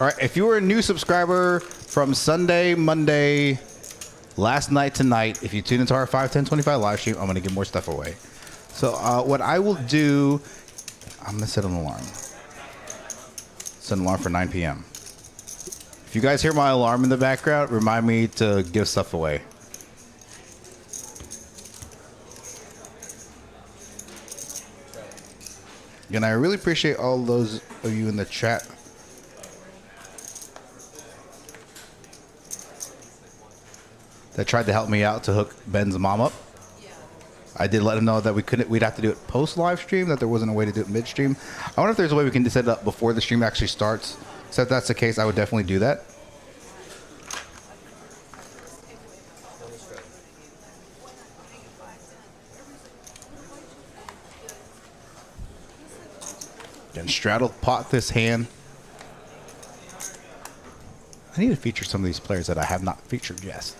B: All right, if you were a new subscriber from Sunday, Monday, last night tonight, if you tune into our 5/10/25 live stream, I'm going to give more stuff away. So what I will do, I'm going to set an alarm. Set an alarm for 9 p.m. If you guys hear my alarm in the background, remind me to give stuff away. And I really appreciate all those of you in the chat. That tried to help me out to hook Ben's mom up. I did let him know that we'd have to do it post live stream, that there wasn't a way to do it midstream. I wonder if there's a way we can set it up before the stream actually starts. So if that's the case, I would definitely do that. Then straddle pot this hand. I need to feature some of these players that I have not featured yet.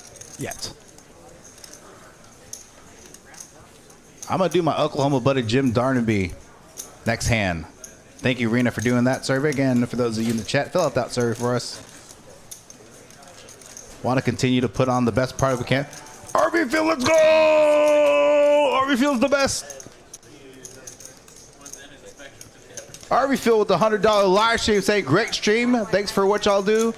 B: I'm going to do my Oklahoma buddy Jim Darnaby next hand. Thank you, Rena, for doing that survey. Again, for those of you in the chat, fill out that survey for us. Want to continue to put on the best part we can. RV Field, let's go! RV Field's the best. RV Field with the $100 live stream saying, great stream. Thanks for what y'all do.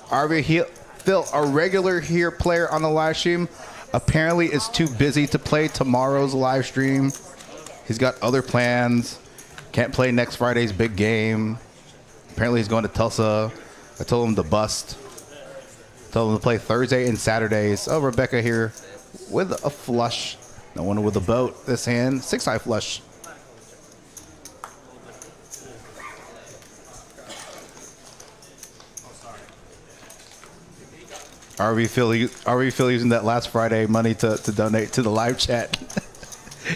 B: RV Phil, a regular here player on the live stream, apparently is too busy to play tomorrow's live stream. He's got other plans. Can't play next Friday's big game. Apparently he's going to Tulsa. I told him to bust. Told him to play Thursday and Saturdays. Oh, Rebecca here with a flush. No one with a boat this hand. 6-high flush. RV Phil using that last Friday money to donate to the live chat.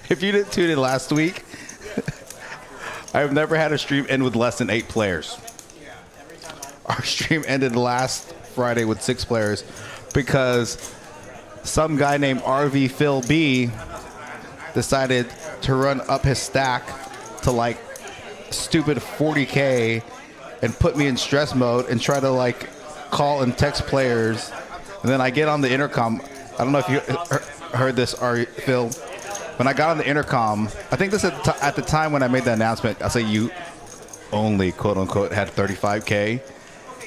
B: If you didn't tune in last week, I have never had a stream end with less than 8 players. Our stream ended last Friday with 6 players because some guy named RV Phil B decided to run up his stack to like stupid 40K and put me in stress mode and try to like call and text players. And then I get on the intercom. I don't know if you heard this, Phil. When I got on the intercom, I think this at the time when I made the announcement, I say you only, quote unquote, had 35K.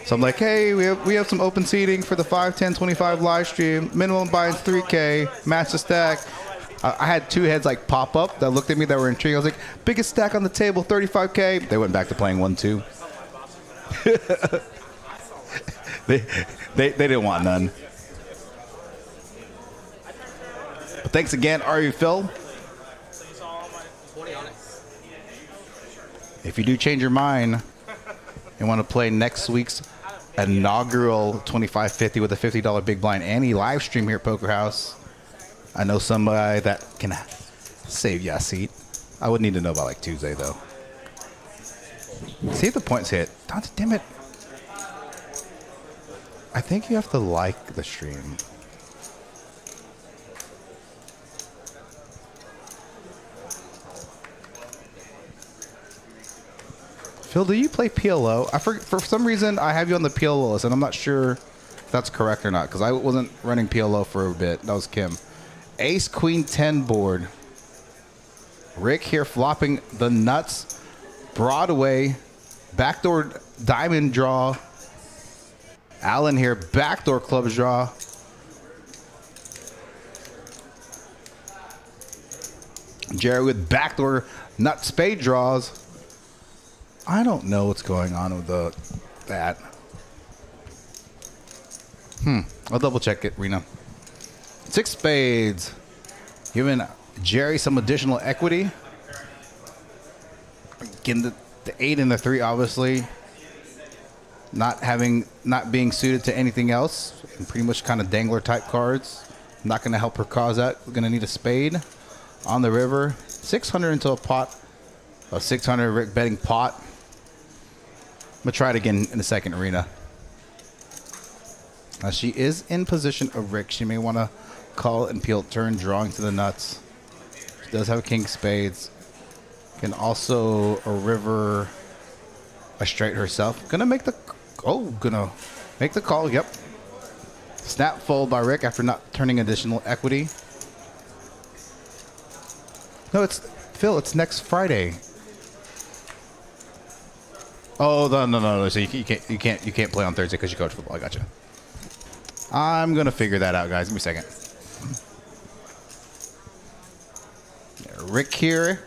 B: So I'm like, hey, we have some open seating for the 5/10/25 live stream. Minimum buy-in's 3K. Match the stack. I had two heads like pop up that looked at me that were intrigued. I was like, biggest stack on the table, 35K. They went back to playing 1-2. they didn't want none. But thanks again, Ari Phil. If you do change your mind and want to play next week's inaugural 2550 with a $50 big blind any live stream here at Poker House, I know somebody that can save you a seat. I would need to know about like Tuesday though. See if the points hit. Damn it. I think you have to like the stream. Phil, do you play PLO? For some reason, I have you on the PLO list, and I'm not sure if that's correct or not, because I wasn't running PLO for a bit. That was Kim. Ace, Queen, 10 board. Rick here flopping the nuts. Broadway. Backdoor diamond draw. Allyn here, backdoor clubs draw. Jeri with backdoor nut spade draws. I don't know what's going on with that. I'll double check it, Rena. 6 spades. Giving Jeri some additional equity. Again, the 8 and the 3, obviously. Not being suited to anything else. And pretty much kind of dangler type cards. Not going to help her cause that. We're going to need a spade on the river. 600 into a pot of 600. Rick betting pot. I'm going to try it again in the second arena. Now she is in position of Rick. She may want to call and peel turn, drawing to the nuts. She does have a king spades. Can also a river, a straight herself. Gonna make the call. Yep. Snap fold by Rick after not turning additional equity. No, it's Phil. It's next Friday. Oh no. So you can't play on Thursday because you coach football. I gotcha. I'm gonna figure that out, guys. Give me a second. Rick here,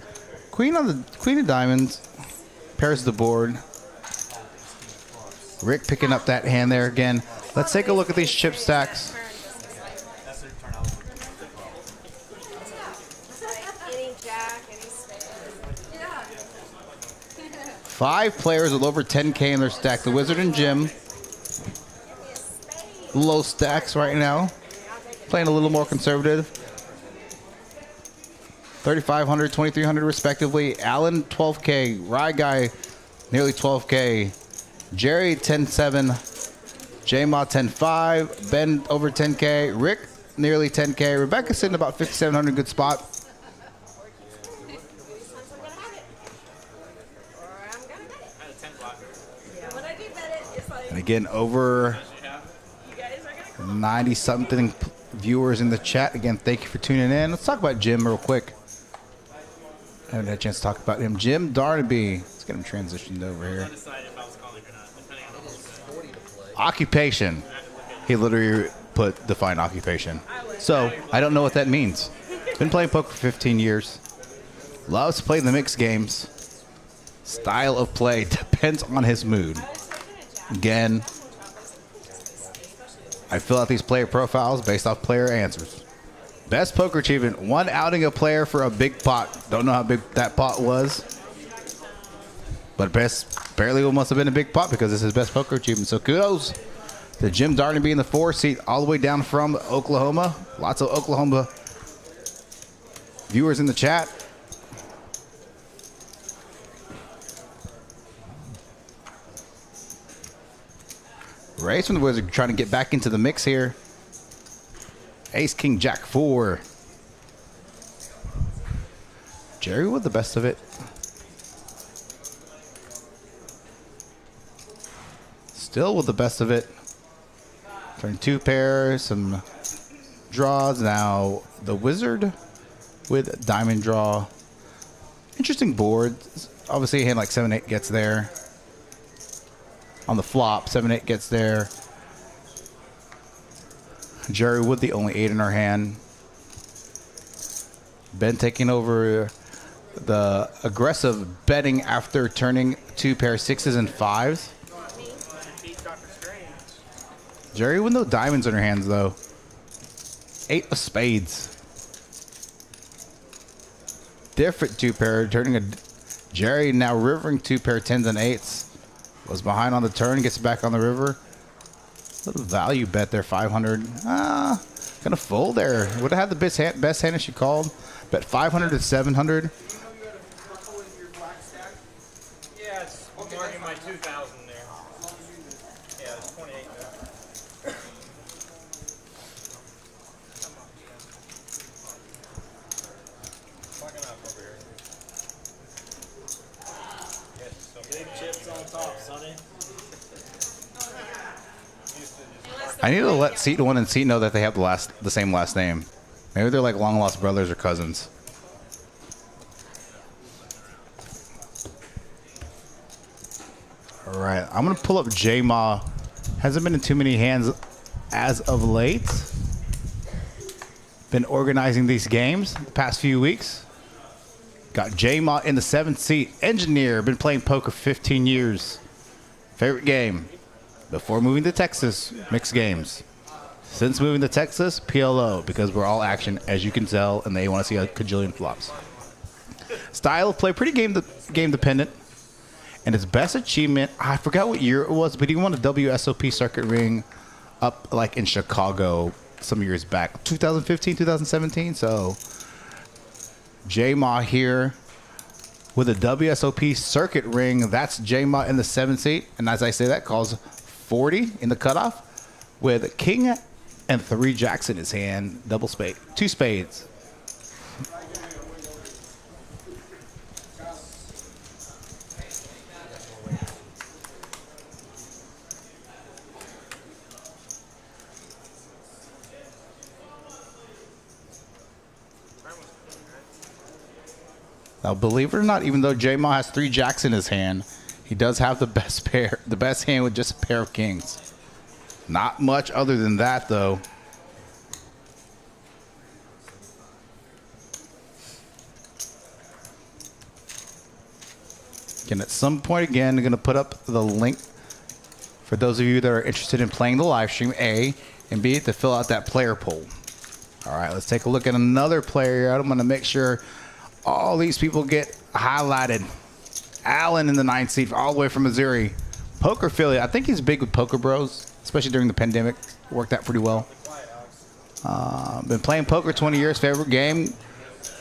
B: queen of diamonds, pairs the board. Rick picking up that hand there again. Let's take a look at these chip stacks. Five players with over 10K in their stack. The Wizard and Jim. Low stacks right now. Playing a little more conservative. 3,500, 2,300 respectively. Allyn, 12K. Rye Guy, nearly 12K. Jeri, 10.7. J-Ma, 10.5. Ben, over 10K. Rick, nearly 10K. Rebecca sitting about 5,700. Good spot. And again, over 90-something viewers in the chat. Again, thank you for tuning in. Let's talk about Jim real quick. I haven't had a chance to talk about him. Jim Darnaby. Let's get him transitioned over here. Occupation. He literally put define occupation. So, I don't know what that means. Been playing poker for 15 years. Loves to play the mixed games. Style of play depends on his mood. Again, I fill out these player profiles based off player answers. Best poker achievement, one outing a player for a big pot. Don't know how big that pot was. But apparently it must have been a big pot because it's his best poker achievement. So kudos to Jim Darnaby in the 4 seat all the way down from Oklahoma. Lots of Oklahoma viewers in the chat. Race from the Wizard trying to get back into the mix here. Ace, King, Jack, 4. Jeri with the best of it. Still with the best of it. Turn 2 pairs, some draws. Now the Wizard with diamond draw. Interesting board. Obviously a hand like 7-8 gets there. On the flop, 7-8 gets there. Jeri with the only 8 in her hand. Ben taking over the aggressive betting after turning 2 pair 6s and 5s. Jeri with no diamonds in her hands, though. 8 of spades. Different 2 pair, turning a Jeri now rivering 2 pair 10s and 8s. Was behind on the turn, gets back on the river. Little value bet there, 500. Gonna fold there. Would have had the best hand if she called. Bet 500 to 700.
D: Yeah, it's marking my 2,000 there. Yeah, it's 28 there. Fucking up over here. Big chips on top, Sonny.
B: I need to let seat 1 and seat know that they have the same last name. Maybe they're like long lost brothers or cousins. All right, I'm gonna pull up J-Ma. Hasn't been in too many hands as of late. Been organizing these games the past few weeks. Got J-Ma in the 7th seat. Engineer, been playing poker 15 years. Favorite game? Before moving to Texas, mixed games. Since moving to Texas, PLO, because we're all action, as you can tell, and they want to see a cajillion flops. Style of play, pretty game dependent. And his best achievement, I forgot what year it was, but he won a WSOP circuit ring up like in Chicago some years back. 2015, 2017, so J-Ma here with a WSOP circuit ring. That's J-Ma in the 7th seat. And as I say that, calls 40 in the cutoff with king and 3 jacks in his hand. Double spade. 2 spades. Now, believe it or not, even though J-Ma has 3 jacks in his hand, he does have the best hand with just a pair of kings. Not much other than that, though. Again, at some point, again, I'm going to put up the link for those of you that are interested in playing the live stream, A, and B, to fill out that player poll. All right, let's take a look at another player here. I'm going to make sure all these people get highlighted. Allyn in the 9th seat, all the way from Missouri. Poker affiliate. I think he's big with Poker Bros, especially during the pandemic. Worked out pretty well. Been playing poker 20 years. Favorite game.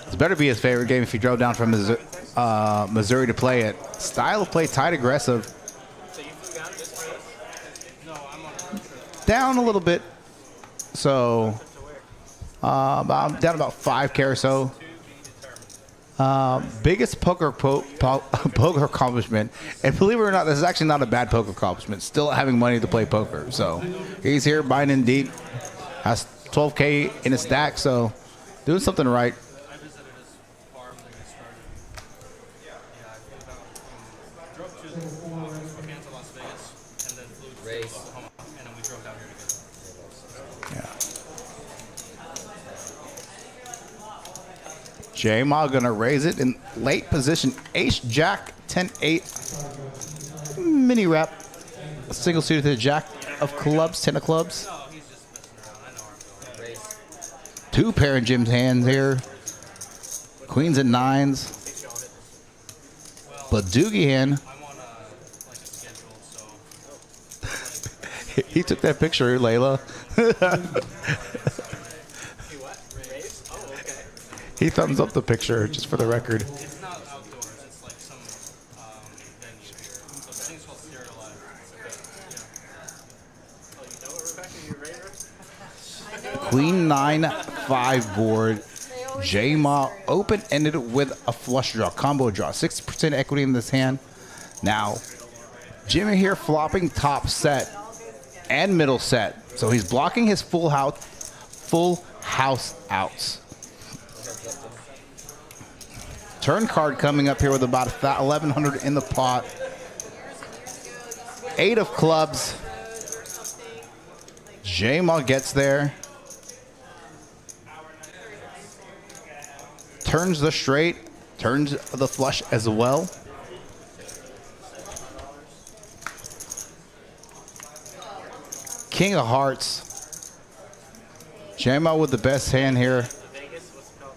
B: This better be his favorite game if he drove down from Missouri to play it. Style of play, tight, aggressive. Down a little bit. So, I'm down about 5K or so. Biggest poker accomplishment, and believe it or not, this is actually not a bad poker accomplishment. Still having money to play poker, so he's here buying in deep, has 12K in his stack, so doing something right.
F: I visited his farm that he started. I drove to Spokane to Las Vegas, and then flew to Oklahoma, and then we drove down here together.
B: Yeah. J-Ma gonna raise it in late position. Ace, Jack, 10-8. Mini wrap. Single suited to the Jack of clubs, 10 of clubs.
F: No, he's just messing around. I know our feeling.
B: 2 pair in Jim's hands here. Queens and 9s. But Doogie hand.
F: I'm on like a schedule, so.
B: He took that picture, Layla. He thumbs up the picture, just for the record.
F: It's not outdoors. It's like some venue here. So the thing's called Spirit Alive. Yeah.
B: Queen 9-5 board. J-Ma open-ended with a flush draw, combo draw. 60% equity in this hand. Now, Jimmy here flopping top set and middle set. So he's blocking his full house outs. Turn card coming up here with about 1,100 in the pot. 8 of clubs. J-Ma gets there. turns the straight, turns the flush as well. King of hearts. Jamo with the best hand here.
E: Vegas, what's it called?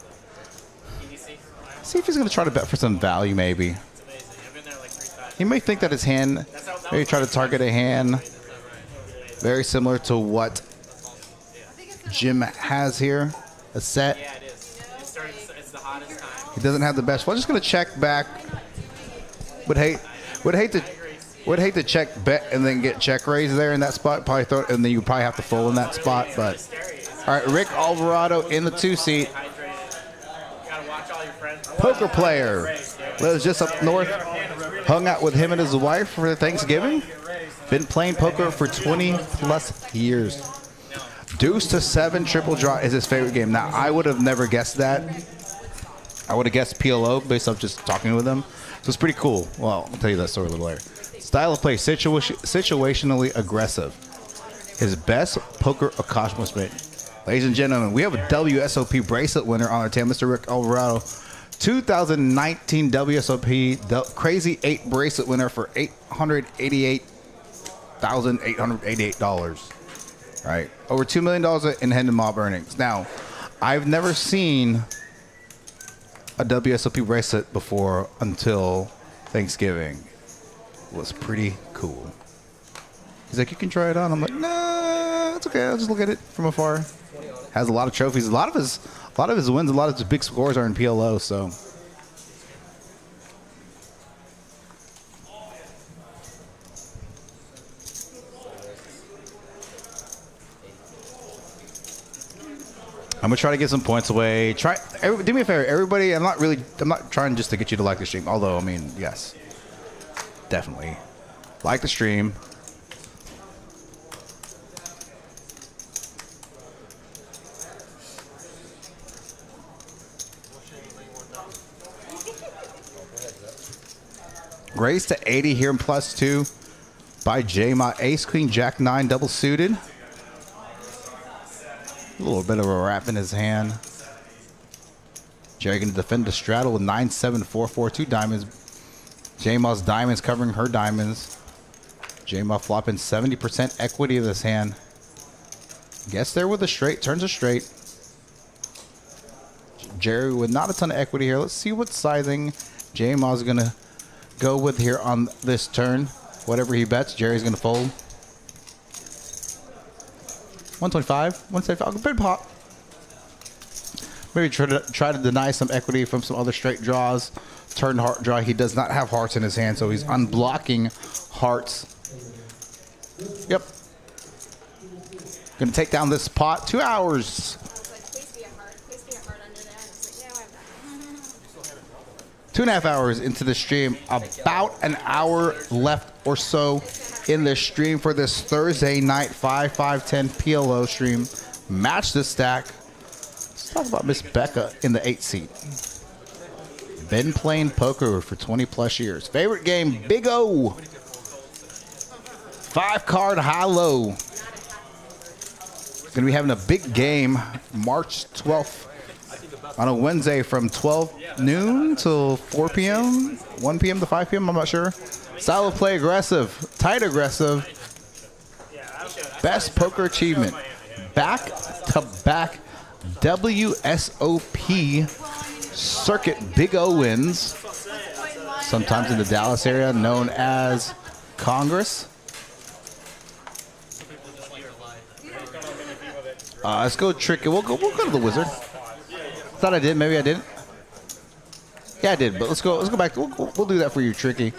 E: EDC?
B: See if he's going to try to bet for some value, maybe.
E: It's amazing. I've been there like 3 times.
B: He may think that his hand, maybe try to target a hand very similar to what Jim has here, a set.
E: Yeah, it is. It's the hottest time.
B: He doesn't have the best. Well, I'm just going to check back. Would hate to check bet and then get check raise there in that spot. Probably throw it, and then you probably have to fold in that spot. But all right, Rick Alvarado in the 2-seat. Poker player. Lives just up north. Hung out with him and his wife for Thanksgiving. Been playing poker for 20 plus years. Deuce to 7 triple draw is his favorite game. Now, I would have never guessed that. I would have guessed PLO based off just talking with him. So it's pretty cool. Well, I'll tell you that story a little later. Style of play, situationally aggressive. His best poker accomplishment. Ladies and gentlemen, we have a WSOP bracelet winner on our team, Mr. Rick Alvarado. 2019 WSOP Crazy 8 bracelet winner for $888,888. Right, over $2 million in hand and mob earnings. Now, I've never seen a WSOP bracelet before until Thanksgiving. It was pretty cool. He's like, you can try it on. I'm like, nah, it's okay. I'll just look at it from afar. Has a lot of trophies. A lot of his wins, a lot of his big scores are in PLO. So. I'm gonna try to get some points away. Do me a favor, everybody. I'm not trying just to get you to like the stream. Although, I mean, yes, definitely like the stream. Raise to 80 here in +2 by J-Ma. Ace, Queen, Jack 9 double suited. A little bit of a wrap in his hand. Jerry going to defend the straddle with 9-7, 4-4, 2 diamonds. J-Ma's diamonds covering her diamonds. J-Ma flopping 70% equity of this hand. Gets there with a straight, turns a straight. Jerry with not a ton of equity here. Let's see what sizing J-Ma's going to go with here on this turn. Whatever he bets, Jerry's going to fold. 125, 175, big pot. Maybe try to deny some equity from some other straight draws. Turn heart draw. He does not have hearts in his hand, so he's unblocking hearts. Yep. Gonna take down this pot. 2 hours.
C: Please be a heart under there. And I was like, no, I'm not.
B: 2.5 hours into the stream. About an hour left or so in the stream for this Thursday night 5/5/10 PLO stream. Match the stack. Let's talk about Miss Becca in the 8 seat. Been playing poker for 20 plus years. Favorite game, Big O. 5-card high-low. Gonna be having a big game March 12th on a Wednesday from 12 noon till 4 p.m., 1 p.m. to 5 p.m. I'm not sure. Style of play aggressive, tight aggressive. Best poker achievement. Back-to-back WSOP circuit Big O wins. Sometimes in the Dallas area known as Congress. Let's go tricky. We'll go to the Wizard. Thought I did. Maybe I didn't. Yeah, I did. But let's go back. We'll do that for you, Tricky.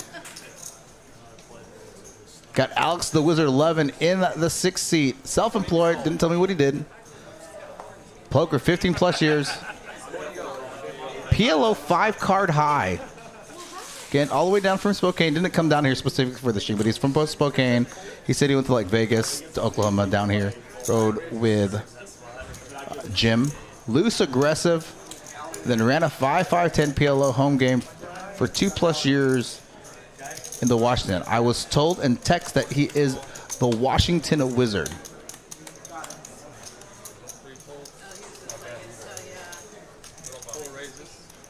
B: Got Alex the Wizard Levin in the 6th seat. Self-employed. Didn't tell me what he did. Poker 15 plus years. PLO 5-card high. Again, all the way down from Spokane. Didn't come down here specifically for the stream, but he's from both Spokane. He said he went to like Vegas to Oklahoma down here. Rode with Jim. Loose aggressive. Then ran a 5/5/10 PLO home game for 2+ years in the Washington. I was told in text that he is the Washington Wizard.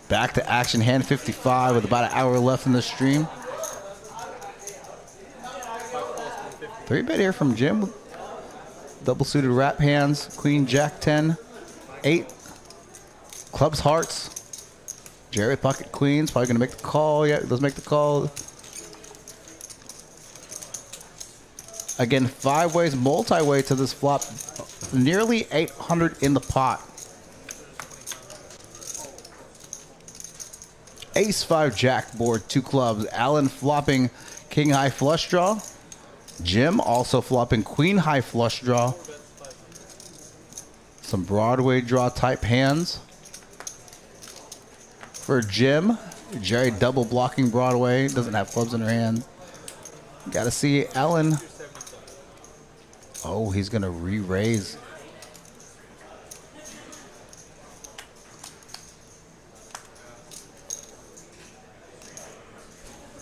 B: Back to action, hand 55 with about an hour left in the stream. 3-bet here from Jim. Double suited wrap hands, queen, jack 10, 8, clubs, hearts. Jeri pocket queens, probably gonna make the call. Yeah, let's make the call. Again, 5 ways, multi-way to this flop. Nearly 800 in the pot. Ace 5 jack board, 2 clubs. Allyn flopping king high flush draw. Jim also flopping queen high flush draw. Some Broadway draw type hands. For Jim, Jeri double blocking Broadway. Doesn't have clubs in her hand. Gotta see Allyn. Oh, he's gonna re-raise.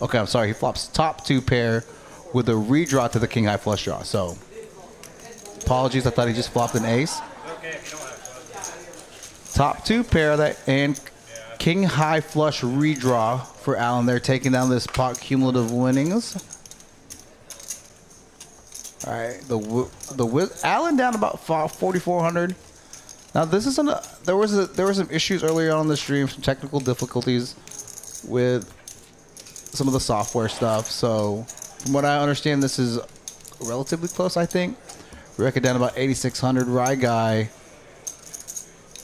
B: Okay, I'm sorry. He flops top 2 pair with a redraw to the king high flush draw. So, apologies. I thought he just flopped an ace. Top 2 pair that and king high flush redraw for Allyn. They're taking down this pot cumulative winnings. All right, Allyn down about 4,400. Now this isn't. There were some issues earlier on in the stream, some technical difficulties with some of the software stuff. So from what I understand, this is relatively close. I think we reckon down about 8,600. Rye guy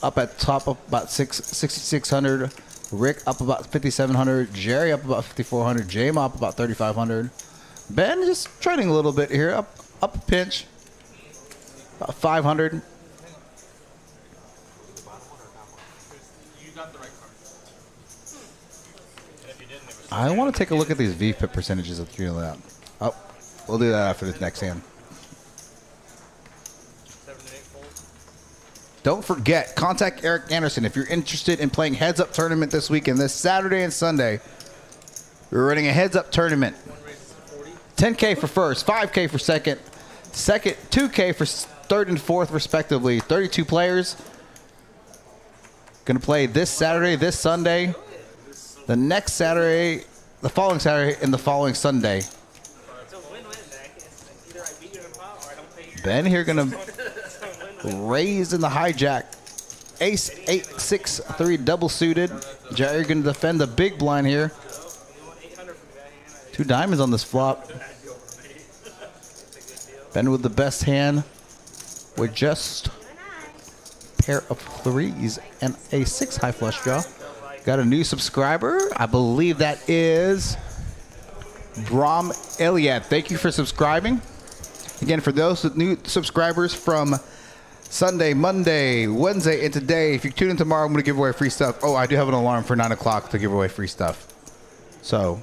B: up at top of about 6,600. Rick up about 5,700. Jeri up about 5,400. J-Ma up about 3,500. Ben just trading a little bit here, up a pinch, about 500.
F: You got the right card. And if you didn't, it was
B: I want to take a look at these VPIP percentages of 3 out. Oh, we'll do that after this next hand.
F: 7 and 8 fold.
B: Don't forget, contact Eric Anderson if you're interested in playing heads-up tournament this weekend, this Saturday and Sunday. We're running a heads-up tournament. 10K for first, 5K for second, 2K for third and fourth, respectively. 32 players. Going to play this Saturday, this Sunday, the next Saturday, the following Saturday, and the following Sunday.
E: It's a win-win, man. Either I beat you in a pot or I don't pay you.
B: Ben here going to raise in the hijack. Ace 8, 6, 3 double suited. Jeri going to defend the big blind here. 2 diamonds on this flop. Ben with the best hand with just a pair of 3s and a 6 high flush draw. Got a new subscriber. I believe that is Brom Iliad. Thank you for subscribing. Again, for those new subscribers from Sunday, Monday, Wednesday, and today, if you tune in tomorrow, I'm going to give away free stuff. Oh, I do have an alarm for 9 o'clock to give away free stuff. So,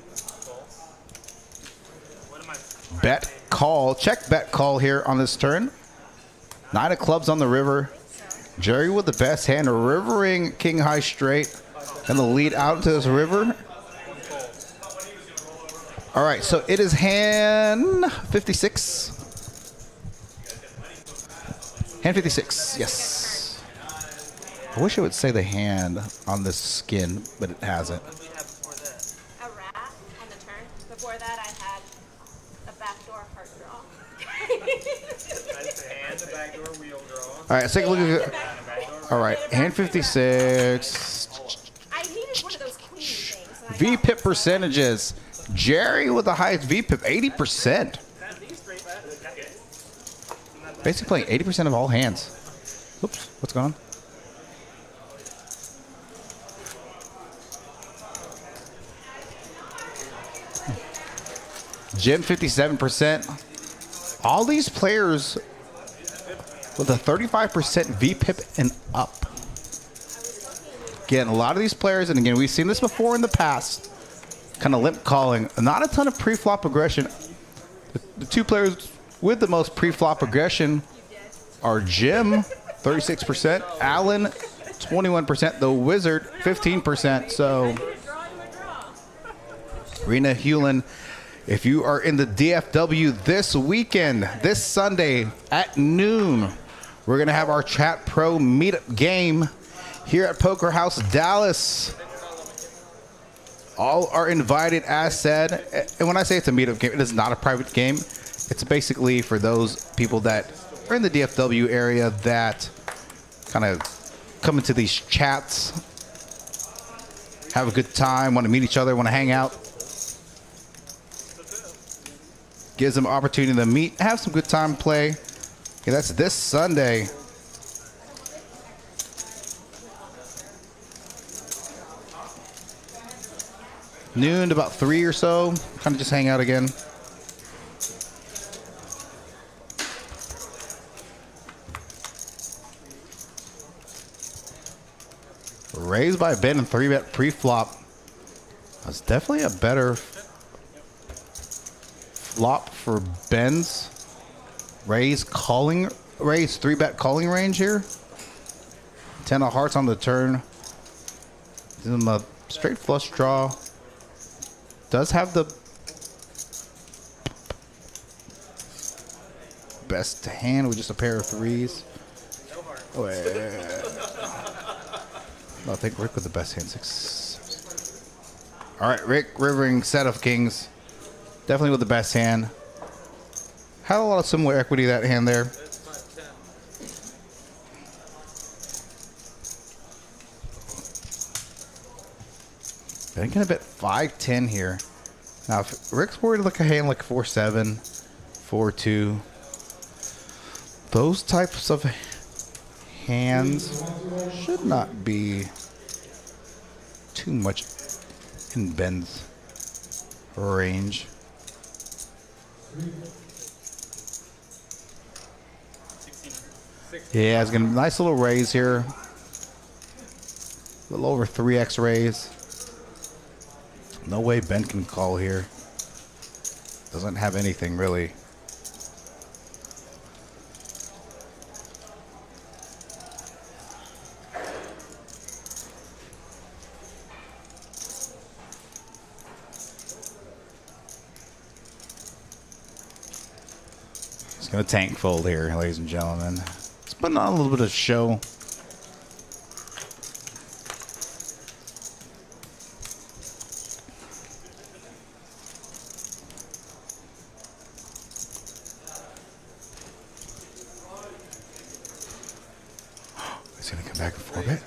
B: bet call, check bet call here on this turn. 9 of clubs on the river. Jeri with the best hand, rivering king high straight, and the lead out into this river. All right, so it is hand 56. Hand 56, yes. I wish it would say the hand on this skin, but it hasn't.
C: A rat on the turn. Before that, I had a backdoor heart draw.
E: And the backdoor wheel draw.
B: All right, let's take a look at it. All right, hand 56.
C: I needed one of those queen things. and I got
B: VPIP percentages. Jeri with the highest VPIP, 80%. Basically playing 80% of all hands. Oops, what's going on? Jim, 57%. All these players with a 35% VPIP and up. Again, a lot of these players, and again, we've seen this before in the past, kind of limp calling. Not a ton of pre-flop aggression. The 2 players with the most pre-flop aggression are Jim, 36%, Allyn, 21%, the Wizard, 15%. So, Rena Hewlin, if you are in the DFW this weekend, this Sunday at noon, we're going to have our Chat Pro meetup game here at Poker House Dallas. All are invited, as said. And when I say it's a meetup game, it is not a private game. It's basically for those people that are in the DFW area that kind of come into these chats, have a good time, want to meet each other, want to hang out. Gives them an opportunity to meet, have some good time, play. Okay, that's this Sunday. Noon to about 3 or so. Kind of just hang out again. Raised by Ben and 3-bet pre-flop. That's definitely a better flop for Ben's. Raise 3-bet calling range here. 10 of hearts on the turn. Gives him a straight flush draw. Does have the best hand with just a pair of threes. Oh, yeah. I think Rick with the best hand. 6. All right, Rick rivering set of kings. Definitely with the best hand. Had a lot of similar equity that hand there. I think I bet 5-10 here. Now, if Rick's worried like a hand like 4-7, 4-2, those types of hands should not be too much in Ben's range. Yeah, it's gonna be a nice little raise here. A little over 3x raise. No way Ben can call here. Doesn't have anything really. He's gonna tank fold here, ladies and gentlemen. He's putting on a little bit of show. He's gonna come back and 4-bet.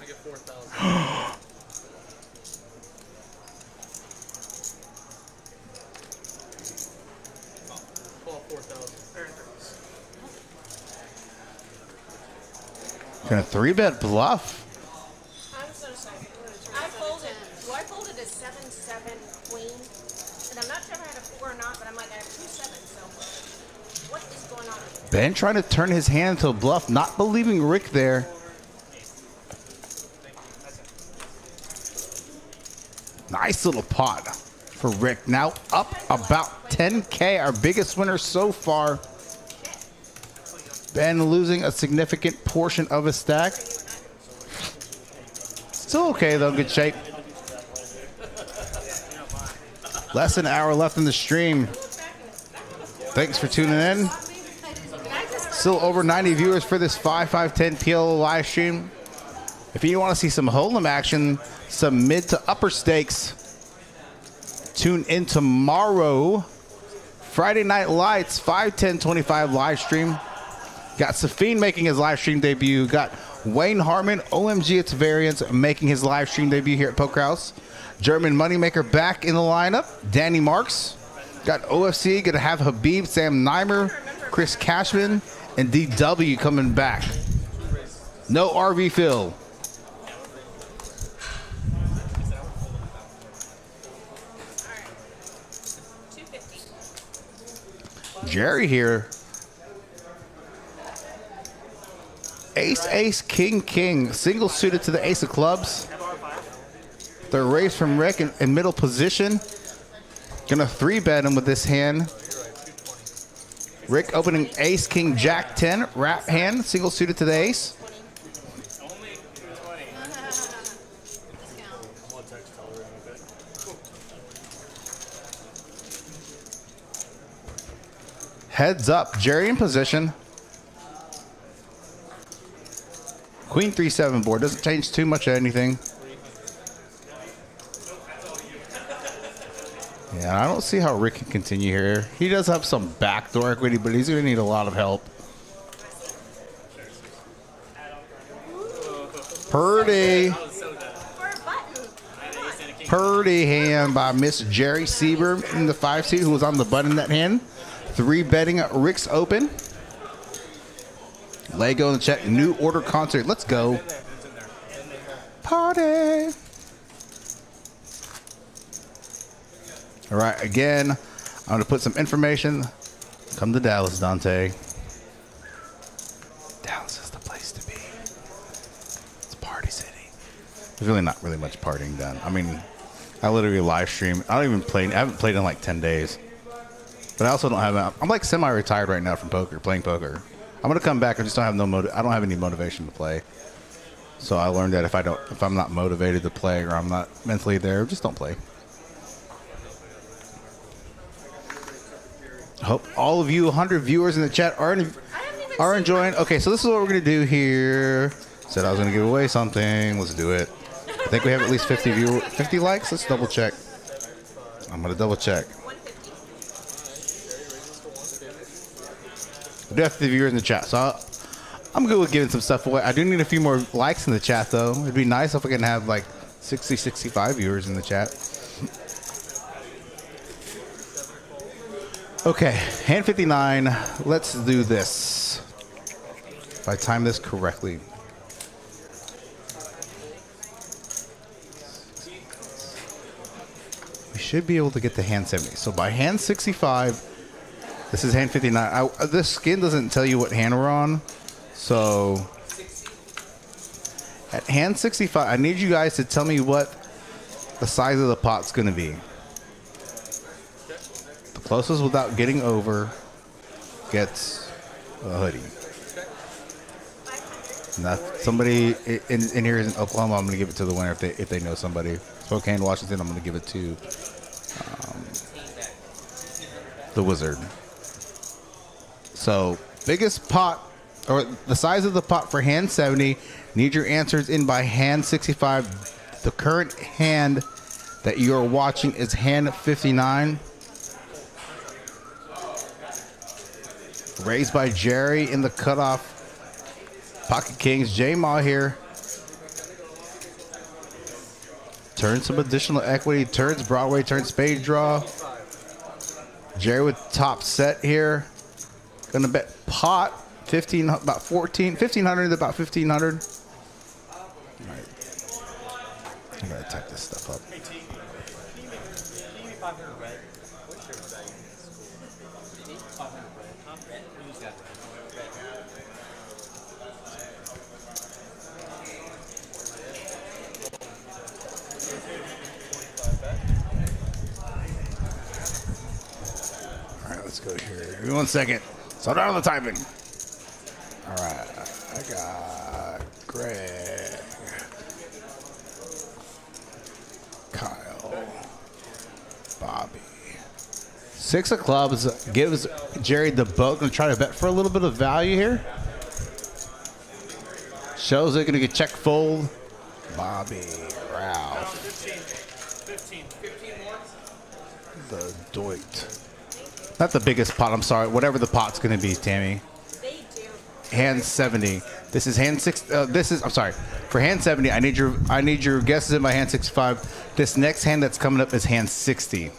B: Gonna 3-bet bluff.
C: I'm so sorry. I folded. Well, I folded a 7-7 queen, and I'm not sure if I had a 4 or not, but I'm like, I have 2 7s, so what is going on?
B: Ben trying to turn his hand into a bluff, not believing Rick there. Nice little pot for Rick. Now up about 10K, our biggest winner so far. Ben losing a significant portion of his stack. Still okay though, good shape. Less than an hour left in the stream. Thanks for tuning in. Still over 90 viewers for this 5-5-10 PLO live stream. If you want to see some hold'em action, some mid to upper stakes, tune in tomorrow. Friday Night Lights 5-10-25 live stream. Got Safine making his live stream debut. Got Wayne Harmon, OMG It's Variants, making his live stream debut here at Poker House. German Moneymaker back in the lineup. Danny Marks. Got OFC, gonna have Habib, Sam Neimer, Chris Cashman, and DW coming back. No RV Phil. Jeri here. Ace, ace, king, king. Single suited to the ace of clubs. They're raised from Rick in middle position. Gonna 3-bet him with this hand. Rick opening ace, king, jack 10. Wrap hand, single suited to the ace. Heads up, Jeri in position. Queen 3-7 board, doesn't change too much of anything. Yeah, I don't see how Rick can continue here. He does have some backdoor equity, but he's going to need a lot of help. Purdy. Purdy hand by Miss Jeri Seiber in the 5-2, who was on the button that hand. 3 betting Rick's Open. Lego in the chat. New order concert. Let's go. Party. All right, again, I'm going to put some information. Come to Dallas, Dante. Dallas is the place to be. It's Party City. There's really not really much partying done. I mean, I literally live stream. I haven't played in like 10 days. But I also don't have, I'm like semi-retired right now from poker, playing poker. I'm going to come back. I just don't have I don't have any motivation to play. So I learned that if I'm not motivated to play or I'm not mentally there, just don't play. Hope all of you 100 viewers in the chat are enjoying. Okay, so this is what we're going to do here. Said I was going to give away something. Let's do it. I think we have at least 50 likes. Let's double check. I'm going to double check. We do have 50 viewers in the chat, so I'm good with giving some stuff away. I do need a few more likes in the chat, though. It'd be nice if we can have like 60, 65 viewers in the chat. Okay, hand 59. Let's do this. If I time this correctly. We should be able to get to hand 70. So by hand 65, this is hand 59. This skin doesn't tell you what hand we're on. So at hand 65, I need you guys to tell me what the size of the pot's going to be. The closest without getting over gets a hoodie. Now, somebody in here is in Oklahoma. I'm going to give it to the winner if they know somebody. Spokane, Washington. I'm going to give it to the Wizard. So biggest pot, or the size of the pot for hand 70. Need your answers in by hand 65. The current hand that you are watching is hand 59. Raised by Jeri in the cutoff. Pocket Kings, J-Ma here. Turns some additional equity. Turns Broadway, turns spade draw. Jeri with top set here. Gonna bet pot 15, about 1500 to about 1500. All right. I gotta type this stuff up. All right, let's go here. Give me 1 second. Slow down the typing. All right, I got Greg, Kyle, Bobby. 6 of clubs gives Jeri the boat. Gonna try to bet for a little bit of value here. Shows it gonna get check fold. Bobby, Ralph,
F: 15 more.
B: the Doit. Not the biggest pot, I'm sorry. Whatever the pot's going to be, Tammy.
C: They do.
B: Hand 70. This is hand 6. I'm sorry. For hand 70, I need your guesses in my hand 65. This next hand that's coming up is hand 60.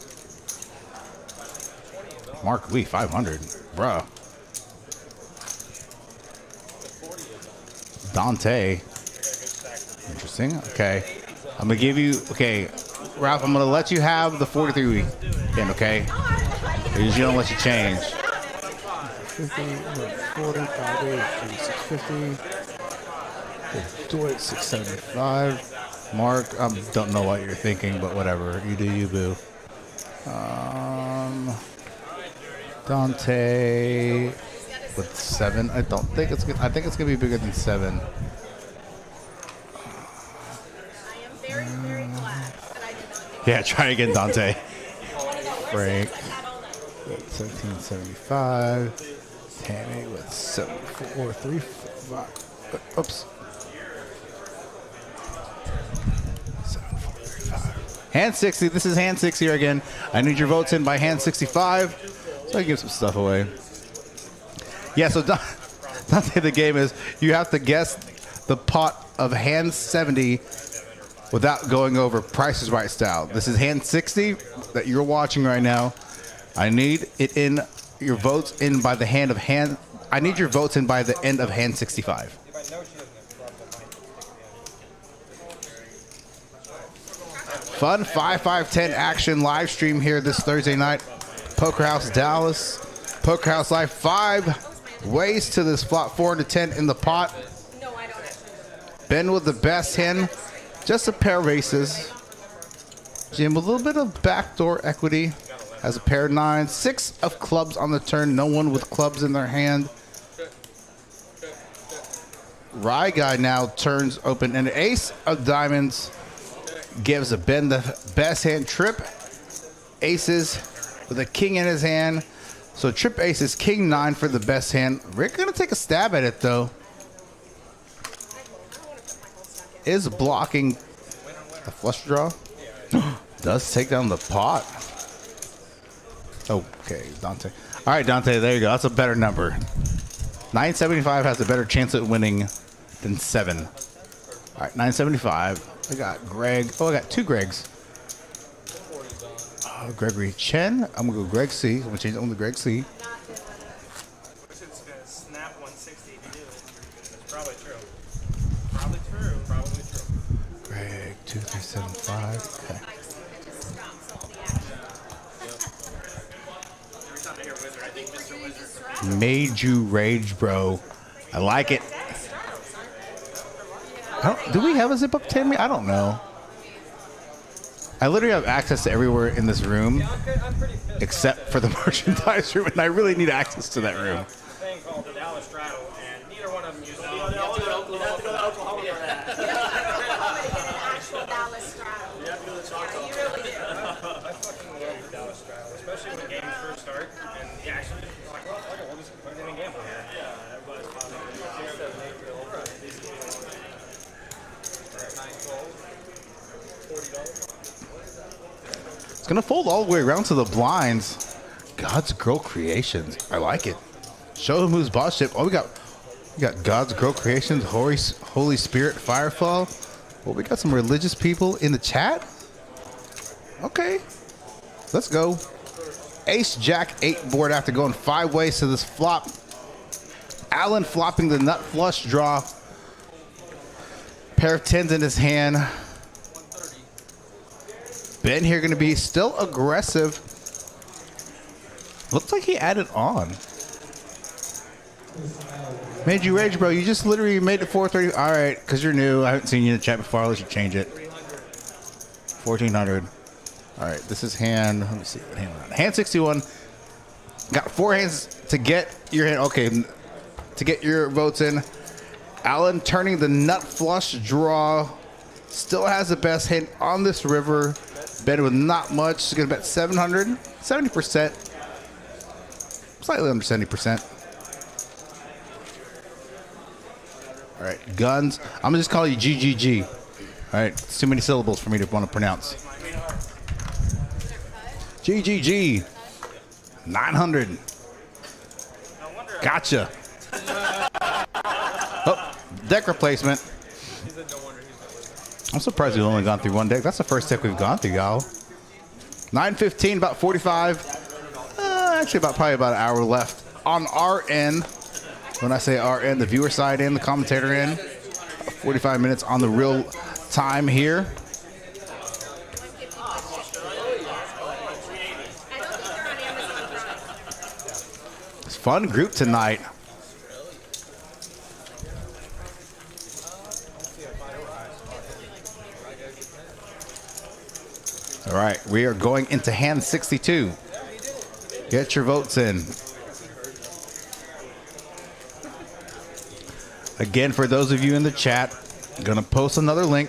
B: Mark Lee, 500. Bruh. Dante. Interesting. Okay. I'm going to give you, okay. Ralph, I'm going to let you have the 43 weekend, okay? I usually don't let you change.
G: 50, 40, 650. Dwight, 675.
B: Mark, I don't know what you're thinking, but whatever. You do you, boo. Dante with 7. I don't think it's good. I think it's gonna be bigger than 7.
C: I am very, very glad that I did not think
B: Yeah, try again, Dante. Frank.
C: I had all night.
B: 1775. Tammy with 7435. Oops. 7435. Hand 60. This is hand 60 here again. I need your votes in by hand 65. So I can give some stuff away. Yeah, so Dante, the game is you have to guess the pot of hand 70 without going over Price is Right style. This is hand 60 that you're watching right now. I need it in your votes in by the hand of hand. I need your votes in by the end of hand 65. Fun 5-5-10 action live stream here this Thursday night. Poker House Dallas. Poker House Live. 5 ways to this flop. 410 in the pot.
C: No, I don't actually.
B: Ben with the best hand. Just a pair of aces. Jim with a little bit of backdoor equity. Has a pair of 9s. 6 of clubs on the turn. No one with clubs in their hand. Rye Guy now turns open. And an ace of diamonds gives a Ben the best hand. Trip aces with a king in his hand. So trip aces, king 9 for the best hand. Rick gonna take a stab at it though. Is blocking a flush draw. Does take down the pot. Okay, Dante. All right, Dante, there you go. That's a better number. 975 has a better chance at winning than 7. All right, 975. I got Greg. Oh, I got 2 Gregs. Gregory Chen. I'm going to go Greg C. I'm going to change it on to Greg C.
E: Snap 160 if you do it. That's probably true. Probably true. Probably true.
B: Greg 2375. Okay.
E: Every time I hear Wizard, I think Mr. Wizard.
B: Made you rage, bro. I like it. Do we have a zip up 10? I don't know. I literally have access to everywhere in this room except for the merchandise room, and I really need access to that room.
E: Thing called the Dallas Straddle, and neither one of them use it.
D: You have to go to Oklahoma for that.
C: You have to get an actual Dallas straddle.
D: You have to go to the chocolate.
C: You really do.
E: I fucking love the Dallas Straddle, especially when games first start. And yeah, actually, like, well, fuck it, we'll just put it in a gamble here.
D: Yeah, everybody's positive.
B: It's going to fold all the way around to the blinds. God's Girl Creations. I like it. Show him who's boss ship. Oh, we got God's Girl Creations, Holy Spirit, Firefall. Well, we got some religious people in the chat. Okay. Let's go. Ace, Jack, 8 board after going 5 ways to this flop. Allyn flopping the nut flush draw. Pair of 10s in his hand. Ben here going to be still aggressive. Looks like he added on. Made you rage, bro. You just literally made it 430. All right, because you're new. I haven't seen you in the chat before. I'll let you change it. 1400. All right, this is hand. Let me see. Hand 61. Got 4 hands to get your hand. Okay, to get your votes in. Allyn turning the nut flush draw. Still has the best hand on this river. Bet with not much. She's going to bet 700. 70%. Slightly under 70%. All right, guns. I'm going to just call you GGG. All right, it's too many syllables for me to want to pronounce. GGG. 900. Gotcha. Oh, deck replacement. I'm surprised we've only gone through 1 deck. That's the first deck we've gone through, y'all. 9:15, about 45. Actually, probably about an hour left on our end. When I say our end, the viewer side end, the commentator end. 45 minutes on the real time here. It's a fun group tonight. All right, we are going into hand 62. Get your votes in. Again, for those of you in the chat, I'm going to post another link.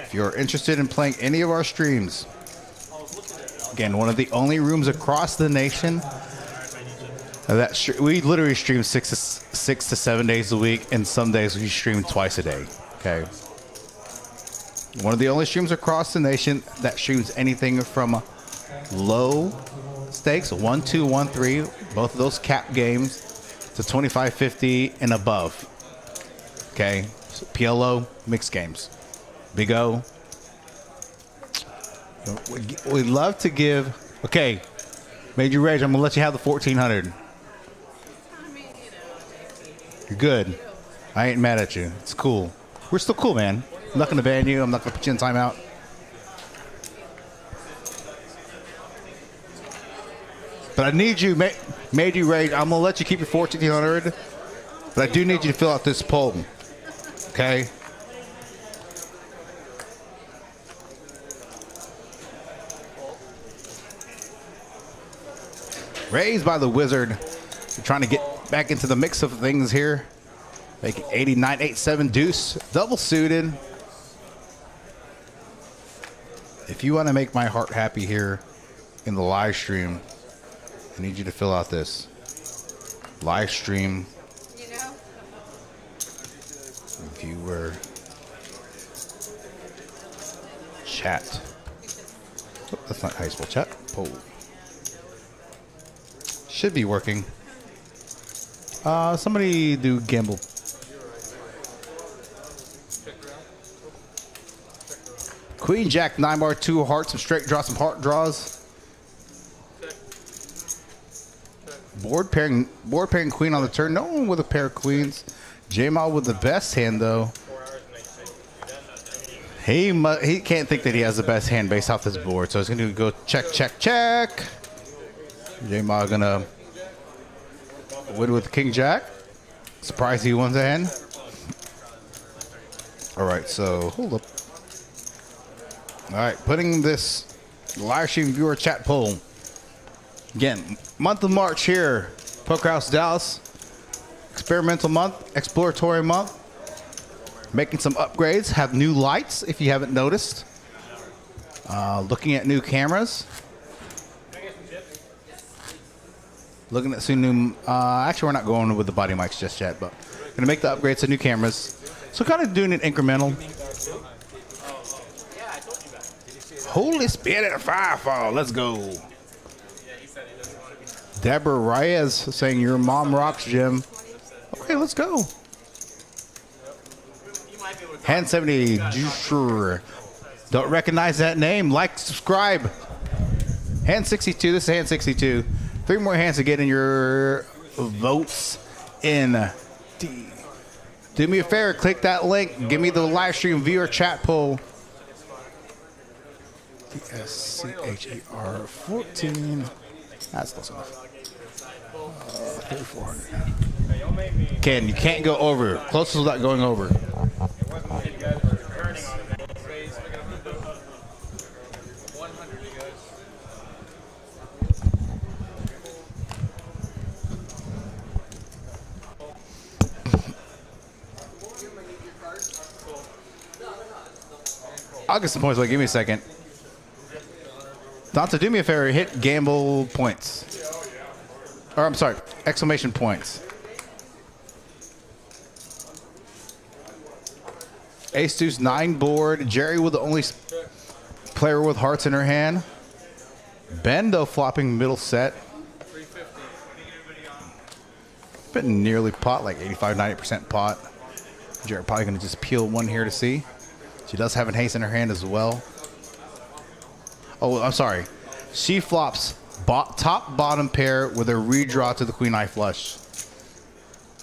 B: If you're interested in playing any of our streams, again, one of the only rooms across the nation that we literally stream 6 to 7 days a week, and some days we stream twice a day. Okay. One of the only streams across the nation that streams anything from low stakes, 1, 2, 1, 3, both of those cap games, to 25-50 and above. Okay, so PLO, mixed games. Big O. We'd love to give, okay, Major Rage, I'm going to let you have the 1400. You're good. I ain't mad at you. It's cool. We're still cool, man. I'm not going to ban you. I'm not going to put you in timeout. But I need you, Major Rage. I'm going to let you keep your 1400. But I do need you to fill out this poll. Okay? Raised by the Wizard. We're trying to get back into the mix of things here. Making 89, 8-7 deuce. Double suited. If you want to make my heart happy here in the live stream, I need you to fill out this. Live stream. Viewer. Chat. Oh, that's not high school chat. Poll. Should be working. Somebody do gamble. Queen, Jack, 9 bar, 2 hearts, some straight draw, some heart draws. Board pairing queen on the turn. No one with a pair of queens. J-Mal with the best hand though. He can't think that he has the best hand based off this board, so he's gonna go check, check, check. J-Mal gonna win with King Jack. Surprised he won the hand. All right, so hold up. All right, putting this live stream viewer chat poll. Again, month of March here, Poker House Dallas. Experimental month, exploratory month. Making some upgrades, have new lights if you haven't noticed. Looking at new cameras. Looking at some new, actually we're not going with the body mics just yet, but gonna make the upgrades to new cameras. So kind of doing it incremental. Holy Spirit of Firefall, let's go. Deborah Reyes saying your mom rocks, Jim. Okay, let's go. Hand 70, sure. Don't recognize that name. Like, subscribe. Hand 62, this is hand 62. 3 more hands to get in your votes in. Do me a favor, click that link. Give me the live stream viewer chat poll. DSCHER 14. That's close enough. 3,400. Ken, you can't go over. Closest without going over. I'll get some points. Wait, give me a second. Dante, do me a favor. Hit gamble points. Or I'm sorry, exclamation points. Ace deuce 9 board. Jeri with the only player with hearts in her hand. Ben though flopping middle set. But nearly pot, like 85-90% pot. Jeri probably gonna just peel one here to see. She does have an ace in her hand as well. Oh, I'm sorry. She flops top bottom pair with a redraw to the queen eye flush.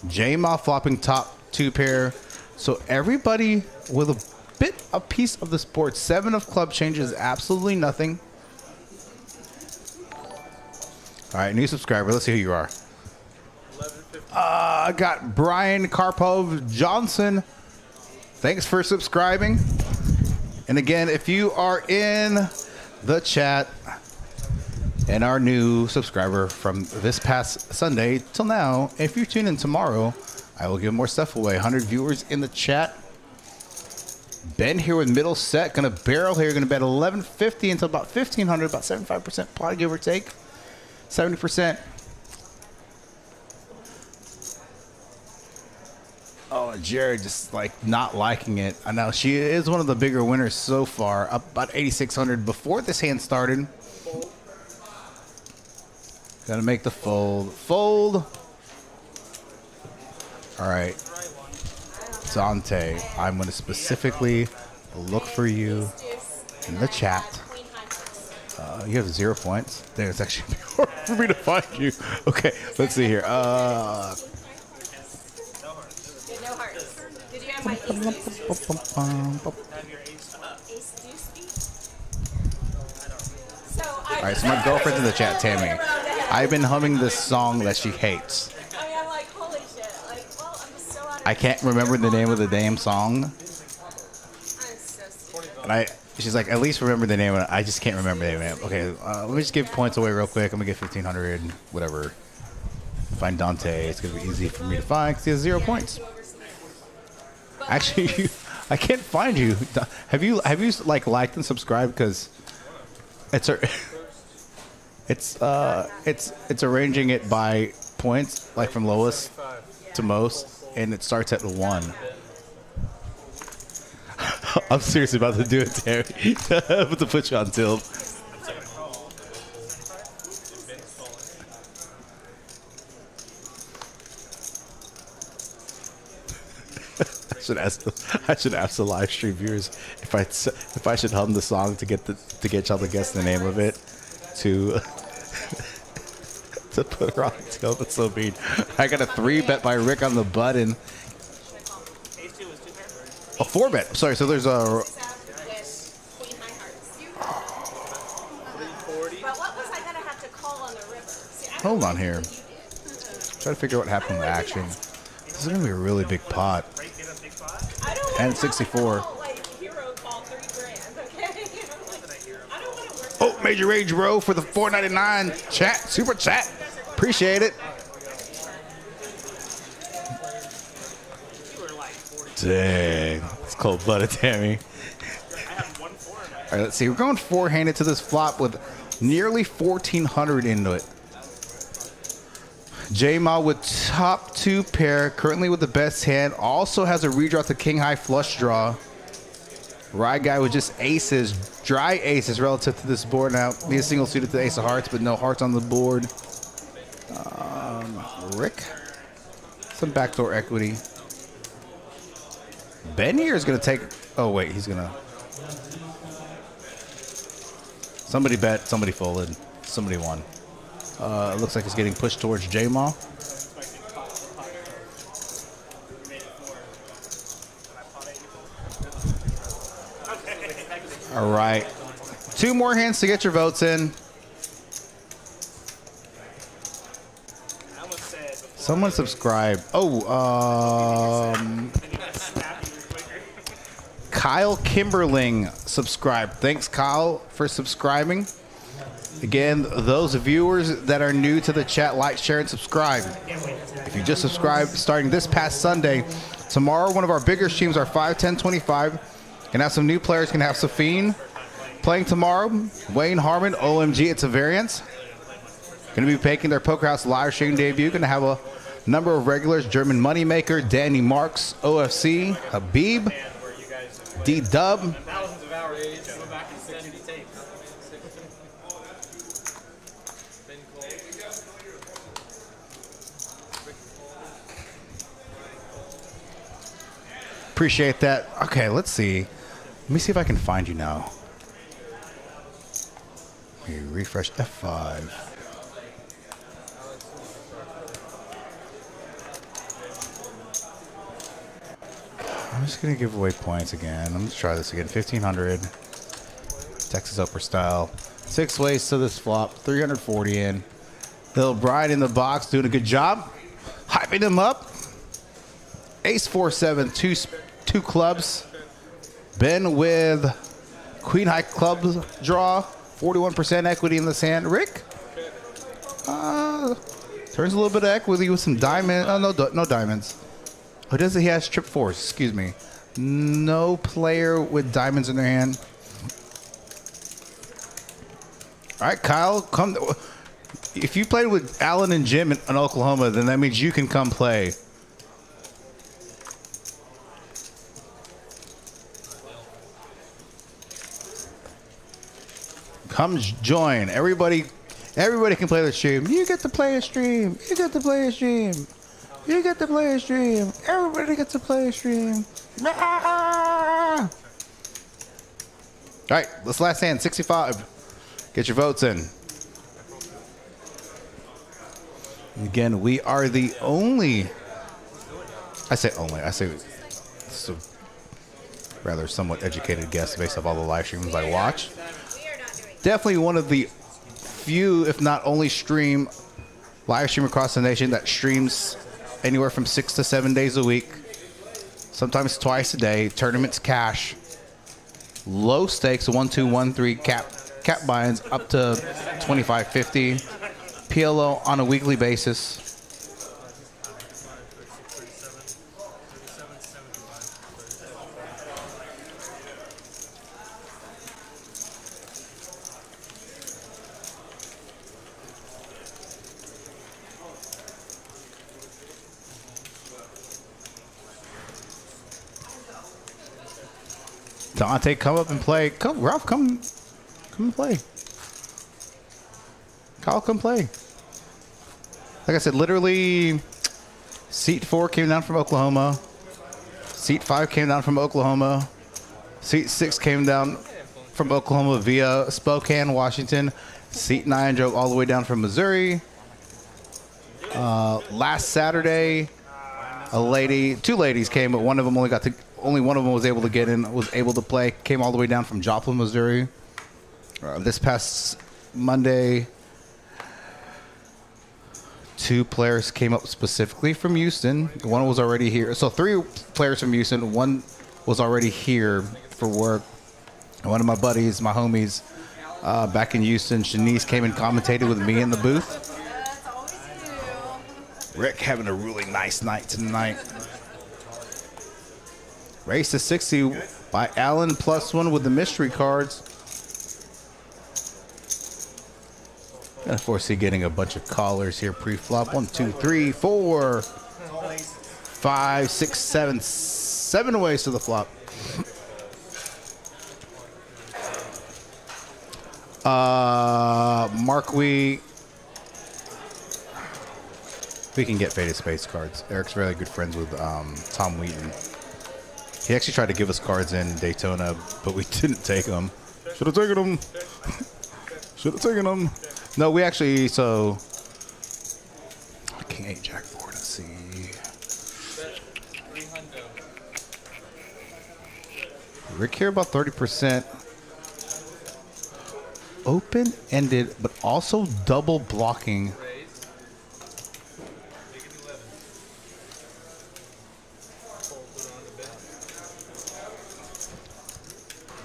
B: J-Ma flopping top 2 pair. So everybody with a piece of this board. 7 of club changes, absolutely nothing. All right, new subscriber. Let's see who you are. I got Brian Karpov Johnson. Thanks for subscribing. And again, if you are in the chat and our new subscriber from this past Sunday till now, if you tune in tomorrow, I will give more stuff away. 100 viewers in the chat. Ben here with middle set. Gonna barrel here. Gonna bet 1150 until about 1500, about 75% pot, give or take. 70%. Oh, Jeri just like not liking it. I know she is one of the bigger winners so far, up about 8,600 before this hand started. Gotta make the fold. Fold. All right, Dante, I'm gonna specifically look for you in the chat. You have 0 points. There, it's actually hard for me to find you. Okay, let's see here.
C: No hearts. Did you have my ace deuce? Ace deuce? So
B: All right, so my girlfriend's in the chat, Tammy. I've been humming this song that she hates.
C: I mean, I'm like, holy shit. Like, well, I'm just so out of
B: I can't remember the name of the damn song.
C: I'm so stupid.
B: And she's like, at least remember the name of it. I just can't remember the name of it. Okay, let me just give points away real quick. I'm gonna get 1,500, whatever. Find Dante. It's gonna be easy for me to find because he has 0 points. Actually, I can't find you. Have you like liked and subscribed? Because it's arranging it by points, like from lowest to most, and it starts at 1. I'm seriously about to do it, Terry. I'm about to put you on tilt. I should ask the live stream viewers if I should hum the song to get y'all to guess the name of it to put her on tilt. That's so mean. I got a 3-bet by Rick on the button. A 4-bet. Sorry, so there's a.
C: Queen high hearts. But what was I gonna have to call on the river? See, I
B: Hold on here. Try to figure out what happened with action. This is gonna be a really big pot.
C: don't
B: And 64.
C: like hero call 3 grand, okay? I don't want to work.
B: Oh, Major Rage Bro for the $4.99 chat, super chat. Appreciate it. Dang, it's cold-blooded, Tammy. All right, let's see. We're going 4-handed to this flop with nearly 1,400 into it. J-Ma with top 2 pair, currently with the best hand. Also has a redraw to king high flush draw. Rye guy with just aces, dry aces relative to this board. Now, he is single suited to the ace of hearts, but no hearts on the board. Rick, some backdoor equity. Ben here is going to take. Oh, wait, he's going to. Somebody bet, somebody folded, somebody won. It looks like it's getting pushed towards J-Ma. All right. 2 more hands to get your votes in. Someone subscribe. Kyle Kimberling subscribed. Thanks, Kyle, for subscribing. Again, those viewers that are new to the chat, like, share, and subscribe. If you just subscribed starting this past Sunday, tomorrow one of our bigger streams, our 5-10-25, can have some new players. Can have Safine playing tomorrow. Wayne Harmon, OMG, it's a variance. Going to be making their Poker House Livestream debut. Going to have a number of regulars: German Moneymaker, Danny Marks, OFC, Habib, D-Dub. Appreciate that. Okay, let's see. Let me see if I can find you now. Let me refresh F5. I'm just going to give away points again. I'm going to try this again. 1,500. Texas Upper style. 6 ways to this flop. 340 in. Little Brian in the box doing a good job. Hyping him up. Ace 4-7, two clubs. Ben with Queen High clubs draw. 41% equity in this hand. Rick turns a little bit of equity with some diamond. Oh, no diamonds. Oh, does he has trip 4s? Excuse me. No player with diamonds in their hand. All right, Kyle, come. If you played with Allyn and Jim in Oklahoma, then that means you can come play. Come join. Everybody can play the stream. You get to play a stream. You get to play a stream. You get to play a stream. Everybody gets to play a stream. Ah! All right, let's last hand, 65. Get your votes in. Again, we are the only, I say it's a rather somewhat educated guess based off all the live streams I watch. Definitely one of the few, if not only live stream across the nation that streams anywhere from 6 to 7 days a week, sometimes twice a day, tournaments cash, low stakes, 1, 2, 1, 3 cap buy-ins up to 25, 50, PLO on a weekly basis. Dante, come up and play. Come, Ralph, come and play. Kyle, come play. Like I said, literally, seat 4 came down from Oklahoma. Seat 5 came down from Oklahoma. Seat 6 came down from Oklahoma via Spokane, Washington. Seat 9 drove all the way down from Missouri. Last Saturday, two ladies came, but one of them only one of them was able to get in, was able to play. Came all the way down from Joplin, Missouri. This past Monday, 2 players came up specifically from Houston. One was already here. So 3 players from Houston. One was already here for work. And one of my buddies, my homies, back in Houston, Shanice, came and commentated with me in the booth. Rick having a really nice night tonight. Race to 60 by Allyn +1 with the mystery cards. Gonna foresee getting a bunch of callers here pre-flop. 1, 2, 3, 4, 5, 6, 7. 7 ways to the flop. Mark, we can get Faded Space cards. Eric's really good friends with Tom Wheaton. He actually tried to give us cards in Daytona, but we didn't take them. Should have taken them. Should have taken them. No, we actually, so King 8 Jack 4, let's see. Rick here about 30%. Open-ended, but also double blocking.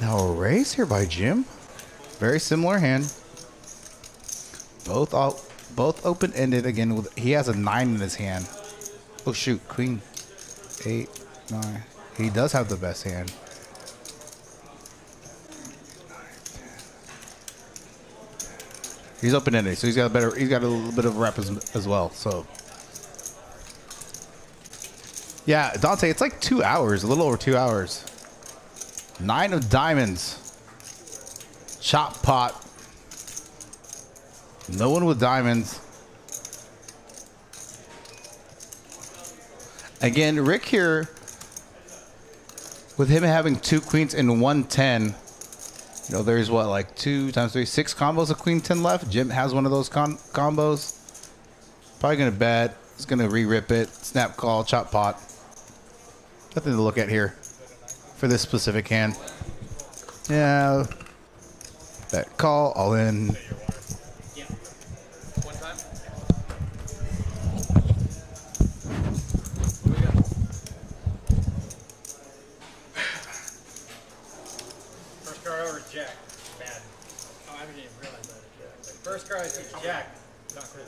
B: Now a raise here by Jim. Very similar hand. Both open-ended again. He has a 9 in his hand. Oh shoot, Queen 8, 9. He does have the best hand. He's open-ended, so he's got a little bit of rep as well. So yeah, Dante, it's like 2 hours, a little over 2 hours. 9 of diamonds. Chop pot. No one with diamonds. Again, Rick here, with him having 2 queens and 1 10, you know, there's what, like 2 times 3, 6 combos of queen 10 left. Jim has one of those combos. Probably gonna bet. He's gonna re-rip it. Snap call, chop pot. Nothing to look at here for this specific hand. Yeah. Bet call, all in.
E: First card over, Jack. Bad. Oh, I didn't even realize that. First card is Jack. Not cool.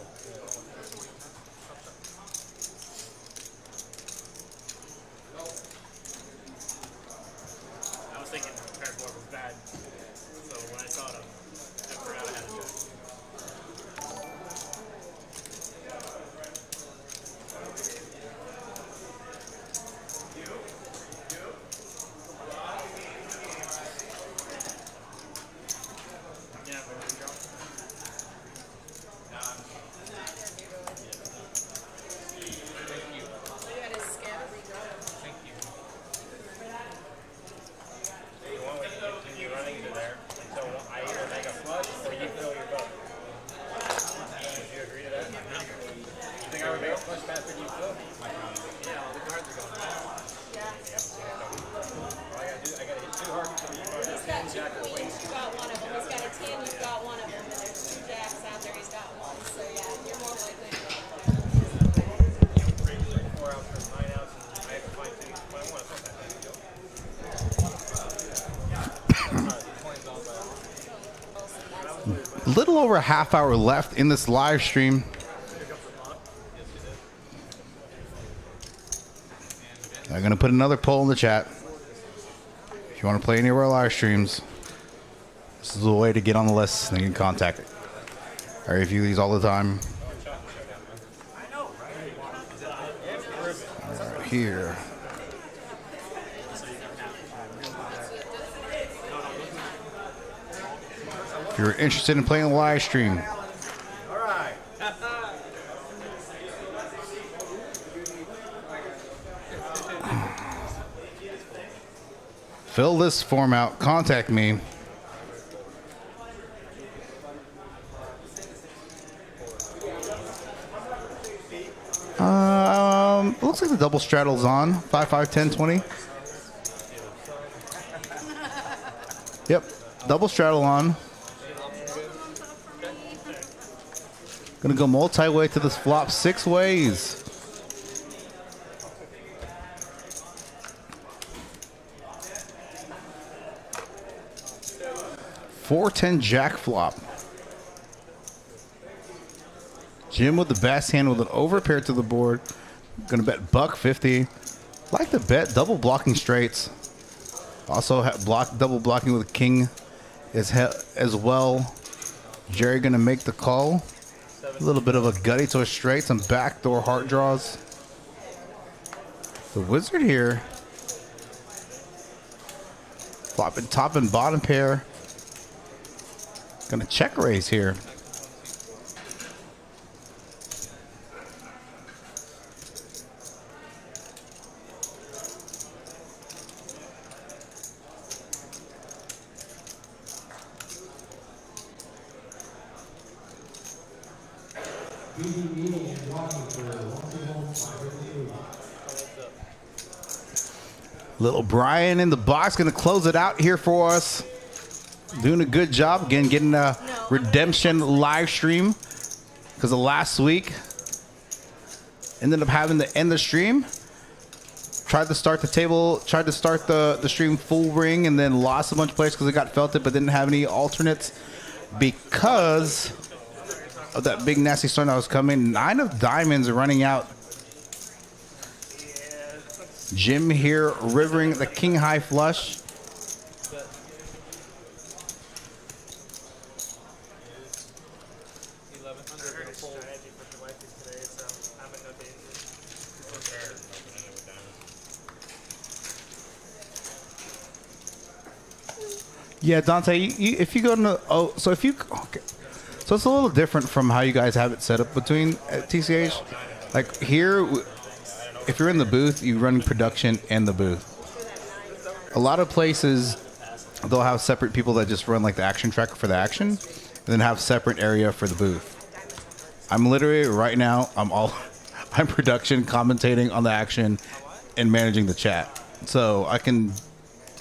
E: I was thinking card board was bad, so when I saw it, I forgot I had a Jack.
B: little over a half hour left in this live stream. I'm going to put another poll in the chat. If you want to play any of our live streams, this is the way to get on the list and you can contact it. I review these all the time. Right here. If you're interested in playing a live stream, fill this form out, contact me. Looks like the double straddle's on. 5, 5, 10, 20. Yep, double straddle on. Gonna go multi-way to this flop 6 ways. $4-10 jack flop. Jim with the best hand with an overpair to the board. Gonna bet $1.50. Like to bet double blocking straights. Also double blocking with king as well. Jerry gonna make the call. A little bit of a gutty to a straight, some backdoor heart draws. The wizard here. Flopping top and bottom pair. Gonna check raise here. Little Brian in the box, gonna close it out here for us. Doing a good job again, getting a redemption live stream because of last week. Ended up having to end the stream. Tried to start the table, tried to start the stream full ring, and then lost a bunch of players because it got felted, but didn't have any alternates because of that big nasty storm that was coming. 9 of diamonds are running out. Jim here rivering the king high flush. Yeah, Dante, if you go to so it's a little different from how you guys have it set up between TCH. Like here, if you're in the booth, you run production and the booth. A lot of places, they'll have separate people that just run like the action tracker for the action, and then have separate area for the booth. I'm literally right now, I'm production, commentating on the action, and managing the chat. So I can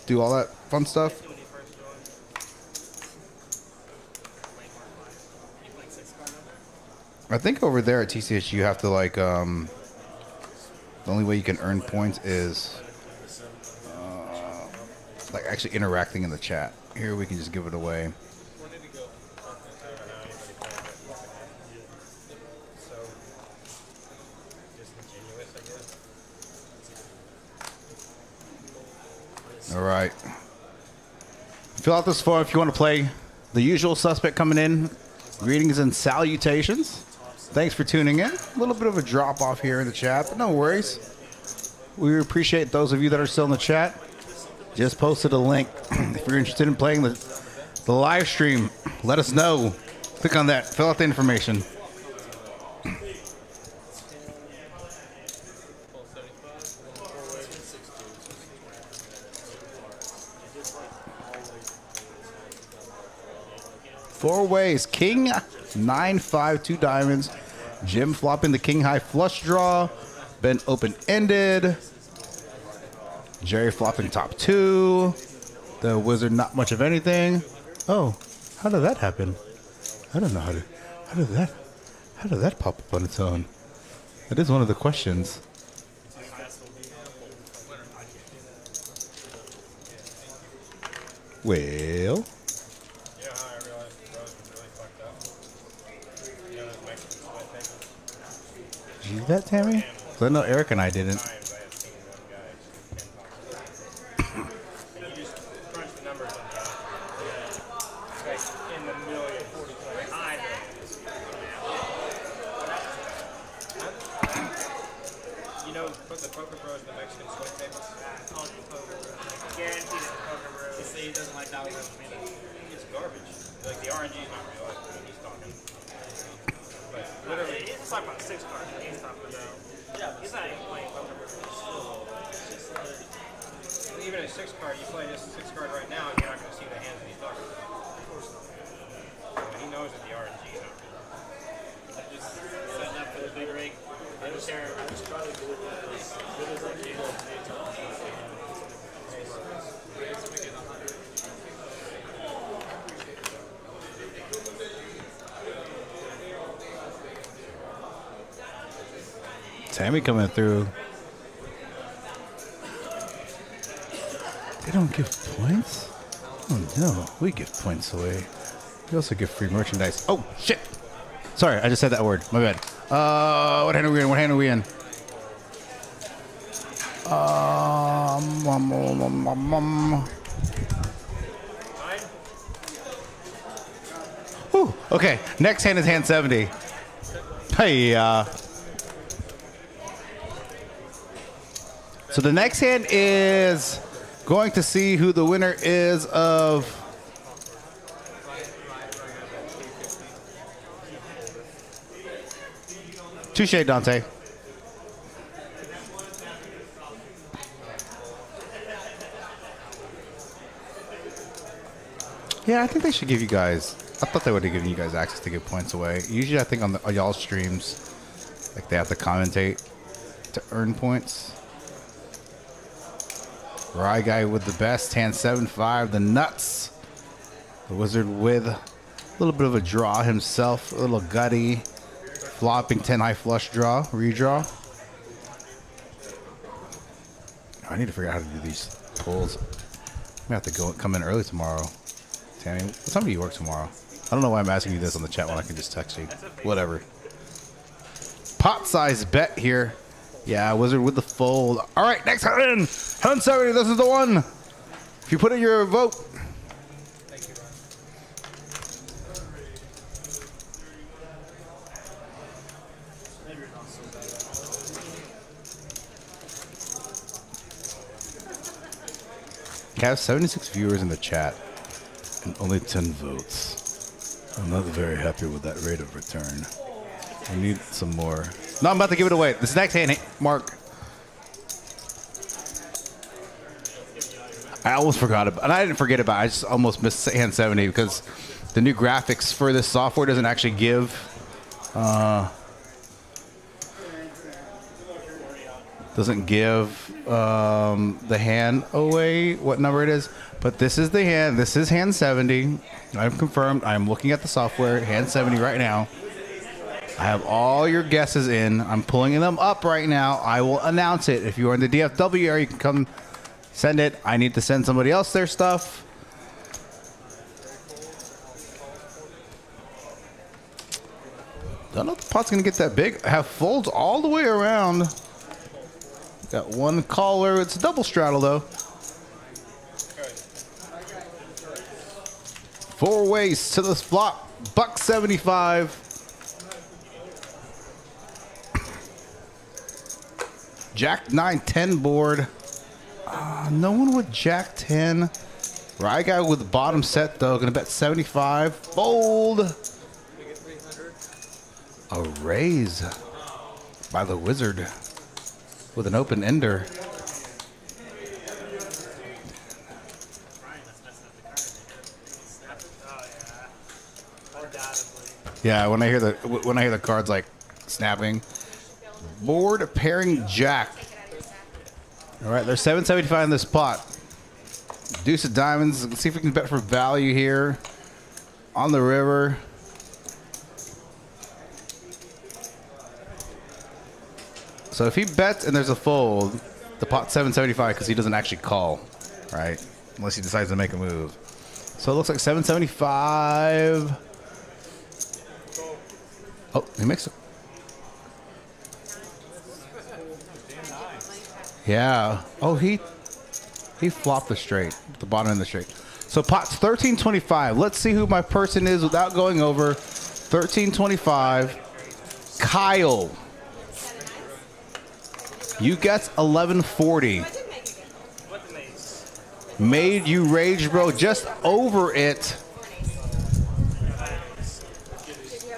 B: do all that fun stuff. I think over there at TCH you have to like the only way you can earn points is like actually interacting in the chat. Here we can just give it away. All right. Fill out this form if you want to play. The usual suspect coming in. Greetings and salutations. Thanks for tuning in. A little bit of a drop off here in the chat, but no worries. We appreciate those of you that are still in the chat. Just posted a link. If you're interested in playing the live stream, let us know. Click on that. Fill out the information. Four ways. King, 9, 5, 2 diamonds. Jim flopping the king high flush draw. Ben open-ended. Jerry flopping top 2. The wizard not much of anything. Oh, how did that happen? I don't know how did that pop up on its own? That is one of the questions. Well.
E: Yeah, I realized Rose was really fucked up.
B: bet, Tammy? 'Cause I know Eric and I didn't.
E: Times I have seen one guy and you just crunch the numbers on the other. It's like in the millions, like high millions. You know, put the Poker Bros, the Mexican sweat tables.
D: Guaranteed it's Poker Bros.
E: You see, he doesn't like dollar bills. It's garbage. Like the RNG is not real. He's talking. But literally,
D: He's talking about 6 cards that he's talking about. Yeah, he's not even playing Poker Bros.
E: even a 6 card, you play this 6 card right now, and you're not going to see the hands that he's talking about. Of course not. He knows that the RNG is not real.
D: Just setting up for the big rig. I just try to do it as good as I can.
B: Tammy coming through. They don't give points? Oh no, we give points away. We also give free merchandise. Oh shit! Sorry, I just said that word. My bad. What hand are we in? What hand are we in? Whew, okay, next hand is hand 70. Hey, so the next hand is going to see who the winner is of Touche, Dante. Yeah, I think they should give you guys. I thought they would have given you guys access to give points away. Usually, I think on y'all streams, like they have to commentate to earn points. Rye guy with the best, hand 7-5, the nuts. The wizard with a little bit of a draw himself, a little gutty, flopping 10 high flush draw, redraw. I need to figure out how to do these pulls. I'm gonna have to come in early tomorrow. Tammy, what time do you work tomorrow? I don't know why I'm asking you this on the chat when I can just text you. Whatever. Pot size bet here. Yeah, wizard with the fold. All right, next hand. Hand 70, this is the one. If you put in your vote.
E: Thank you,
B: I have 76 viewers in the chat and only 10 votes. I'm not very happy with that rate of return. I need some more. No, I'm about to give it away. This next hand, Mark. I almost forgot about it. And I didn't forget about it. I just almost missed hand 70 because the new graphics for this software doesn't actually give the hand away what number it is. But this is the hand. This is hand 70. I've confirmed. I'm looking at the software. Hand 70 right now. I have all your guesses in. I'm pulling them up right now. I will announce it. If you are in the DFW area, you can come send it. I need to send somebody else their stuff. Don't know if the pot's going to get that big. I have folds all the way around. Got one caller. It's a double straddle, though. 4 ways to this flop. $1.75. Jack 9-10 board. No one with Jack 10. Rye guy with the bottom set though. Gonna bet 75. Fold. A raise by the wizard with an open ender. Yeah, when I hear the cards like snapping. Board pairing Jack. All right, there's 775 in this pot. Deuce of diamonds. Let's see if we can bet for value here on the river. So if he bets and there's a fold, the pot's 775 because he doesn't actually call, right? Unless he decides to make a move. So it looks like 775. Oh, he makes it. Yeah. Oh, he flopped the straight, the bottom of the straight. So pot's 1325. Let's see who my person is without going over. 1325. Kyle. You guess 1140. Made you rage, bro. Just over it.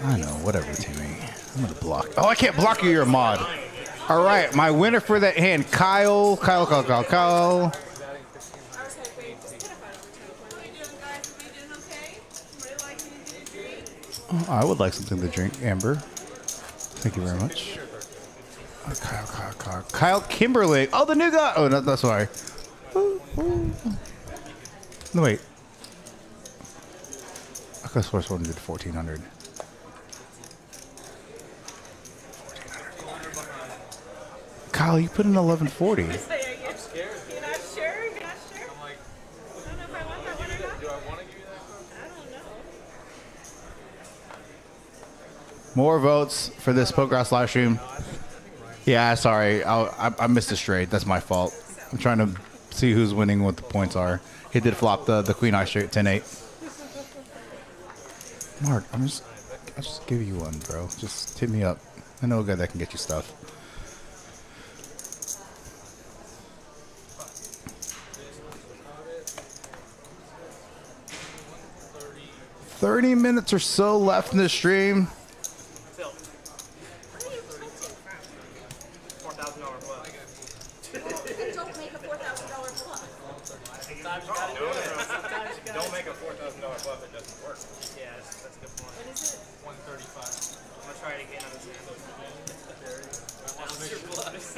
B: I know, whatever, Timmy. I'm gonna block. Oh, I can't block you. You're a mod. All right, my winner for that hand, Kyle. Oh, I would like something to drink, Amber. Thank you very much. Oh, Kyle Kimberly. Oh, the new guy. Oh, no, that's why. No, wait. I could have sworn someone did 1400. Kyle, you put in 1140.
C: I'm scared. You're not sure? You're not sure? I'm like, I don't know if I want that one or not.
F: Do I want to give you that?
C: I don't know.
B: More votes for this Poker House live stream. Yeah, sorry. I missed a straight. That's my fault. I'm trying to see who's winning, what the points are. He did flop the queen eye straight 10-8. Mark, I'll just give you one, bro. Just hit me up. I know a guy that can get you stuff. $30 minutes or so left in the stream.
D: Phil.
C: Where are you tilting from?
D: $4,000 bluff.
C: Don't make a $4,000 bluff.
D: Sometimes you gotta do it. Sometimes you gotta.
E: Don't make a $4,000 bluff that doesn't work.
D: Yeah, that's a good point.
C: What is it?
F: 135.
D: I'm gonna try it again on this hand.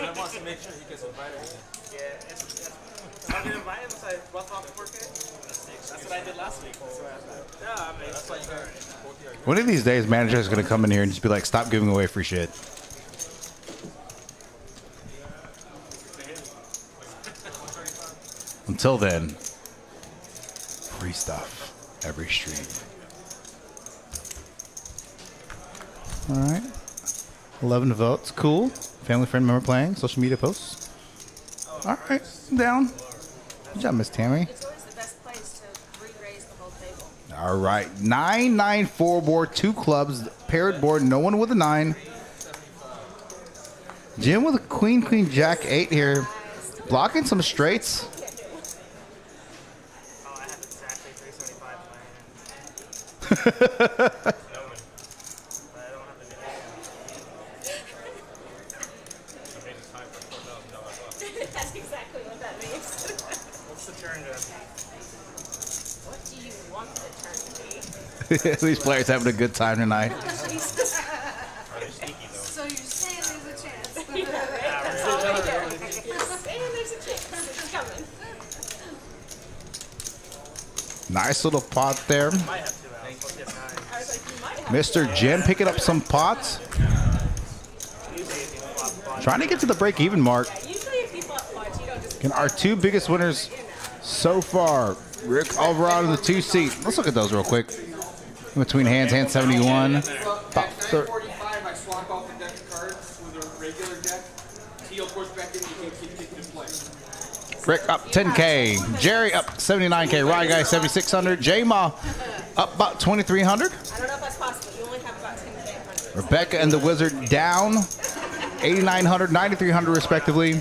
F: I want to make sure he gets invited again.
D: Yeah, I'm gonna invite him so I bluff off 4K. That's what I did last week. Yeah, I mean, that's why you got it.
B: One of these days, manager's going to come in here and just be like, stop giving away free shit. Until then, free stuff every stream. All right. 11 votes. Cool. Family friend member playing. Social media posts. All right. I'm down. Good job, Miss Tammy.
C: It's always the best place to re-raise the whole table.
B: All right. 9-9-4 board. 2 clubs. Paired board. No one with a 9. Jim with a queen, queen, jack 8 here. Blocking some straights.
D: Oh, I have exactly 375 in my hand. But I don't have the
C: That's exactly what that means.
D: What's the turn to?
C: What do you want the turn to be?
B: These players having a good time tonight.
E: Are they sneaky though?
H: So you're saying there's a chance.
C: That's all we do. And there's a chance. It's coming.
B: Nice little pot there.
D: I have 2 outs. Let's get 9.
C: I was like, you might have.
B: Mr. Jim picking up some pots. Trying to get to the break-even mark.
C: Usually if you flop pots, you don't just...
B: And our 2 biggest winners so far, Rick Alvarado in the 2 seat. Let's look at those real quick. In between hands, hand 71. About 30.
F: 45, I swap out the deck of cards with a regular deck. Teal push back in, you can keep it in play.
B: Rick up 10K. Jerry up 79K. Rye Guy 7,600. J-Ma up about 2,300.
C: I don't know if that's possible. You only have about 10K.
B: Rebecca and the Wizard down 8,900, 9,300 respectively.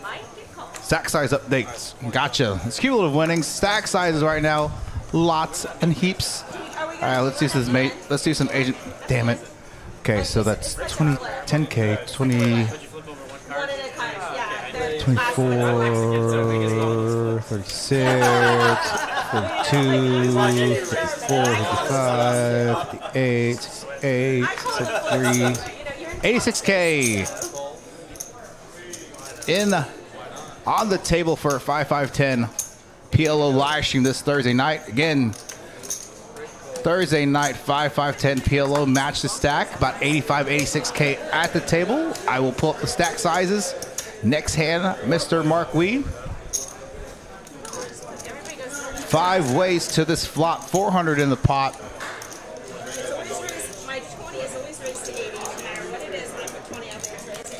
C: Might get called.
B: Stack size updates. Gotcha. It's cumulative winnings. Stack sizes right now. Lots and heaps. All right, let's do some mate. Let's do some agent. Damn it. Okay, so that's 20, 10K, 20,
C: One at a time. Yeah.
B: 24, 36, 42, 54, 55, 58, 68, 63, 86K in on the table for a 5-5-10 PLO live stream this Thursday night. Again, Thursday night 5-5-10 PLO match the stack, about 85, 86K at the table. I will pull up the stack sizes. Next hand, Mr. Mark Wee. 5 ways to this flop, 400 in the pot.
C: My 20 is always raised to 80, no matter what it is. When I put 20 out there, it's raised to 80.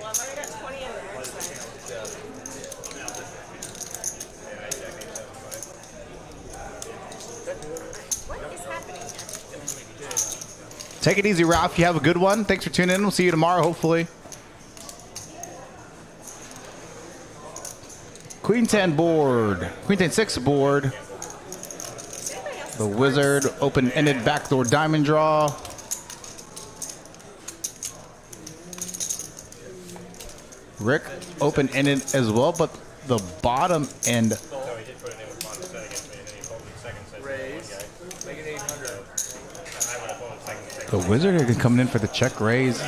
C: I've already got 20 in there. It's fine. What is happening here?
B: Take it easy, Ralph. You have a good one. Thanks for tuning in. We'll see you tomorrow, hopefully. Queen 10 board. Queen 10 6 board. The Wizard, open-ended backdoor diamond draw. Rick, open-ended as well, but the bottom end.
E: So he did put it in with Bond set against me, and then he folded the second set.
F: Raise. Make it 800.
E: I would have folded second set.
B: The Wizard are coming in for the check raise.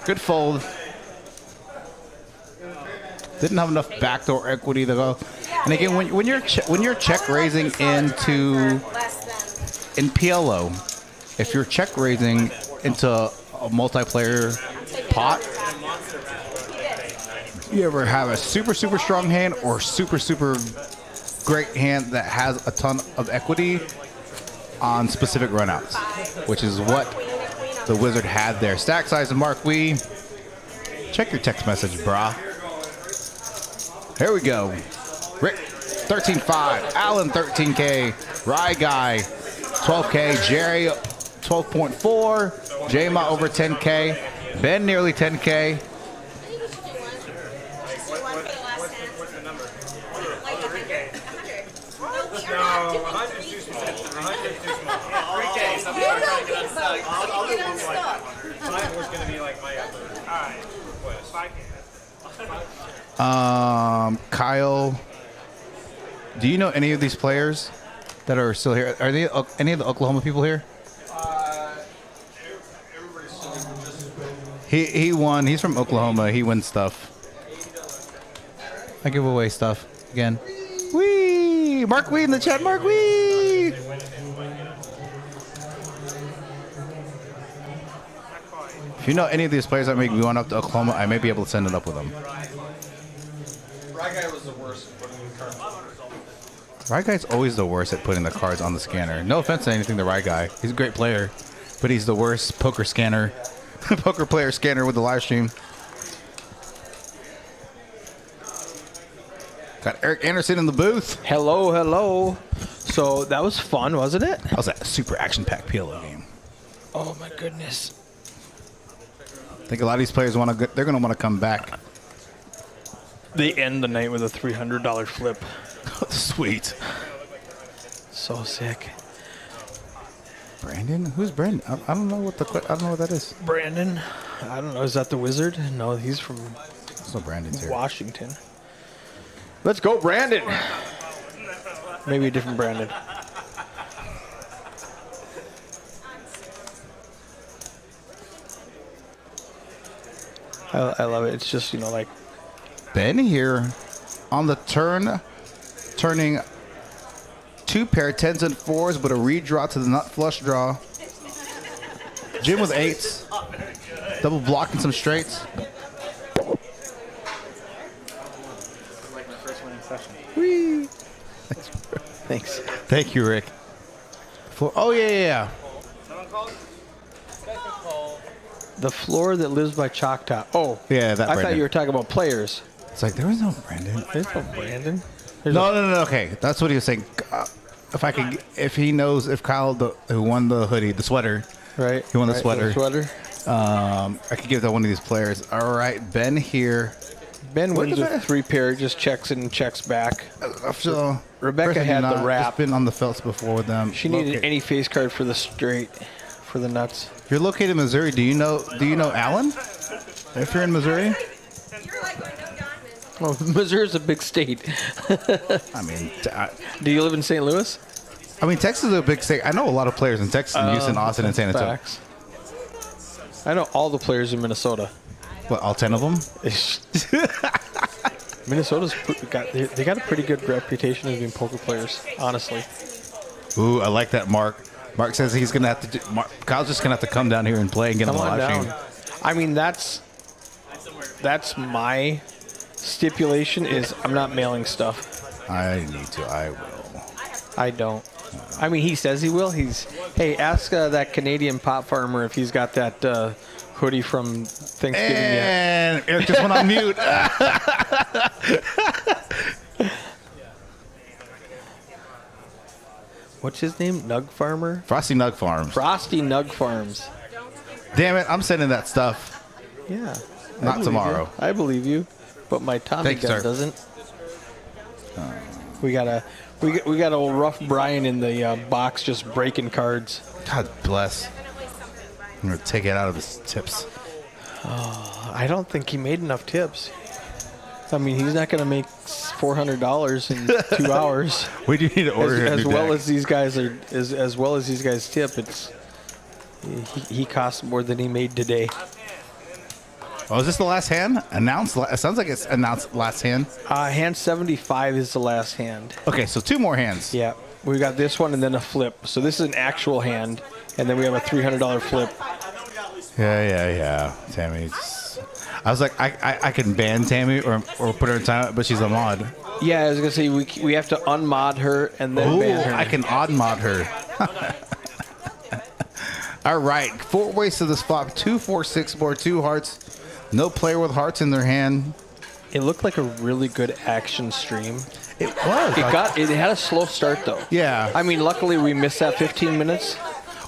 B: Good fold. Didn't have enough backdoor equity to go. And again, when you're check raising into in PLO, if you're check raising into a multiplayer pot, you ever have a super strong hand or super great hand that has a ton of equity on specific runouts, which is what the Wizard had there. Stack size of Mark Wee. Check your text message, brah. Here we go. Rick, 13.5. Allen, 13K. Rye Guy, 12K. Jerry, 12.4. J-Ma over 10K. Ben, nearly 10K.
E: What's the number?
C: No,
E: 100 is too small. 100 is too small.
F: 3K. Something I'm trying to get unstuck.
E: I'll do one like that. Mine was going to be like my upper. Alright.
B: Kyle, do you know any of these players that are still here? Are they any of the Oklahoma people here? He won. He's from Oklahoma. He wins stuff. I give away stuff again. Wee! Mark Wee in the chat. Mark Wee! If you know any of these players that may be going up to Oklahoma, I may be able to send it up with them.
F: Rye Guy was the worst at putting the cards.
B: Rye Guy's always the worst at putting the cards on the scanner. No offense to anything to Rye Guy. He's a great player, but he's the worst poker scanner, poker player scanner with the live stream. Got Eric Anderson in the booth.
A: Hello, hello. So that was fun, wasn't it?
B: That was a super action-packed PLO game.
A: Oh my goodness.
B: I think a lot of these players want to. They're going to want to come back.
A: They end the night with a $300 flip.
B: Sweet.
A: So sick.
B: Brandon? Who's Brandon? I don't know what I don't know what that is.
A: Brandon, I don't know. Is that the Wizard? No, he's from
B: So Brandon's here.
A: Washington. Let's go, Brandon. Maybe a different Brandon. I love it. It's just, you know, like
B: Ben here on the turn, turning 2 pair 10s and 4s, but a redraw to the nut flush draw. Jim with 8s, double blocking some straights.
F: Like my first winning session.
B: Whee!
A: thanks.
B: Thank you, Rick. Oh yeah.
E: Someone called?
A: The floor that lives by Choctaw. Oh,
B: Yeah, that
A: I
B: Brandon.
A: thought you were talking about players.
B: It's like there was no Brandon.
A: There's no Brandon. There's
B: No. Okay, that's what he was saying. If he knows if Kyle who won the hoodie, the sweater,
A: right.
B: He won the
A: right,
B: sweater.
A: Sweater.
B: I could give that one of these players. All right, Ben here.
A: Ben
B: What
A: wins
B: did
A: with
B: I-
A: 3 pair, just checks and checks back.
B: So
A: Rebecca
B: person
A: had
B: did
A: the
B: not-
A: wrap.
B: Just been on the felts before with them.
A: She needed
B: Locate-
A: any face card for the straight, for the nuts.
B: You're located in Missouri. Do you know Allen? If you're in Missouri,
C: You're like going no diamonds.
A: Well, Missouri's a big state.
B: I mean,
A: Do you live in St. Louis?
B: Texas is a big state. I know a lot of players in Texas, and Houston, Austin, and San Antonio.
A: Facts. I know all the players in Minnesota.
B: What, all 10 of them?
A: Minnesota's they got a pretty good reputation as being poker players, honestly.
B: Ooh, I like that, Mark. Mark says he's gonna have to. Kyle's just gonna have to come down here and play and get on the live stream.
A: I mean, that's my stipulation. Is I'm not mailing stuff.
B: I need to. I will.
A: I don't. I mean, he says he will. Hey, ask that Canadian pot farmer if he's got that hoodie from Thanksgiving yet.
B: And Eric just went on mute.
A: What's his name? Nug Farmer?
B: Frosty Nug Farms.
A: Frosty Nug Farms.
B: Damn it, I'm sending that stuff.
A: Yeah.
B: Not tomorrow.
A: I believe you, but my Tommy
B: Thanks,
A: gun
B: sir.
A: doesn't. We got old rough Brian in the box just breaking cards.
B: God bless. I'm gonna take it out of his tips.
A: I don't think he made enough tips. I mean, he's not going to make $400 in 2 hours.
B: We do need to order
A: as well as these guys are as well as these guys tip. It's he costs more than he made today.
B: Oh, is this the last hand? Announced? It sounds like it's announced last hand.
A: Hand 75 is the last hand.
B: Okay, so 2 more hands.
A: Yeah, we got this one and then a flip. So this is an actual hand, and then we have a $300 flip.
B: Yeah. Tammy. I was like, I can ban Tammy or put her in timeout, but she's a mod.
A: Yeah, I was gonna say we have to unmod her and then ban her.
B: I can odd mod her. All right, 4 ways to this flop. 2, 4, 6 board, 2 hearts. No player with hearts in their hand.
A: It looked like a really good action stream.
B: It was.
A: It had a slow start though.
B: Yeah.
A: I mean, luckily we missed that 15 minutes.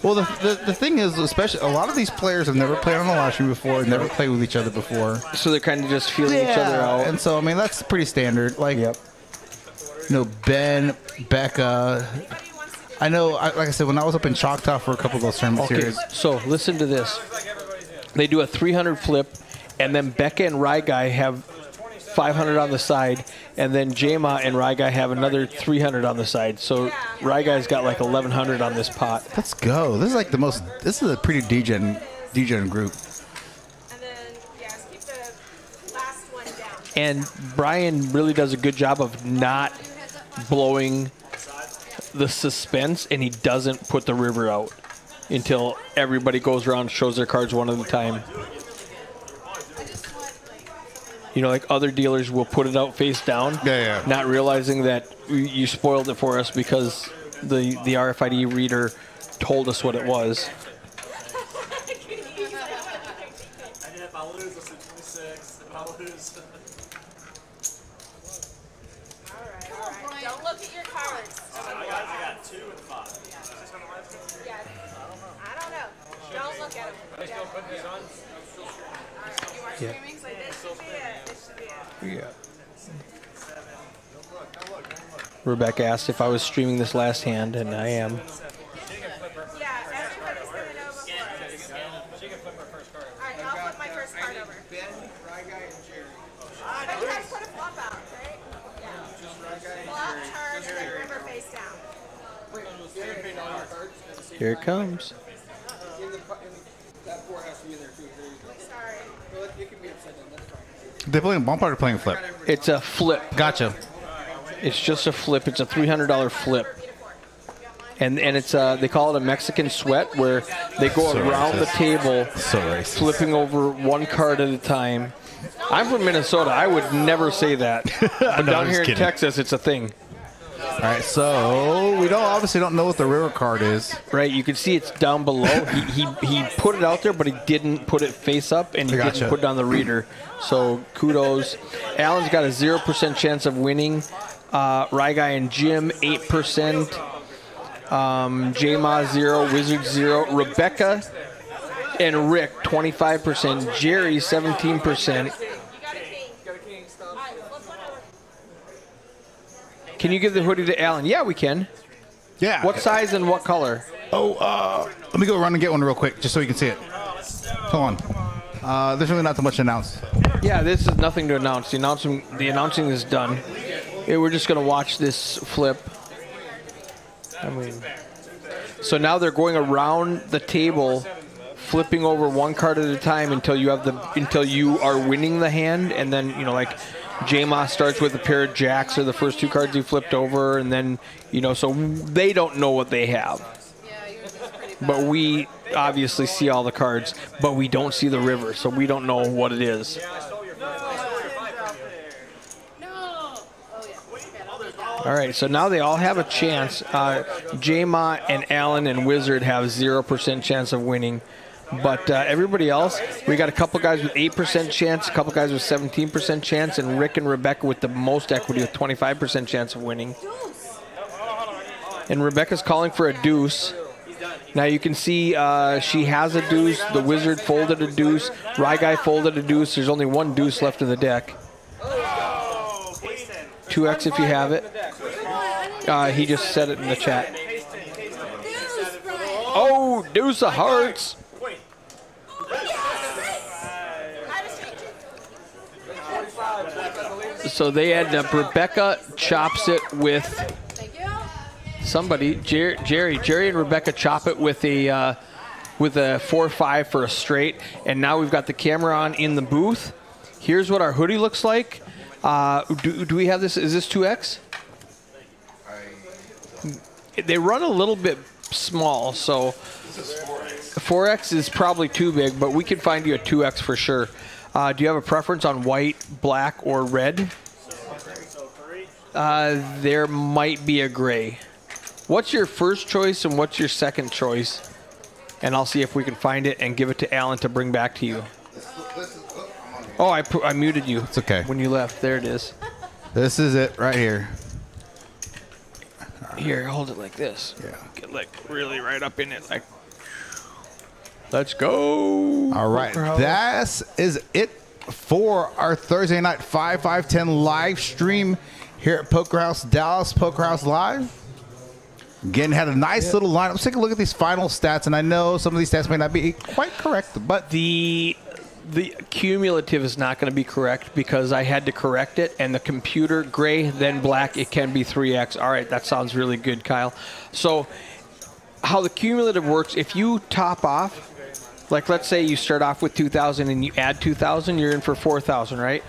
B: Well, the thing is, especially a lot of these players have never played on a live stream before, never played with each other before.
A: So they're kind of just feeling each other out.
B: And so, I mean, that's pretty standard. Like,
A: yep.
B: You know, Ben, Becca. I know, like I said, when I was up in Choctaw for a couple of those tournament series.
A: So listen to this. They do a 300 flip, and then Becca and Rye Guy have 500 on the side, and then J-Ma and Rye Guy have another 300 on the side. So Rye Guy's got like 1,100 on this pot.
B: Let's go. This is like this is a pretty degen group.
C: And then, keep the last one down.
A: And Brian really does a good job of not blowing the suspense, and he doesn't put the river out until everybody goes around and shows their cards one at a time. You know, like other dealers will put it out face down, not realizing that you spoiled it for us because the RFID reader told us what it was.
D: If I lose, I'll say 26. If I lose.
C: All right. Don't look at your cards.
D: I got 2 and 5.
C: Yeah. I don't know. Don't look at them.
A: Yeah.
C: So this should be it. This should be it.
A: Yeah. Rebecca asked if I was streaming this last hand, and I am.
C: Yeah, everybody's going to know before.
E: She can flip her first card.
C: All right, I'll flip my first card over.
H: Ben, Rye Guy, and Jerry.
C: But you guys put a flop out, right? Yeah. Flop, turn, and then river face down.
A: Here it comes.
H: That 4 has to be in there too. There you go.
C: Sorry.
H: Well, you can be upside down. That's fine.
B: They're playing bump or playing flip?
A: It's a flip.
B: Gotcha.
A: It's just a flip. It's a $300 flip. And it's they call it a Mexican sweat, where they go around the table, flipping over one card at a time. I'm from Minnesota. I would never say that. But down here in Texas, it's a thing.
B: All right, so we obviously don't know what the river card is.
A: Right, you can see it's down below. He put it out there, but he didn't put it face up, and he didn't put it on the reader. So kudos. Allen's got a 0% chance of winning. Rye Guy and Jim, 8%. J-Ma, 0. Wizard, 0. Rebecca and Rick, 25%. Jeri, 17%. Can you give the hoodie to Allen? Yeah, we can.
B: Yeah.
A: What size and what color?
B: Oh, let me go around and get one real quick, just so you can see it. Hold on. There's really not too much to announce.
A: Yeah, this is nothing to announce. The announcing is done. We're just going to watch this flip. I mean, so now they're going around the table, flipping over one card at a time until you are winning the hand, and then J-Ma starts with a pair of jacks or the first 2 cards he flipped over, and then, so they don't know what they have. But we obviously see all the cards, but we don't see the river, so we don't know what it is. All right, so now they all have a chance. J-Ma and Allyn and Wizard have 0% chance of winning. But everybody else, we got a couple guys with 8% chance, a couple guys with 17% chance, and Rick and Rebecca with the most equity with 25% chance of winning. And Rebecca's calling for a deuce. Now you can see she has a deuce. The Wizard folded a deuce. Rye Guy folded a deuce. There's only 1 deuce left in the deck. 2x if you have it. He just said it in the chat. Oh, deuce of hearts. So they end up, Rebecca chops it with somebody, Jerry and Rebecca chop it with a 4-5 for a straight. And now we've got the camera on in the booth. Here's what our hoodie looks like. Do we have this? Is this 2x? They run a little bit small, so 4x is probably too big, but we can find you a 2x for sure. Do you have a preference on white, black, or red? There might be a gray. What's your first choice and what's your second choice? And I'll see if we can find it and give it to Allyn to bring back to you. Oh, I muted you.
B: It's okay.
A: When you left. There it is.
B: This is it right here.
A: Here, hold it like this.
B: Yeah.
A: Get like really right up in it. Like, let's go.
B: All right. That is it for our Thursday night 5-5-10 live stream here at Poker House Dallas, Poker House Live. Again, had a nice little lineup. Let's take a look at these final stats, and I know some of these stats may not be quite correct, but
A: the cumulative is not going to be correct because I had to correct it, and the computer, gray, then black, it can be 3x. All right, that sounds really good, Kyle. So how the cumulative works, if you top off, like let's say you start off with 2,000 and you add 2,000, you're in for 4,000, right?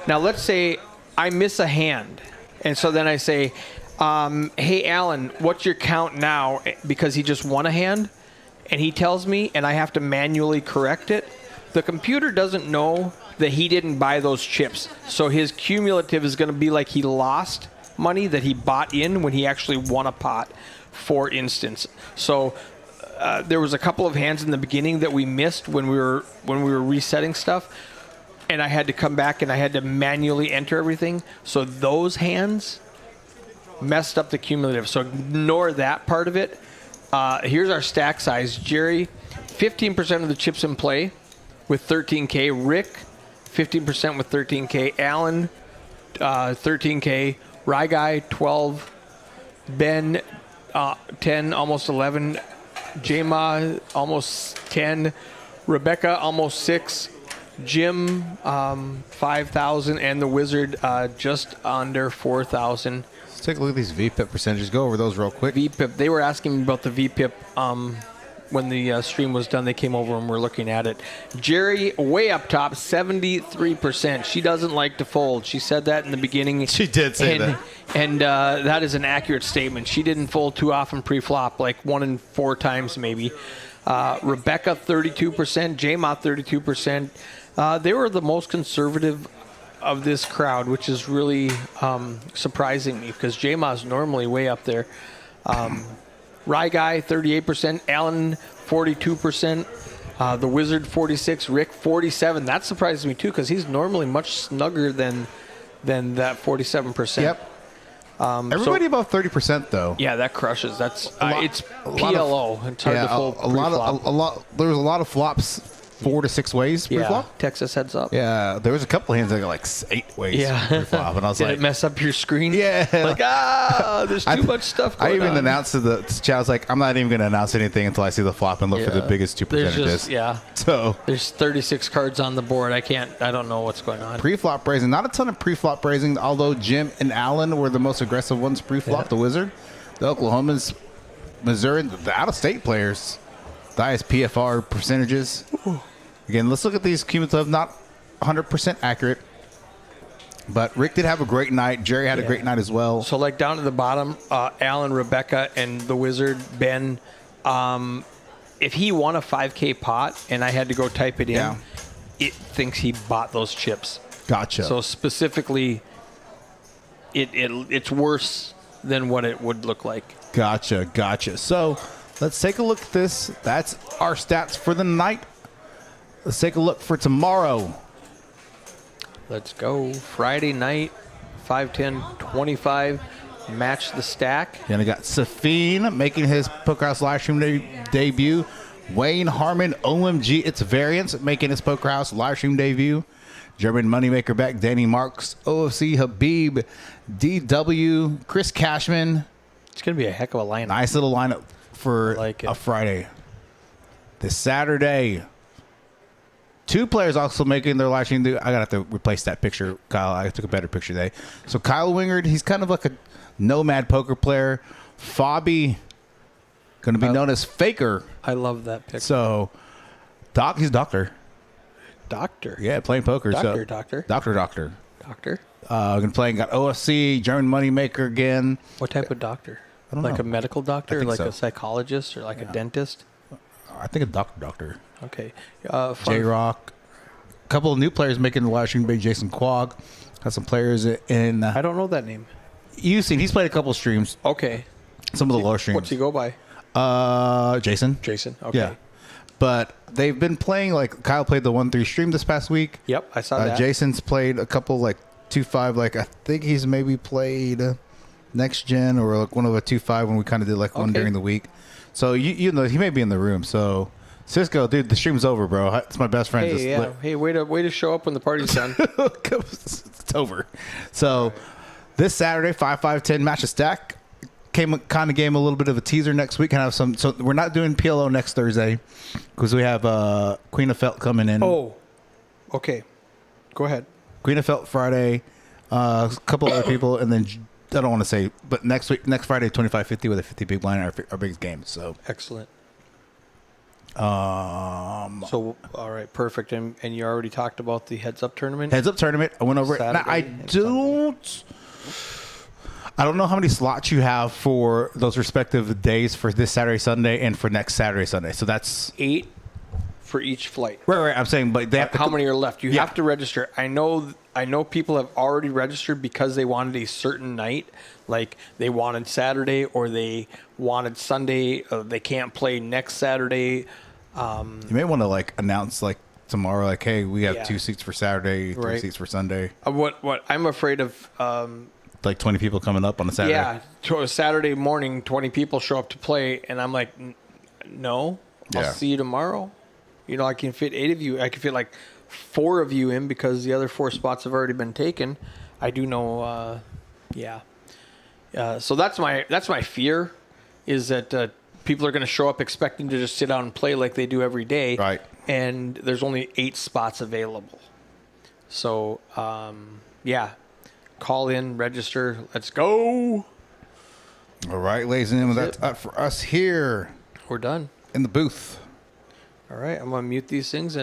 A: Now let's say I miss a hand, and so then I say, hey, Allyn, what's your count now? Because he just won a hand, and he tells me, and I have to manually correct it. The computer doesn't know that he didn't buy those chips. So his cumulative is going to be like he lost money that he bought in when he actually won a pot, for instance. So there was a couple of hands in the beginning that we missed when we were resetting stuff. And I had to come back and I had to manually enter everything. So those hands messed up the cumulative. So ignore that part of it. Here's our stack size. Jerry, 15% of the chips in play with 13K. Rick, 15% with 13K. Allyn, 13K. Rye Guy, 12. Ben, 10, almost 11. J-Ma, almost 10. Rebecca, almost 6. Jim, 5,000. And the Wizard, just under 4,000.
B: let's take a look at these VPIP percentages. Go over those real quick.
A: VPIP, they were asking me about the VPIP when the stream was done. They came over and were looking at it. Jerry, way up top, 73%. She doesn't like to fold. She said that in the beginning.
B: She did say that.
A: And that is an accurate statement. She didn't fold too often pre-flop, like 1 in 4 times maybe. Rebecca, 32%. J-Ma, 32%. They were the most conservative of this crowd, which is really surprising me because J-Ma is normally way up there. Rye Guy, 38%. Allyn, 42%. The Wizard, 46. Rick, 47. That surprises me, too, because he's normally much snugger than that 47%.
B: Yep. Everybody above 30%, though.
A: Yeah, that crushes. That's it's PLO. It's hard to fold pre-flop.
B: There was a lot of flops 4 to 6 ways pre-flop.
A: Yeah, Texas heads up.
B: Yeah, there was a couple of hands that got like 8 ways pre-flop, and I was
A: Did
B: like,
A: it mess up your screen?
B: Yeah.
A: Like, there's too much stuff going on.
B: I even announced to the chat, I was like, I'm not even going to announce anything until I see the flop and look for the biggest 2 percentages. So
A: there's 36 cards on the board. I don't know what's going on.
B: Pre-flop raising, not a ton of pre-flop raising, although Jim and Allyn were the most aggressive ones pre-flop. The Wizard, the Oklahomans, Missouri, the out-of-state players, the highest PFR percentages. Again, let's look at these cumulative, not 100% accurate. But Rick did have a great night. Jerry had a great night as well.
A: So, like, down to the bottom, Alan, Rebecca, and the Wizard, Ben, if he won a 5K pot and I had to go type it in, it thinks he bought those chips.
B: Gotcha.
A: So, specifically, it's worse than what it would look like.
B: Gotcha. So, let's take a look at this. That's our stats for the night. Let's take a look for tomorrow.
A: Let's go. Friday night, 5-10-25. Match the stack.
B: Then I got Safine making his Poker House Livestream debut. Wayne Harmon, OMG, it's Variance, making his Poker House Livestream debut. German Moneymaker back, Danny Marks, OFC, Habib, DW, Chris Cashman.
A: It's going to be a heck of a lineup.
B: Nice little lineup for a Friday. This Saturday, 2 players also making their live stream. I gotta have to replace that picture, Kyle. I took a better picture today. So Kyle Wingard, he's kind of like a nomad poker player. Fabi, going to be known as Faker.
A: I love that picture.
B: So he's Doctor.
A: Doctor.
B: Yeah, playing poker.
A: Doctor.
B: Going to play. Got OFC, German Moneymaker again.
A: What type of doctor?
B: I don't
A: like
B: know.
A: a medical doctor,
B: think
A: like
B: so.
A: a psychologist, or like a dentist?
B: I think a doctor.
A: Okay.
B: J-Rock. A couple of new players making the live stream by Jason Quag. Got some players in.
A: I don't know that name.
B: You've seen. He's played a couple of streams.
A: Okay.
B: Some of the lower streams.
A: What's he go by?
B: Jason.
A: Jason. Okay.
B: Yeah. But they've been playing, like, Kyle played the 1-3 stream this past week.
A: Yep, I saw that.
B: Jason's played a couple, like, 2-5. Like, I think he's maybe played Next Gen or, like, one of a 2-5 when we kind of did, like, one during the week. So, you know, he may be in the room. So, Cisco, dude, the stream's over, bro. It's my best friend.
A: Hey, Hey, way to show up when the party's done.
B: It's over. So, this Saturday, 5-5-10 match of stack. Game a little bit of a teaser next week. So we're not doing PLO next Thursday because we have Queen of Felt coming in.
A: Oh, okay. Go ahead.
B: Queen of Felt Friday, a couple other people, and then I don't want to say, but next Friday, 25-50 with a 50 big blind, our biggest game. So
A: excellent. So all right, perfect. And you already talked about the heads up tournament.
B: Heads up tournament. I went over
A: Saturday
B: it. Now I don't know how many slots you have for those respective days for this Saturday, Sunday, and for next Saturday, Sunday. So that's
A: 8 for each flight.
B: Right. I'm saying, but they have
A: How many are left? You have to register. I know people have already registered because they wanted a certain night, like they wanted Saturday or they wanted Sunday. They can't play next Saturday.
B: You may want to like announce like tomorrow, like, hey, we have 2 seats for Saturday, 3 seats for Sunday.
A: What I'm afraid of.
B: Like 20 people coming up on a Saturday.
A: Yeah, to a Saturday morning, 20 people show up to play, and I'm like, no, I'll see you tomorrow. You know, I can fit 8 of you. I can fit like 4 of you in because the other 4 spots have already been taken. I do know, so that's my fear, is that people are going to show up expecting to just sit down and play like they do every day.
B: Right.
A: And there's only 8 spots available. So, call in, register. Let's go.
B: All right, ladies and gentlemen, that's it for us here.
A: We're done.
B: In the booth.
A: All right, I'm going to mute these things and